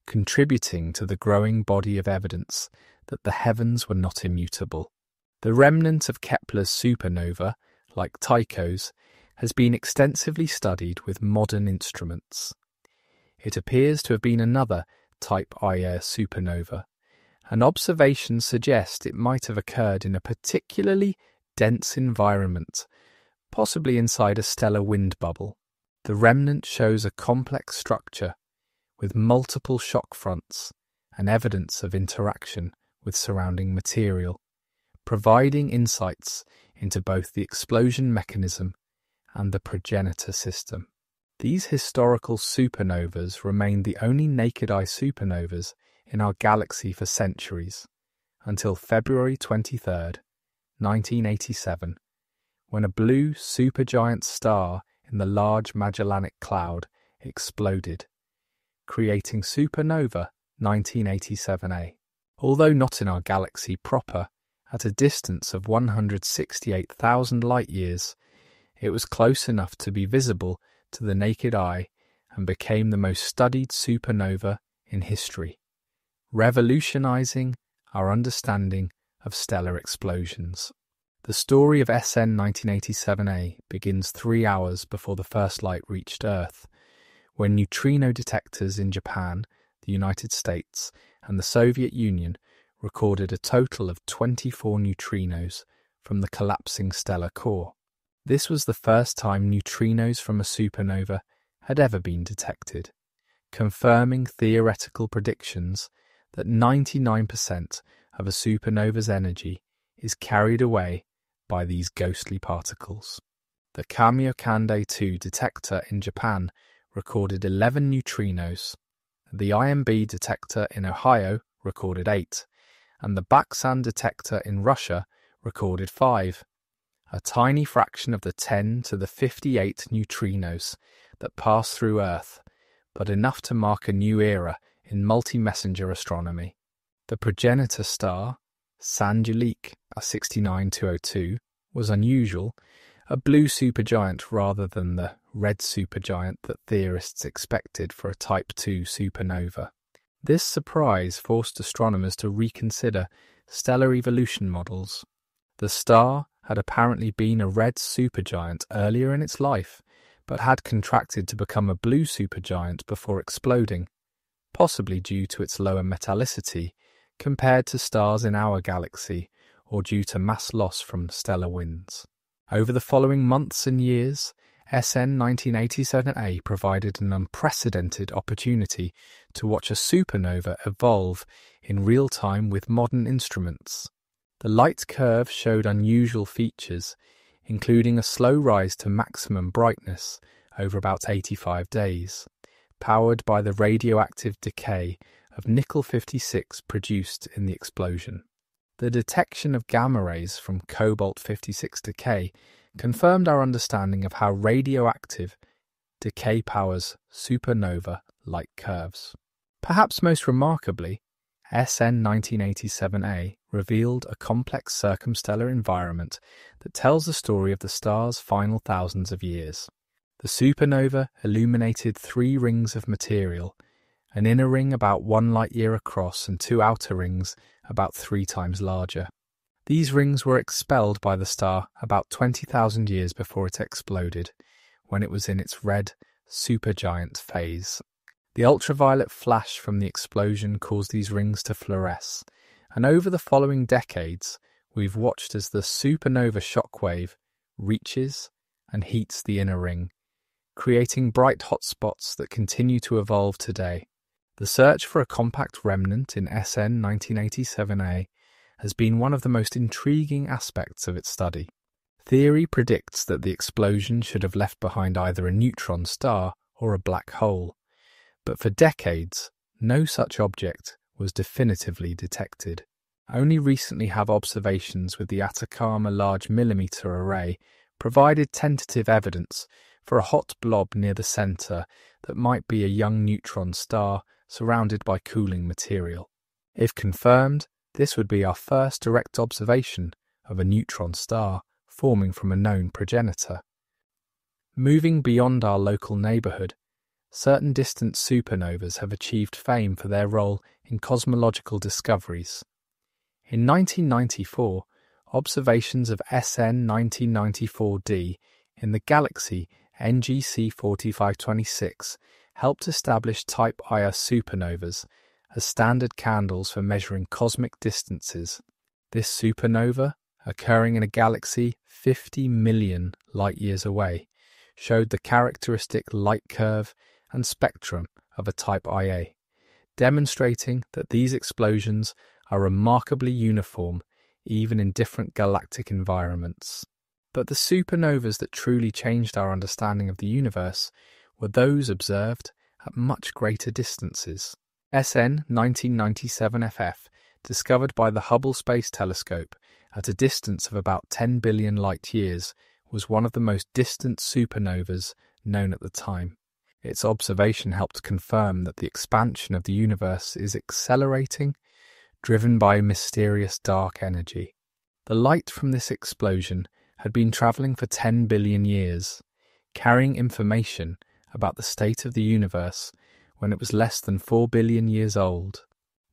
contributing to the growing body of evidence that the heavens were not immutable. The remnant of Kepler's supernova, like Tycho's, has been extensively studied with modern instruments. It appears to have been another Type Ia supernova, and observations suggest it might have occurred in a particularly dense environment, possibly inside a stellar wind bubble. The remnant shows a complex structure with multiple shock fronts and evidence of interaction with surrounding material, providing insights into both the explosion mechanism and the progenitor system. These historical supernovas remained the only naked-eye supernovas in our galaxy for centuries, until February 23, 1987, when a blue supergiant star in the Large Magellanic Cloud exploded, creating Supernova 1987A. Although not in our galaxy proper, at a distance of 168,000 light-years, it was close enough to be visible to the naked eye and became the most studied supernova in history, revolutionizing our understanding of stellar explosions. The story of SN 1987A begins 3 hours before the first light reached Earth, when neutrino detectors in Japan, the United States, and the Soviet Union recorded a total of 24 neutrinos from the collapsing stellar core. This was the first time neutrinos from a supernova had ever been detected, confirming theoretical predictions that 99% of a supernova's energy is carried away by these ghostly particles. The Kamiokande 2 detector in Japan recorded 11 neutrinos, the IMB detector in Ohio recorded 8, and the Baksan detector in Russia recorded 5. A tiny fraction of the 10 to the 58 neutrinos that pass through Earth, but enough to mark a new era in multi-messenger astronomy. The progenitor star, Sanjulik 69202, was unusual, a blue supergiant rather than the red supergiant that theorists expected for a Type II supernova. This surprise forced astronomers to reconsider stellar evolution models. The star had apparently been a red supergiant earlier in its life, but had contracted to become a blue supergiant before exploding, possibly due to its lower metallicity compared to stars in our galaxy or due to mass loss from stellar winds. Over the following months and years, SN 1987A provided an unprecedented opportunity to watch a supernova evolve in real time with modern instruments. The light curve showed unusual features, including a slow rise to maximum brightness over about 85 days, powered by the radioactive decay of nickel-56 produced in the explosion. The detection of gamma rays from cobalt-56 decay confirmed our understanding of how radioactive decay powers supernova light curves. Perhaps most remarkably, SN 1987A revealed a complex circumstellar environment that tells the story of the star's final thousands of years. The supernova illuminated 3 rings of material, an inner ring about 1 light-year across and 2 outer rings about 3 times larger. These rings were expelled by the star about 20,000 years before it exploded, when it was in its red supergiant phase. The ultraviolet flash from the explosion caused these rings to fluoresce, and over the following decades, we've watched as the supernova shockwave reaches and heats the inner ring, creating bright hotspots that continue to evolve today. The search for a compact remnant in SN 1987A has been one of the most intriguing aspects of its study. Theory predicts that the explosion should have left behind either a neutron star or a black hole, but for decades, no such object was definitively detected. Only recently have observations with the Atacama Large Millimeter Array provided tentative evidence for a hot blob near the centre that might be a young neutron star surrounded by cooling material. If confirmed, this would be our first direct observation of a neutron star forming from a known progenitor. Moving beyond our local neighbourhood, certain distant supernovas have achieved fame for their role in cosmological discoveries. In 1994, observations of SN 1994D in the galaxy NGC 4526 helped establish Type Ia supernovas as standard candles for measuring cosmic distances. This supernova, occurring in a galaxy 50 million light-years away, showed the characteristic light curve and spectrum of a Type Ia, demonstrating that these explosions are remarkably uniform even in different galactic environments. But the supernovas that truly changed our understanding of the universe were those observed at much greater distances. SN 1997FF, discovered by the Hubble Space Telescope at a distance of about 10 billion light-years, was one of the most distant supernovas known at the time. Its observation helped confirm that the expansion of the universe is accelerating, driven by mysterious dark energy. The light from this explosion had been travelling for 10 billion years, carrying information about the state of the universe when it was less than 4 billion years old.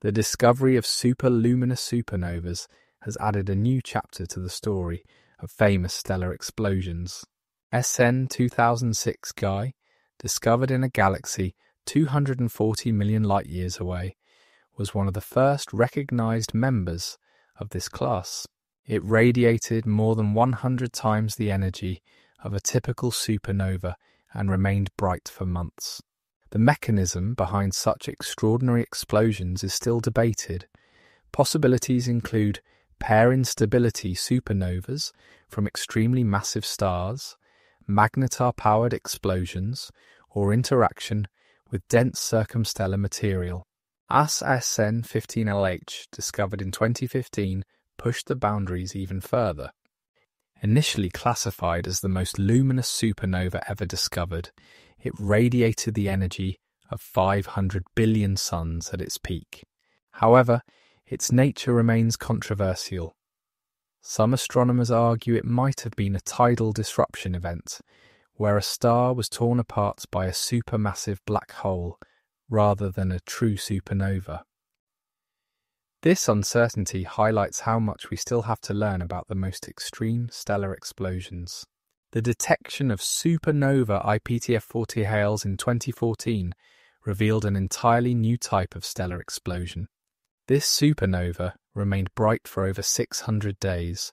The discovery of superluminous supernovas has added a new chapter to the story of famous stellar explosions. SN 2006 Guy, discovered in a galaxy 240 million light-years away, was one of the first recognised members of this class. It radiated more than 100 times the energy of a typical supernova and remained bright for months. The mechanism behind such extraordinary explosions is still debated. Possibilities include pair instability supernovas from extremely massive stars, magnetar-powered explosions, or interaction with dense circumstellar material. SN 15LH, discovered in 2015, pushed the boundaries even further. Initially classified as the most luminous supernova ever discovered, it radiated the energy of 500 billion suns at its peak. However, its nature remains controversial. Some astronomers argue it might have been a tidal disruption event, where a star was torn apart by a supermassive black hole rather than a true supernova. This uncertainty highlights how much we still have to learn about the most extreme stellar explosions. The detection of supernova IPTF40 hails in 2014 revealed an entirely new type of stellar explosion. This supernova remained bright for over 600 days,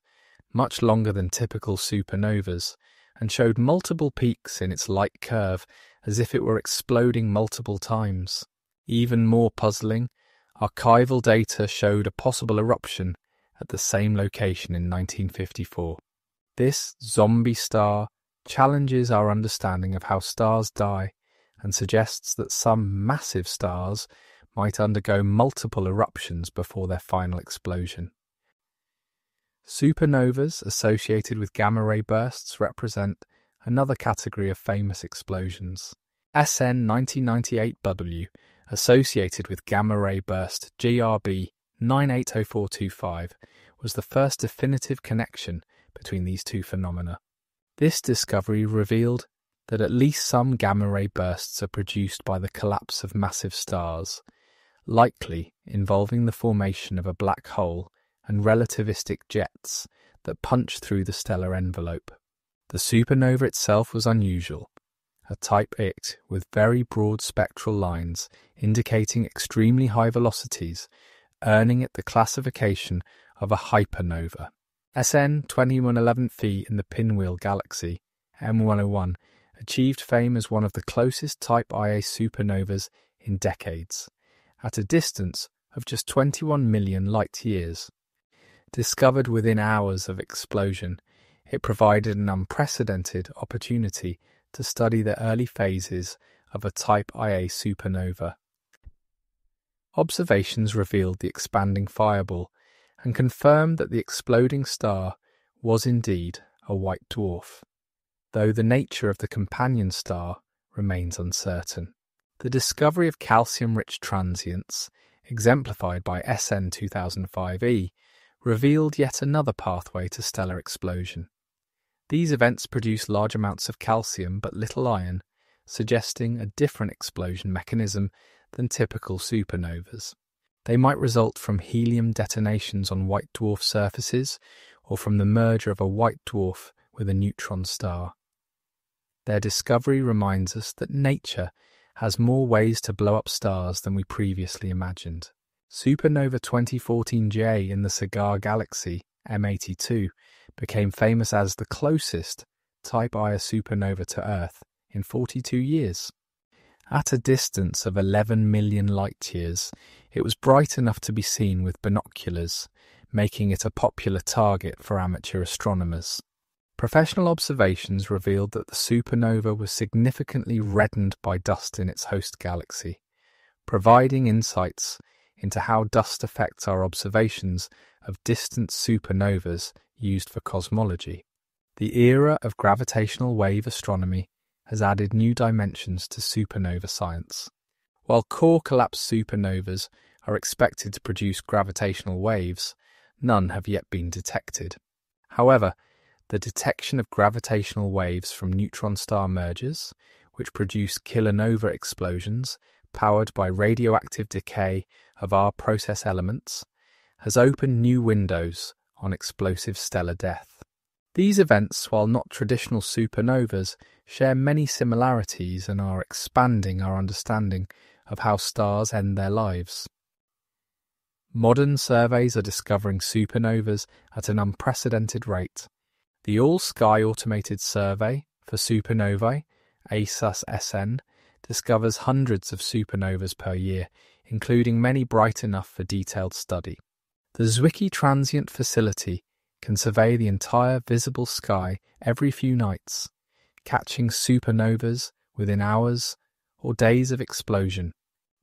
much longer than typical supernovas, and showed multiple peaks in its light curve as if it were exploding multiple times. Even more puzzling, archival data showed a possible eruption at the same location in 1954. This zombie star challenges our understanding of how stars die and suggests that some massive stars might undergo multiple eruptions before their final explosion. Supernovas associated with gamma-ray bursts represent another category of famous explosions. SN 1998W, associated with gamma-ray burst GRB 980425, was the first definitive connection between these two phenomena. This discovery revealed that at least some gamma-ray bursts are produced by the collapse of massive stars, likely involving the formation of a black hole and relativistic jets that punch through the stellar envelope. The supernova itself was unusual, a type ICT with very broad spectral lines indicating extremely high velocities, earning it the classification of a hypernova. SN 2111Phi in the Pinwheel Galaxy, M101, achieved fame as one of the closest Type Ia supernovas in decades, at a distance of just 21 million light-years. Discovered within hours of explosion, it provided an unprecedented opportunity to study the early phases of a Type Ia supernova. Observations revealed the expanding fireball and confirmed that the exploding star was indeed a white dwarf, though the nature of the companion star remains uncertain. The discovery of calcium-rich transients, exemplified by SN 2005E, revealed yet another pathway to stellar explosion. These events produce large amounts of calcium but little iron, suggesting a different explosion mechanism than typical supernovas. They might result from helium detonations on white dwarf surfaces or from the merger of a white dwarf with a neutron star. Their discovery reminds us that nature has more ways to blow up stars than we previously imagined. Supernova 2014J in the Cigar Galaxy, M82, became famous as the closest Type Ia supernova to Earth in 42 years. At a distance of 11 million light-years, it was bright enough to be seen with binoculars, making it a popular target for amateur astronomers. Professional observations revealed that the supernova was significantly reddened by dust in its host galaxy, providing insights into how dust affects our observations of distant supernovas used for cosmology. The era of gravitational wave astronomy has added new dimensions to supernova science. While core collapse supernovas are expected to produce gravitational waves, none have yet been detected. However, the detection of gravitational waves from neutron star mergers, which produce kilonova explosions powered by radioactive decay of our process elements, has opened new windows on explosive stellar death. These events, while not traditional supernovas, share many similarities and are expanding our understanding of how stars end their lives. Modern surveys are discovering supernovas at an unprecedented rate. The All-Sky Automated Survey for Supernovae, ASUS-SN, discovers hundreds of supernovas per year, including many bright enough for detailed study. The Zwicky Transient Facility can survey the entire visible sky every few nights, catching supernovas within hours or days of explosion.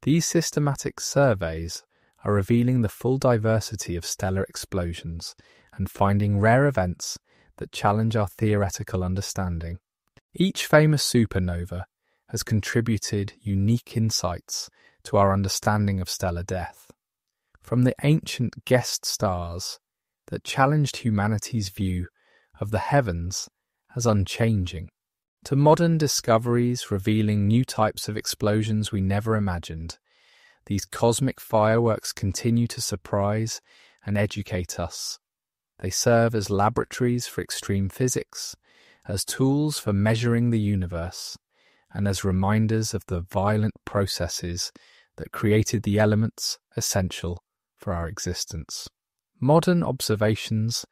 These systematic surveys are revealing the full diversity of stellar explosions and finding rare events that challenge our theoretical understanding. Each famous supernova has contributed unique insights to our understanding of stellar death. From the ancient guest stars that challenged humanity's view of the heavens as unchanging, to modern discoveries revealing new types of explosions we never imagined, these cosmic fireworks continue to surprise and educate us. They serve as laboratories for extreme physics as tools for measuring the universe and as reminders of the violent processes that created the elements essential for our existence. Modern observations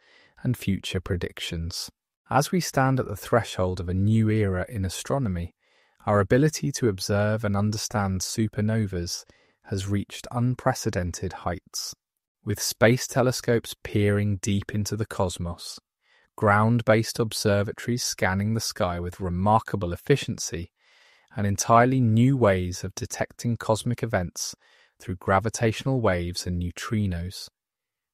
and future predictions. As we stand at the threshold of a new era in astronomy, our ability to observe and understand supernovas has reached unprecedented heights. With space telescopes peering deep into the cosmos, ground-based observatories scanning the sky with remarkable efficiency, and entirely new ways of detecting cosmic events through gravitational waves and neutrinos,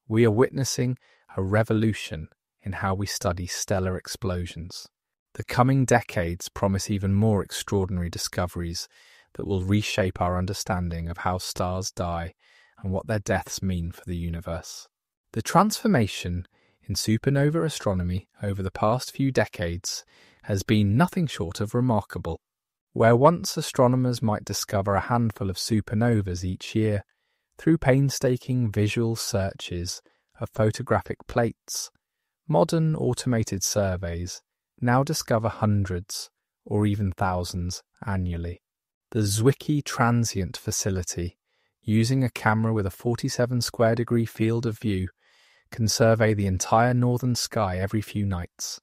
we are witnessing a revolution in how we study stellar explosions. The coming decades promise even more extraordinary discoveries that will reshape our understanding of how stars die and what their deaths mean for the universe. The transformation in supernova astronomy over the past few decades has been nothing short of remarkable. Where once astronomers might discover a handful of supernovas each year through painstaking visual searches of photographic plates, modern automated surveys now discover hundreds or even thousands annually. The Zwicky Transient Facility, using a camera with a 47 square degree field of view, can survey the entire northern sky every few nights,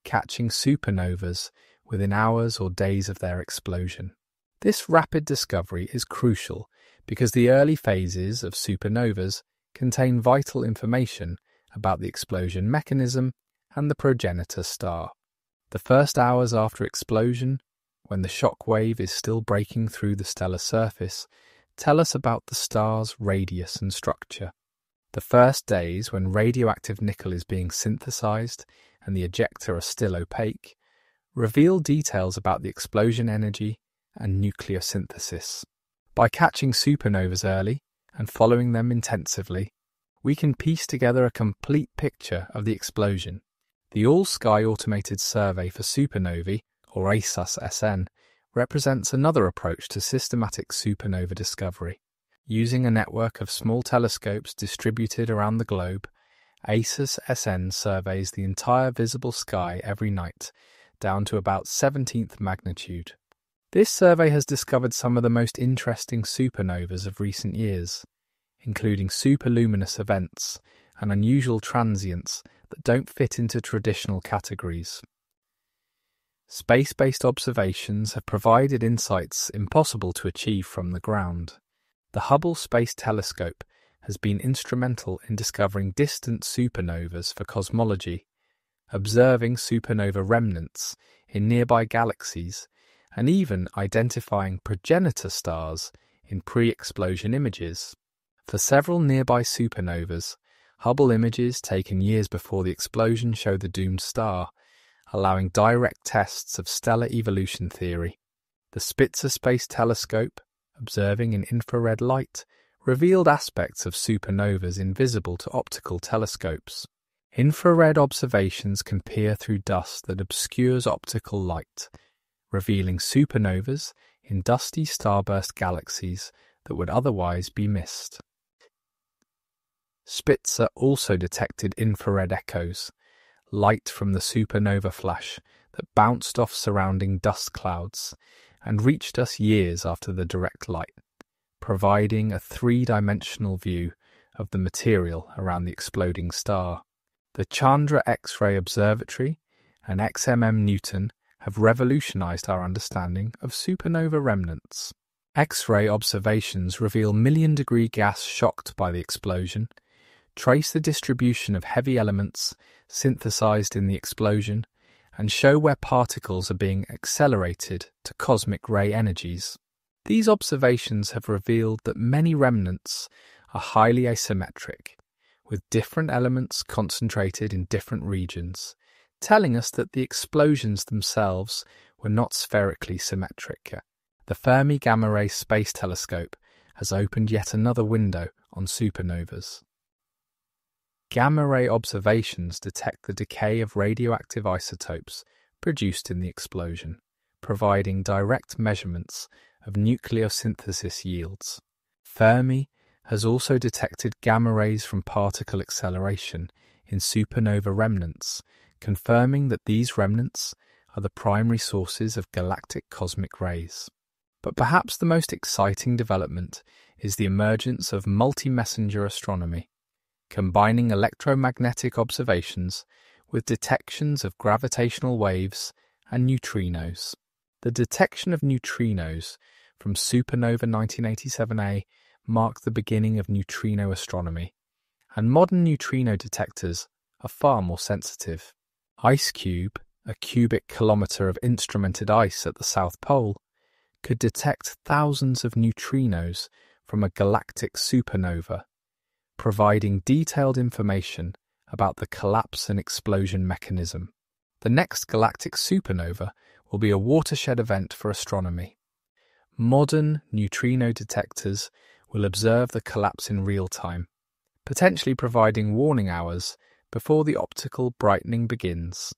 catching supernovas within hours or days of their explosion. This rapid discovery is crucial because the early phases of supernovas contain vital information about the explosion mechanism and the progenitor star. The first hours after explosion, when the shock wave is still breaking through the stellar surface, tell us about the star's radius and structure. The first days, when radioactive nickel is being synthesized and the ejecta are still opaque, reveal details about the explosion energy and nucleosynthesis. By catching supernovas early and following them intensively, we can piece together a complete picture of the explosion. The All-Sky Automated Survey for Supernovae, or ASUS-SN, represents another approach to systematic supernova discovery. Using a network of small telescopes distributed around the globe, ASUS-SN surveys the entire visible sky every night, down to about 17th magnitude. This survey has discovered some of the most interesting supernovas of recent years, including superluminous events and unusual transients that don't fit into traditional categories. Space-based observations have provided insights impossible to achieve from the ground. The Hubble Space Telescope has been instrumental in discovering distant supernovas for cosmology, observing supernova remnants in nearby galaxies, and even identifying progenitor stars in pre-explosion images. For several nearby supernovas, Hubble images taken years before the explosion show the doomed star, allowing direct tests of stellar evolution theory. The Spitzer Space Telescope, observing in infrared light, revealed aspects of supernovas invisible to optical telescopes. Infrared observations can peer through dust that obscures optical light, revealing supernovas in dusty starburst galaxies that would otherwise be missed. Spitzer also detected infrared echoes, light from the supernova flash that bounced off surrounding dust clouds and reached us years after the direct light, providing a three-dimensional view of the material around the exploding star. The Chandra X-ray Observatory and XMM Newton have revolutionized our understanding of supernova remnants. X-ray observations reveal million-degree gas shocked by the explosion, trace the distribution of heavy elements synthesized in the explosion, and show where particles are being accelerated to cosmic ray energies. These observations have revealed that many remnants are highly asymmetric, with different elements concentrated in different regions, telling us that the explosions themselves were not spherically symmetric. The Fermi Gamma Ray Space Telescope has opened yet another window on supernovas. Gamma-ray observations detect the decay of radioactive isotopes produced in the explosion, providing direct measurements of nucleosynthesis yields. Fermi has also detected gamma rays from particle acceleration in supernova remnants, confirming that these remnants are the primary sources of galactic cosmic rays. But perhaps the most exciting development is the emergence of multi-messenger astronomy, combining electromagnetic observations with detections of gravitational waves and neutrinos. The detection of neutrinos from Supernova 1987A marked the beginning of neutrino astronomy, and modern neutrino detectors are far more sensitive. IceCube, a cubic kilometre of instrumented ice at the South Pole, could detect thousands of neutrinos from a galactic supernova, providing detailed information about the collapse and explosion mechanism. The next galactic supernova will be a watershed event for astronomy. Modern neutrino detectors will observe the collapse in real time, potentially providing warning hours before the optical brightening begins.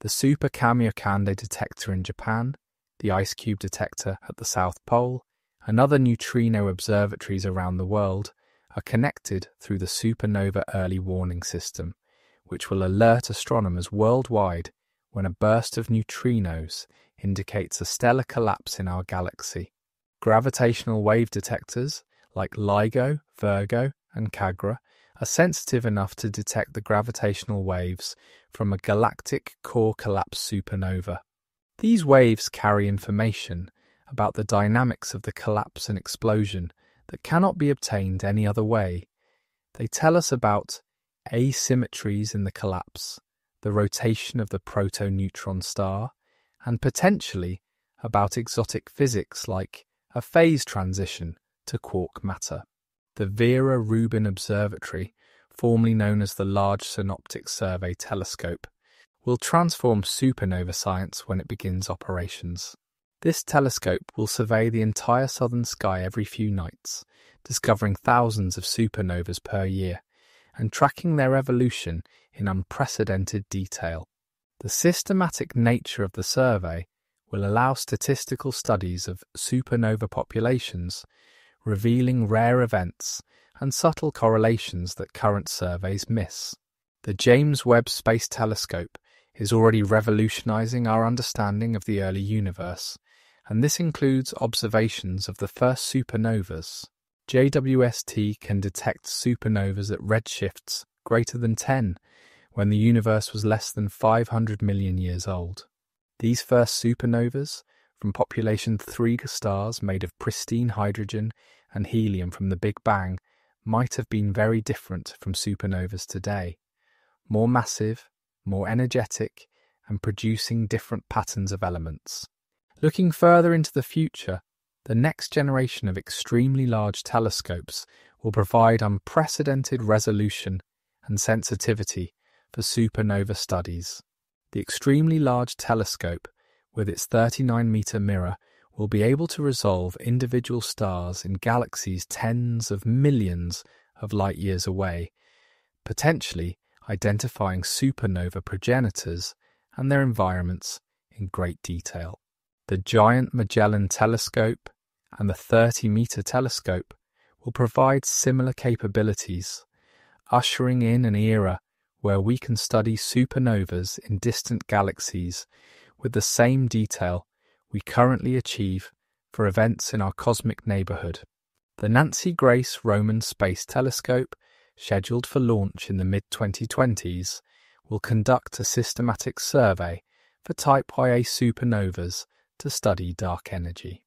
The Super Kamiokande detector in Japan, the IceCube detector at the South Pole, and other neutrino observatories around the world are connected through the Supernova Early Warning System, which will alert astronomers worldwide when a burst of neutrinos indicates a stellar collapse in our galaxy. Gravitational wave detectors like LIGO, Virgo, and CAGRA are sensitive enough to detect the gravitational waves from a galactic core collapse supernova. These waves carry information about the dynamics of the collapse and explosion that cannot be obtained any other way. They tell us about asymmetries in the collapse, the rotation of the proto-neutron star, and potentially about exotic physics like a phase transition to quark matter. The Vera Rubin Observatory, formerly known as the Large Synoptic Survey Telescope, will transform supernova science when it begins operations. This telescope will survey the entire southern sky every few nights, discovering thousands of supernovas per year and tracking their evolution in unprecedented detail. The systematic nature of the survey will allow statistical studies of supernova populations, revealing rare events and subtle correlations that current surveys miss. The James Webb Space Telescope is already revolutionizing our understanding of the early universe, and this includes observations of the first supernovas. JWST can detect supernovas at redshifts greater than 10, when the universe was less than 500 million years old. These first supernovas, from population 3 stars made of pristine hydrogen and helium from the Big Bang, might have been very different from supernovas today. More massive, more energetic, and producing different patterns of elements. Looking further into the future, the next generation of extremely large telescopes will provide unprecedented resolution and sensitivity for supernova studies. The extremely large telescope, with its 39-meter mirror, will be able to resolve individual stars in galaxies tens of millions of light-years away, potentially identifying supernova progenitors and their environments in great detail. The Giant Magellan Telescope and the 30-meter telescope will provide similar capabilities, ushering in an era where we can study supernovas in distant galaxies with the same detail we currently achieve for events in our cosmic neighbourhood. The Nancy Grace Roman Space Telescope, scheduled for launch in the mid-2020s, will conduct a systematic survey for Type Ia supernovas to study dark energy.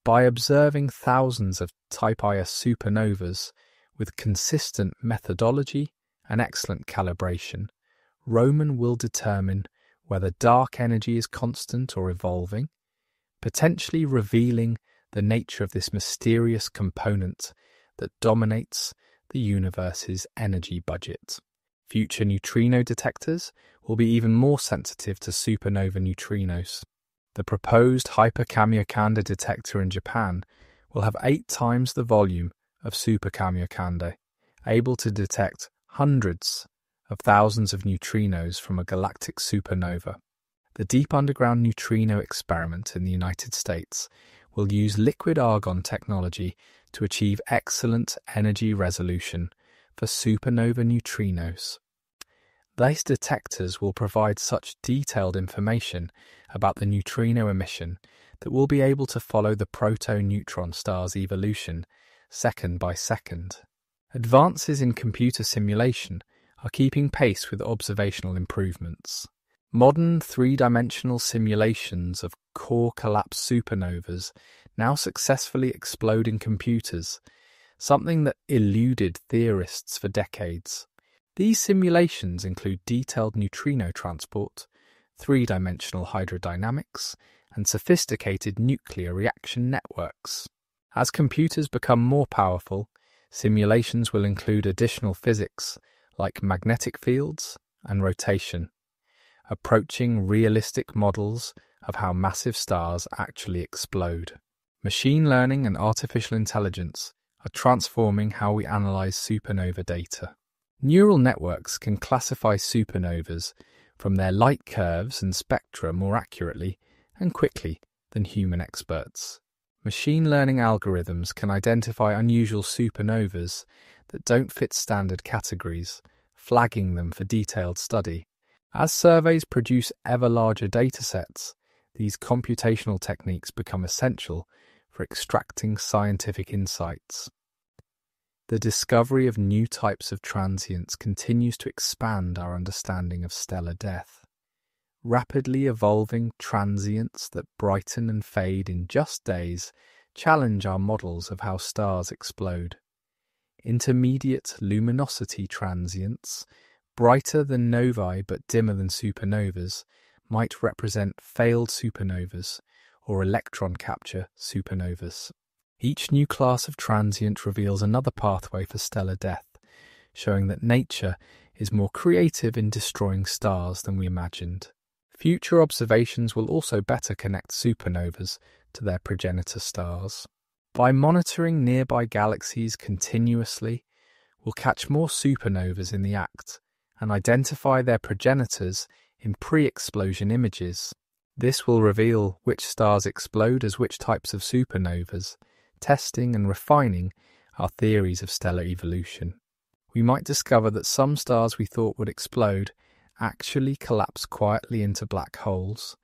By observing thousands of Type Ia supernovas with consistent methodology and excellent calibration, Roman will determine whether dark energy is constant or evolving, potentially revealing the nature of this mysterious component that dominates the universe's energy budget. Future neutrino detectors will be even more sensitive to supernova neutrinos. The proposed Hyper Kamiokande detector in Japan will have 8 times the volume of Super Kamiokande, able to detect hundreds of thousands of neutrinos from a galactic supernova. The Deep Underground Neutrino Experiment in the United States will use liquid argon technology to achieve excellent energy resolution for supernova neutrinos. These detectors will provide such detailed information about the neutrino emission that we'll be able to follow the proto-neutron star's evolution second by second. Advances in computer simulation are keeping pace with observational improvements. Modern three-dimensional simulations of core collapse supernovas now successfully explode in computers, something that eluded theorists for decades. These simulations include detailed neutrino transport, three-dimensional hydrodynamics, and sophisticated nuclear reaction networks. As computers become more powerful, simulations will include additional physics like magnetic fields and rotation, approaching realistic models of how massive stars actually explode. Machine learning and artificial intelligence are transforming how we analyze supernova data. Neural networks can classify supernovas from their light curves and spectra more accurately and quickly than human experts. Machine learning algorithms can identify unusual supernovas that don't fit standard categories, flagging them for detailed study. As surveys produce ever larger datasets, these computational techniques become essential for extracting scientific insights. The discovery of new types of transients continues to expand our understanding of stellar death. Rapidly evolving transients that brighten and fade in just days challenge our models of how stars explode. Intermediate luminosity transients, brighter than novae but dimmer than supernovas, might represent failed supernovas or electron capture supernovas. Each new class of transient reveals another pathway for stellar death, showing that nature is more creative in destroying stars than we imagined. Future observations will also better connect supernovas to their progenitor stars. By monitoring nearby galaxies continuously, we'll catch more supernovas in the act and identify their progenitors in pre-explosion images. This will reveal which stars explode as which types of supernovas, testing and refining our theories of stellar evolution. We might discover that some stars we thought would explode actually collapse quietly into black holes,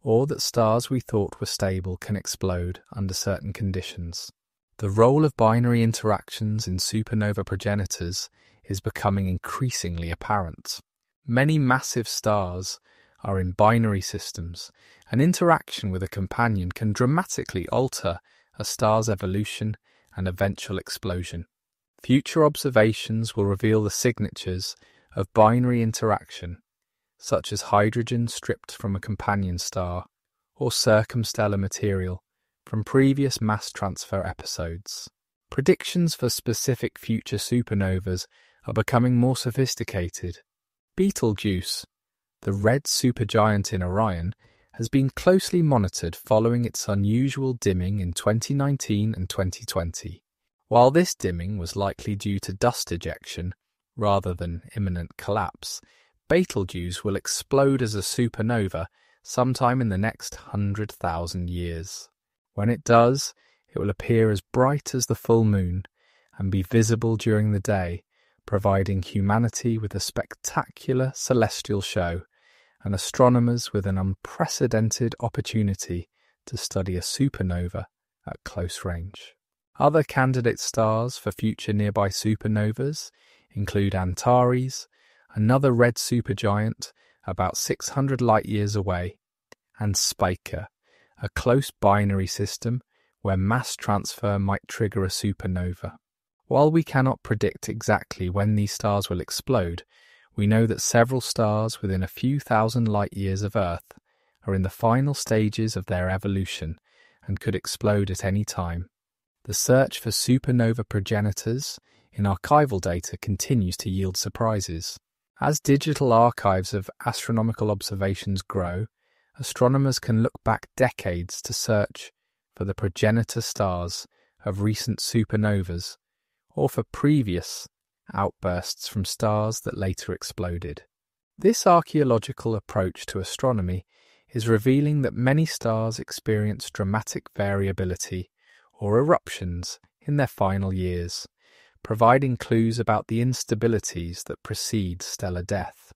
or that stars we thought were stable can explode under certain conditions. The role of binary interactions in supernova progenitors is becoming increasingly apparent. Many massive stars are in binary systems, and interaction with a companion can dramatically alter a star's evolution and eventual explosion. Future observations will reveal the signatures of binary interaction, such as hydrogen stripped from a companion star or circumstellar material from previous mass transfer episodes. Predictions for specific future supernovas are becoming more sophisticated. Betelgeuse, the red supergiant in Orion, has been closely monitored following its unusual dimming in 2019 and 2020. While this dimming was likely due to dust ejection rather than imminent collapse, Betelgeuse will explode as a supernova sometime in the next 100,000 years. When it does, it will appear as bright as the full moon and be visible during the day, providing humanity with a spectacular celestial show and astronomers with an unprecedented opportunity to study a supernova at close range. Other candidate stars for future nearby supernovas include Antares, another red supergiant about 600 light-years away, and Spica, a close binary system where mass transfer might trigger a supernova. While we cannot predict exactly when these stars will explode, we know that several stars within a few thousand light-years of Earth are in the final stages of their evolution and could explode at any time. The search for supernova progenitors in archival data continues to yield surprises. As digital archives of astronomical observations grow, astronomers can look back decades to search for the progenitor stars of recent supernovas or for previous outbursts from stars that later exploded. This archaeological approach to astronomy is revealing that many stars experience dramatic variability or eruptions in their final years, providing clues about the instabilities that precede stellar death.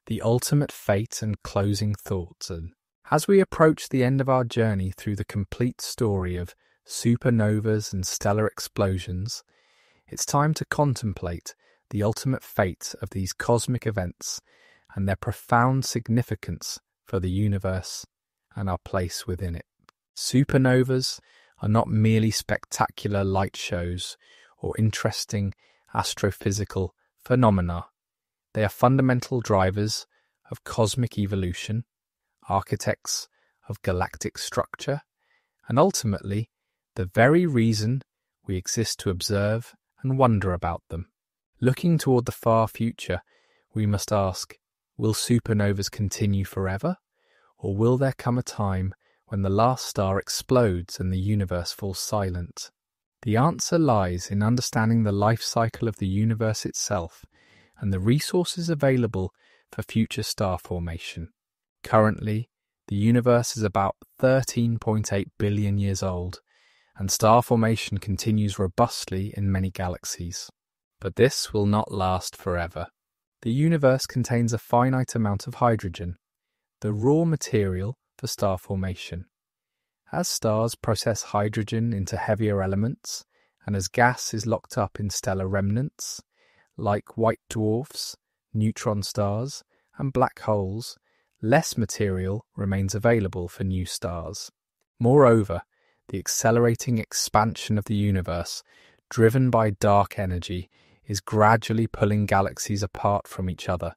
the ultimate fate and closing thoughts. And as we approach the end of our journey through the complete story of supernovas and stellar explosions, it's time to contemplate the ultimate fate of these cosmic events and their profound significance for the universe and our place within it. Supernovas are not merely spectacular light shows or interesting astrophysical phenomena. They are fundamental drivers of cosmic evolution, architects of galactic structure, and ultimately the very reason we exist to observe and wonder about them. Looking toward the far future, we must ask, will supernovas continue forever? Or will there come a time when the last star explodes and the universe falls silent? The answer lies in understanding the life cycle of the universe itself and the resources available for future star formation. Currently, the universe is about 13.8 billion years old, and star formation continues robustly in many galaxies. But this will not last forever. The universe contains a finite amount of hydrogen, the raw material for star formation. As stars process hydrogen into heavier elements, and as gas is locked up in stellar remnants, like white dwarfs, neutron stars, and black holes, less material remains available for new stars. Moreover, the accelerating expansion of the universe, driven by dark energy, is gradually pulling galaxies apart from each other,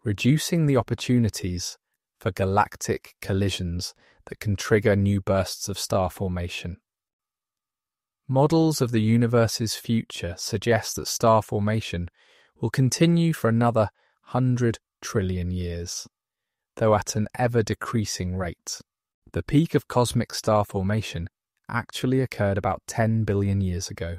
reducing the opportunities for galactic collisions that can trigger new bursts of star formation. Models of the universe's future suggest that star formation will continue for another 100 trillion years, though at an ever-decreasing rate. The peak of cosmic star formation actually occurred about 10 billion years ago,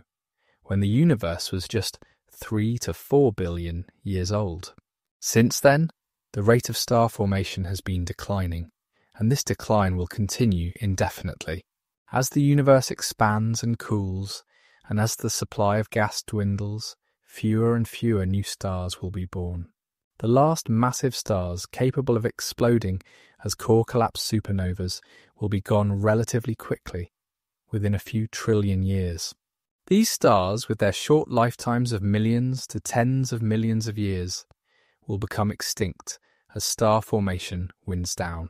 when the universe was just 3 to 4 billion years old. Since then, the rate of star formation has been declining, and this decline will continue indefinitely. As the universe expands and cools, and as the supply of gas dwindles, fewer and fewer new stars will be born. The last massive stars capable of exploding as core collapse supernovas will be gone relatively quickly, within a few trillion years. These stars, with their short lifetimes of millions to tens of millions of years, will become extinct as star formation winds down.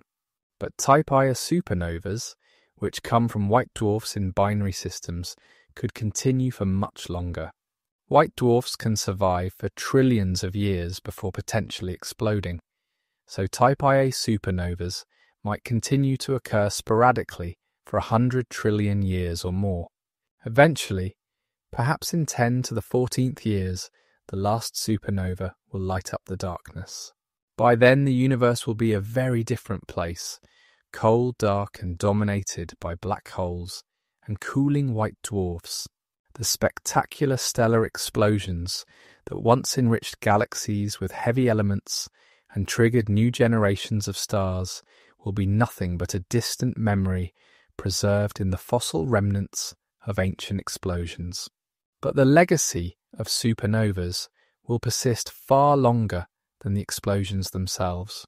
But Type Ia supernovas, which come from white dwarfs in binary systems, could continue for much longer. White dwarfs can survive for trillions of years before potentially exploding, so Type Ia supernovas might continue to occur sporadically for 100 trillion years or more. Eventually, perhaps in 10 to the 14th years, the last supernova will light up the darkness. By then the universe will be a very different place, cold, dark and dominated by black holes and cooling white dwarfs. The spectacular stellar explosions that once enriched galaxies with heavy elements and triggered new generations of stars will be nothing but a distant memory preserved in the fossil remnants of ancient explosions. But the legacy of supernovas will persist far longer than the explosions themselves.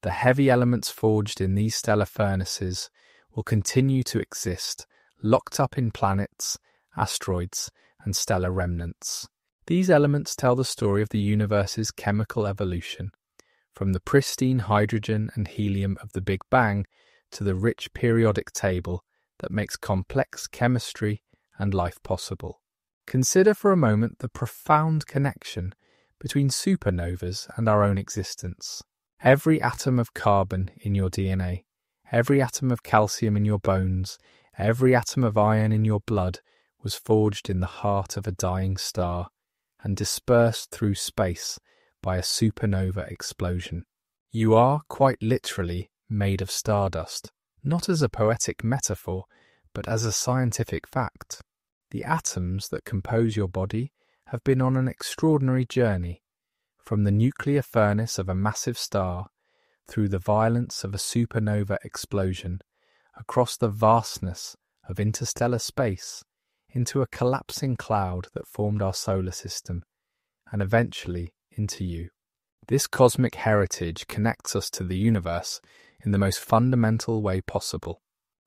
The heavy elements forged in these stellar furnaces will continue to exist, locked up in planets, asteroids, and stellar remnants. These elements tell the story of the universe's chemical evolution, from the pristine hydrogen and helium of the Big Bang to the rich periodic table that makes complex chemistry and life possible. Consider for a moment the profound connection between supernovas and our own existence. Every atom of carbon in your DNA, every atom of calcium in your bones, every atom of iron in your blood was forged in the heart of a dying star and dispersed through space by a supernova explosion. You are quite literally made of stardust, not as a poetic metaphor, but as a scientific fact. The atoms that compose your body have been on an extraordinary journey, from the nuclear furnace of a massive star, through the violence of a supernova explosion, across the vastness of interstellar space, into a collapsing cloud that formed our solar system, and eventually into you. This cosmic heritage connects us to the universe in the most fundamental way possible.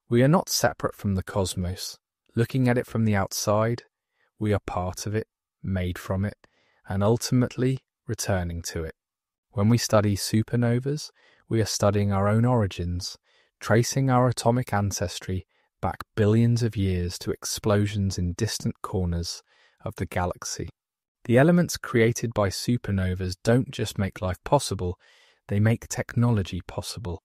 We are not separate from the cosmos. Looking at it from the outside, we are part of it, made from it, and ultimately returning to it. When we study supernovas, we are studying our own origins, tracing our atomic ancestry back billions of years to explosions in distant corners of the galaxy. The elements created by supernovas don't just make life possible, they make technology possible.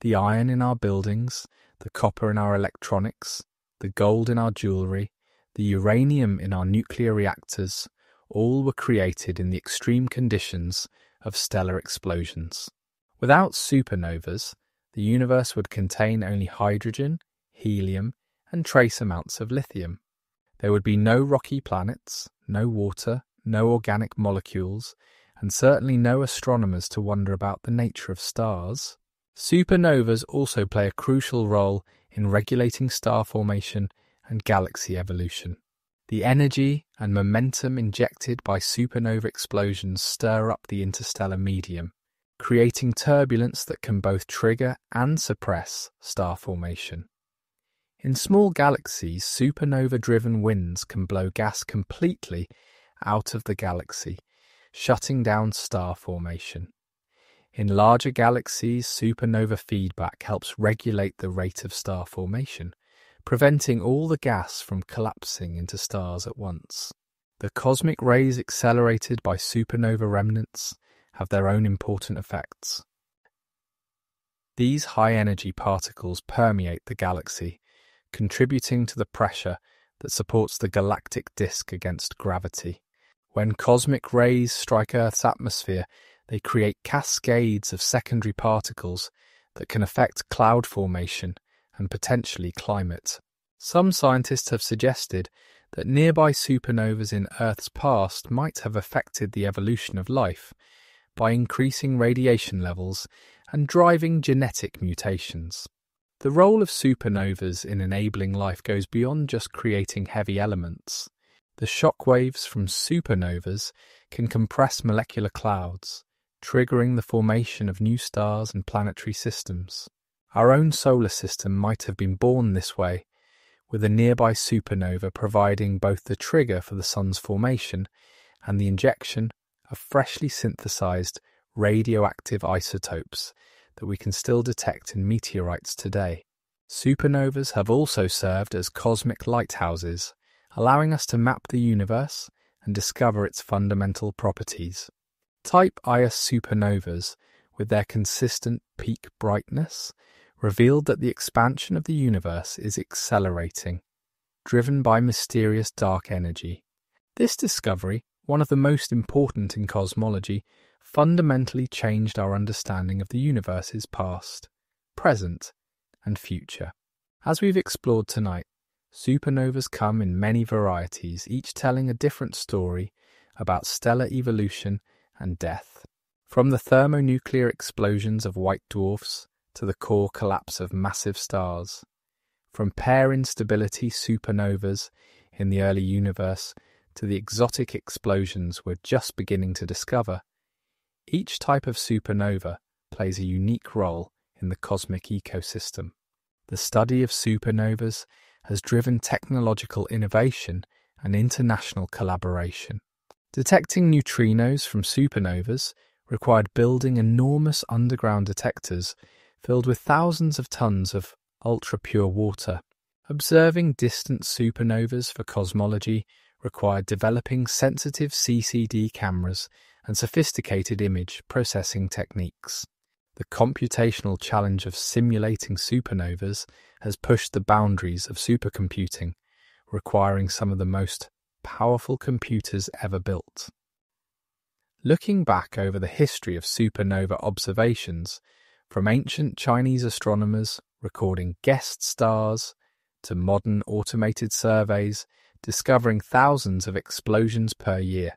The iron in our buildings, the copper in our electronics, the gold in our jewellery, the uranium in our nuclear reactors, all were created in the extreme conditions of stellar explosions. Without supernovas, the universe would contain only hydrogen, helium, and trace amounts of lithium. There would be no rocky planets, no water, no organic molecules, and certainly no astronomers to wonder about the nature of stars. Supernovas also play a crucial role in regulating star formation and galaxy evolution. The energy and momentum injected by supernova explosions stir up the interstellar medium, creating turbulence that can both trigger and suppress star formation. In small galaxies, supernova-driven winds can blow gas completely out of the galaxy, shutting down star formation. In larger galaxies, supernova feedback helps regulate the rate of star formation, preventing all the gas from collapsing into stars at once. The cosmic rays accelerated by supernova remnants have their own important effects. These high-energy particles permeate the galaxy, contributing to the pressure that supports the galactic disk against gravity. When cosmic rays strike Earth's atmosphere, they create cascades of secondary particles that can affect cloud formation and potentially climate. Some scientists have suggested that nearby supernovas in Earth's past might have affected the evolution of life by increasing radiation levels and driving genetic mutations. The role of supernovas in enabling life goes beyond just creating heavy elements. The shock waves from supernovas can compress molecular clouds, triggering the formation of new stars and planetary systems. Our own solar system might have been born this way, with a nearby supernova providing both the trigger for the sun's formation and the injection of freshly synthesized radioactive isotopes that we can still detect in meteorites today. Supernovas have also served as cosmic lighthouses, allowing us to map the universe and discover its fundamental properties. Type Ia supernovas, with their consistent peak brightness, revealed that the expansion of the universe is accelerating, driven by mysterious dark energy. This discovery, one of the most important in cosmology, fundamentally changed our understanding of the universe's past, present, and future. As we've explored tonight, supernovas come in many varieties, each telling a different story about stellar evolution and death. From the thermonuclear explosions of white dwarfs to the core collapse of massive stars, from pair instability supernovas in the early universe to the exotic explosions we're just beginning to discover, each type of supernova plays a unique role in the cosmic ecosystem. The study of supernovas has driven technological innovation and international collaboration. Detecting neutrinos from supernovas required building enormous underground detectors filled with thousands of tons of ultra-pure water. Observing distant supernovas for cosmology required developing sensitive CCD cameras and sophisticated image processing techniques. The computational challenge of simulating supernovas has pushed the boundaries of supercomputing, requiring some of the most powerful computers ever built. Looking back over the history of supernova observations, from ancient Chinese astronomers recording guest stars to modern automated surveys discovering thousands of explosions per year,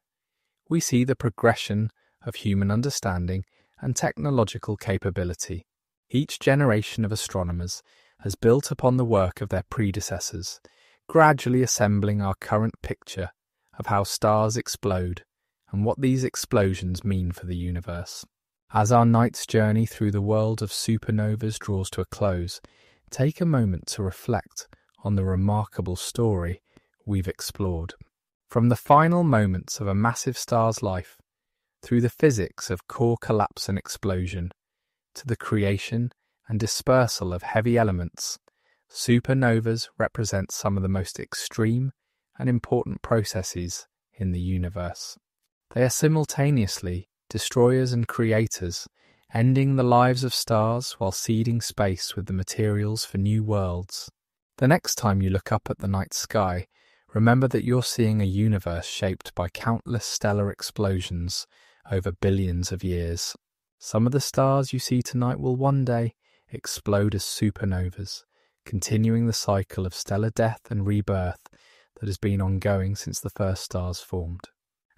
we see the progression of human understanding and technological capability. Each generation of astronomers has built upon the work of their predecessors, gradually assembling our current picture of how stars explode and what these explosions mean for the universe. As our night's journey through the world of supernovas draws to a close, take a moment to reflect on the remarkable story we've explored. From the final moments of a massive star's life, through the physics of core collapse and explosion, to the creation and dispersal of heavy elements, supernovas represent some of the most extreme and important processes in the universe. They are simultaneously destroyers and creators, ending the lives of stars while seeding space with the materials for new worlds. The next time you look up at the night sky, remember that you're seeing a universe shaped by countless stellar explosions over billions of years. Some of the stars you see tonight will one day explode as supernovas, continuing the cycle of stellar death and rebirth that has been ongoing since the first stars formed.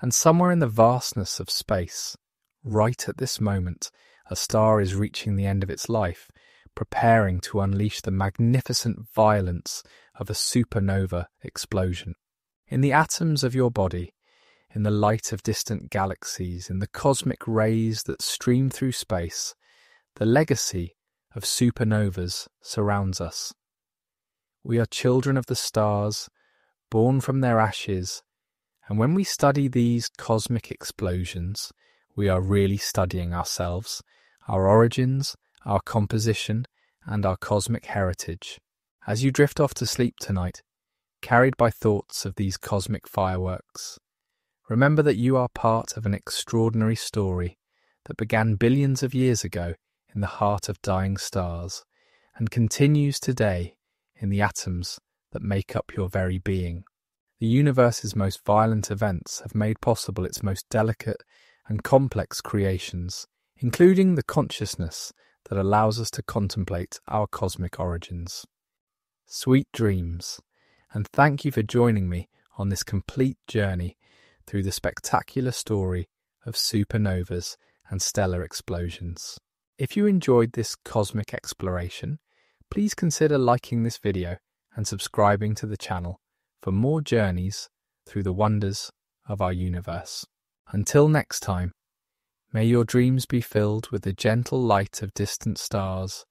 And somewhere in the vastness of space, right at this moment, a star is reaching the end of its life, preparing to unleash the magnificent violence of a supernova explosion. In the atoms of your body, in the light of distant galaxies, in the cosmic rays that stream through space, the legacy of supernovas surrounds us. We are children of the stars, born from their ashes, and when we study these cosmic explosions, we are really studying ourselves, our origins, our composition, and our cosmic heritage. As you drift off to sleep tonight, carried by thoughts of these cosmic fireworks, remember that you are part of an extraordinary story that began billions of years ago in the heart of dying stars and continues today in the atoms that make up your very being. The universe's most violent events have made possible its most delicate and complex creations, including the consciousness that allows us to contemplate our cosmic origins. Sweet dreams, and thank you for joining me on this complete journey through the spectacular story of supernovas and stellar explosions. If you enjoyed this cosmic exploration, please consider liking this video and subscribing to the channel for more journeys through the wonders of our universe. Until next time, may your dreams be filled with the gentle light of distant stars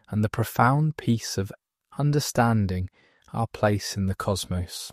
and the profound peace of understanding our place in the cosmos.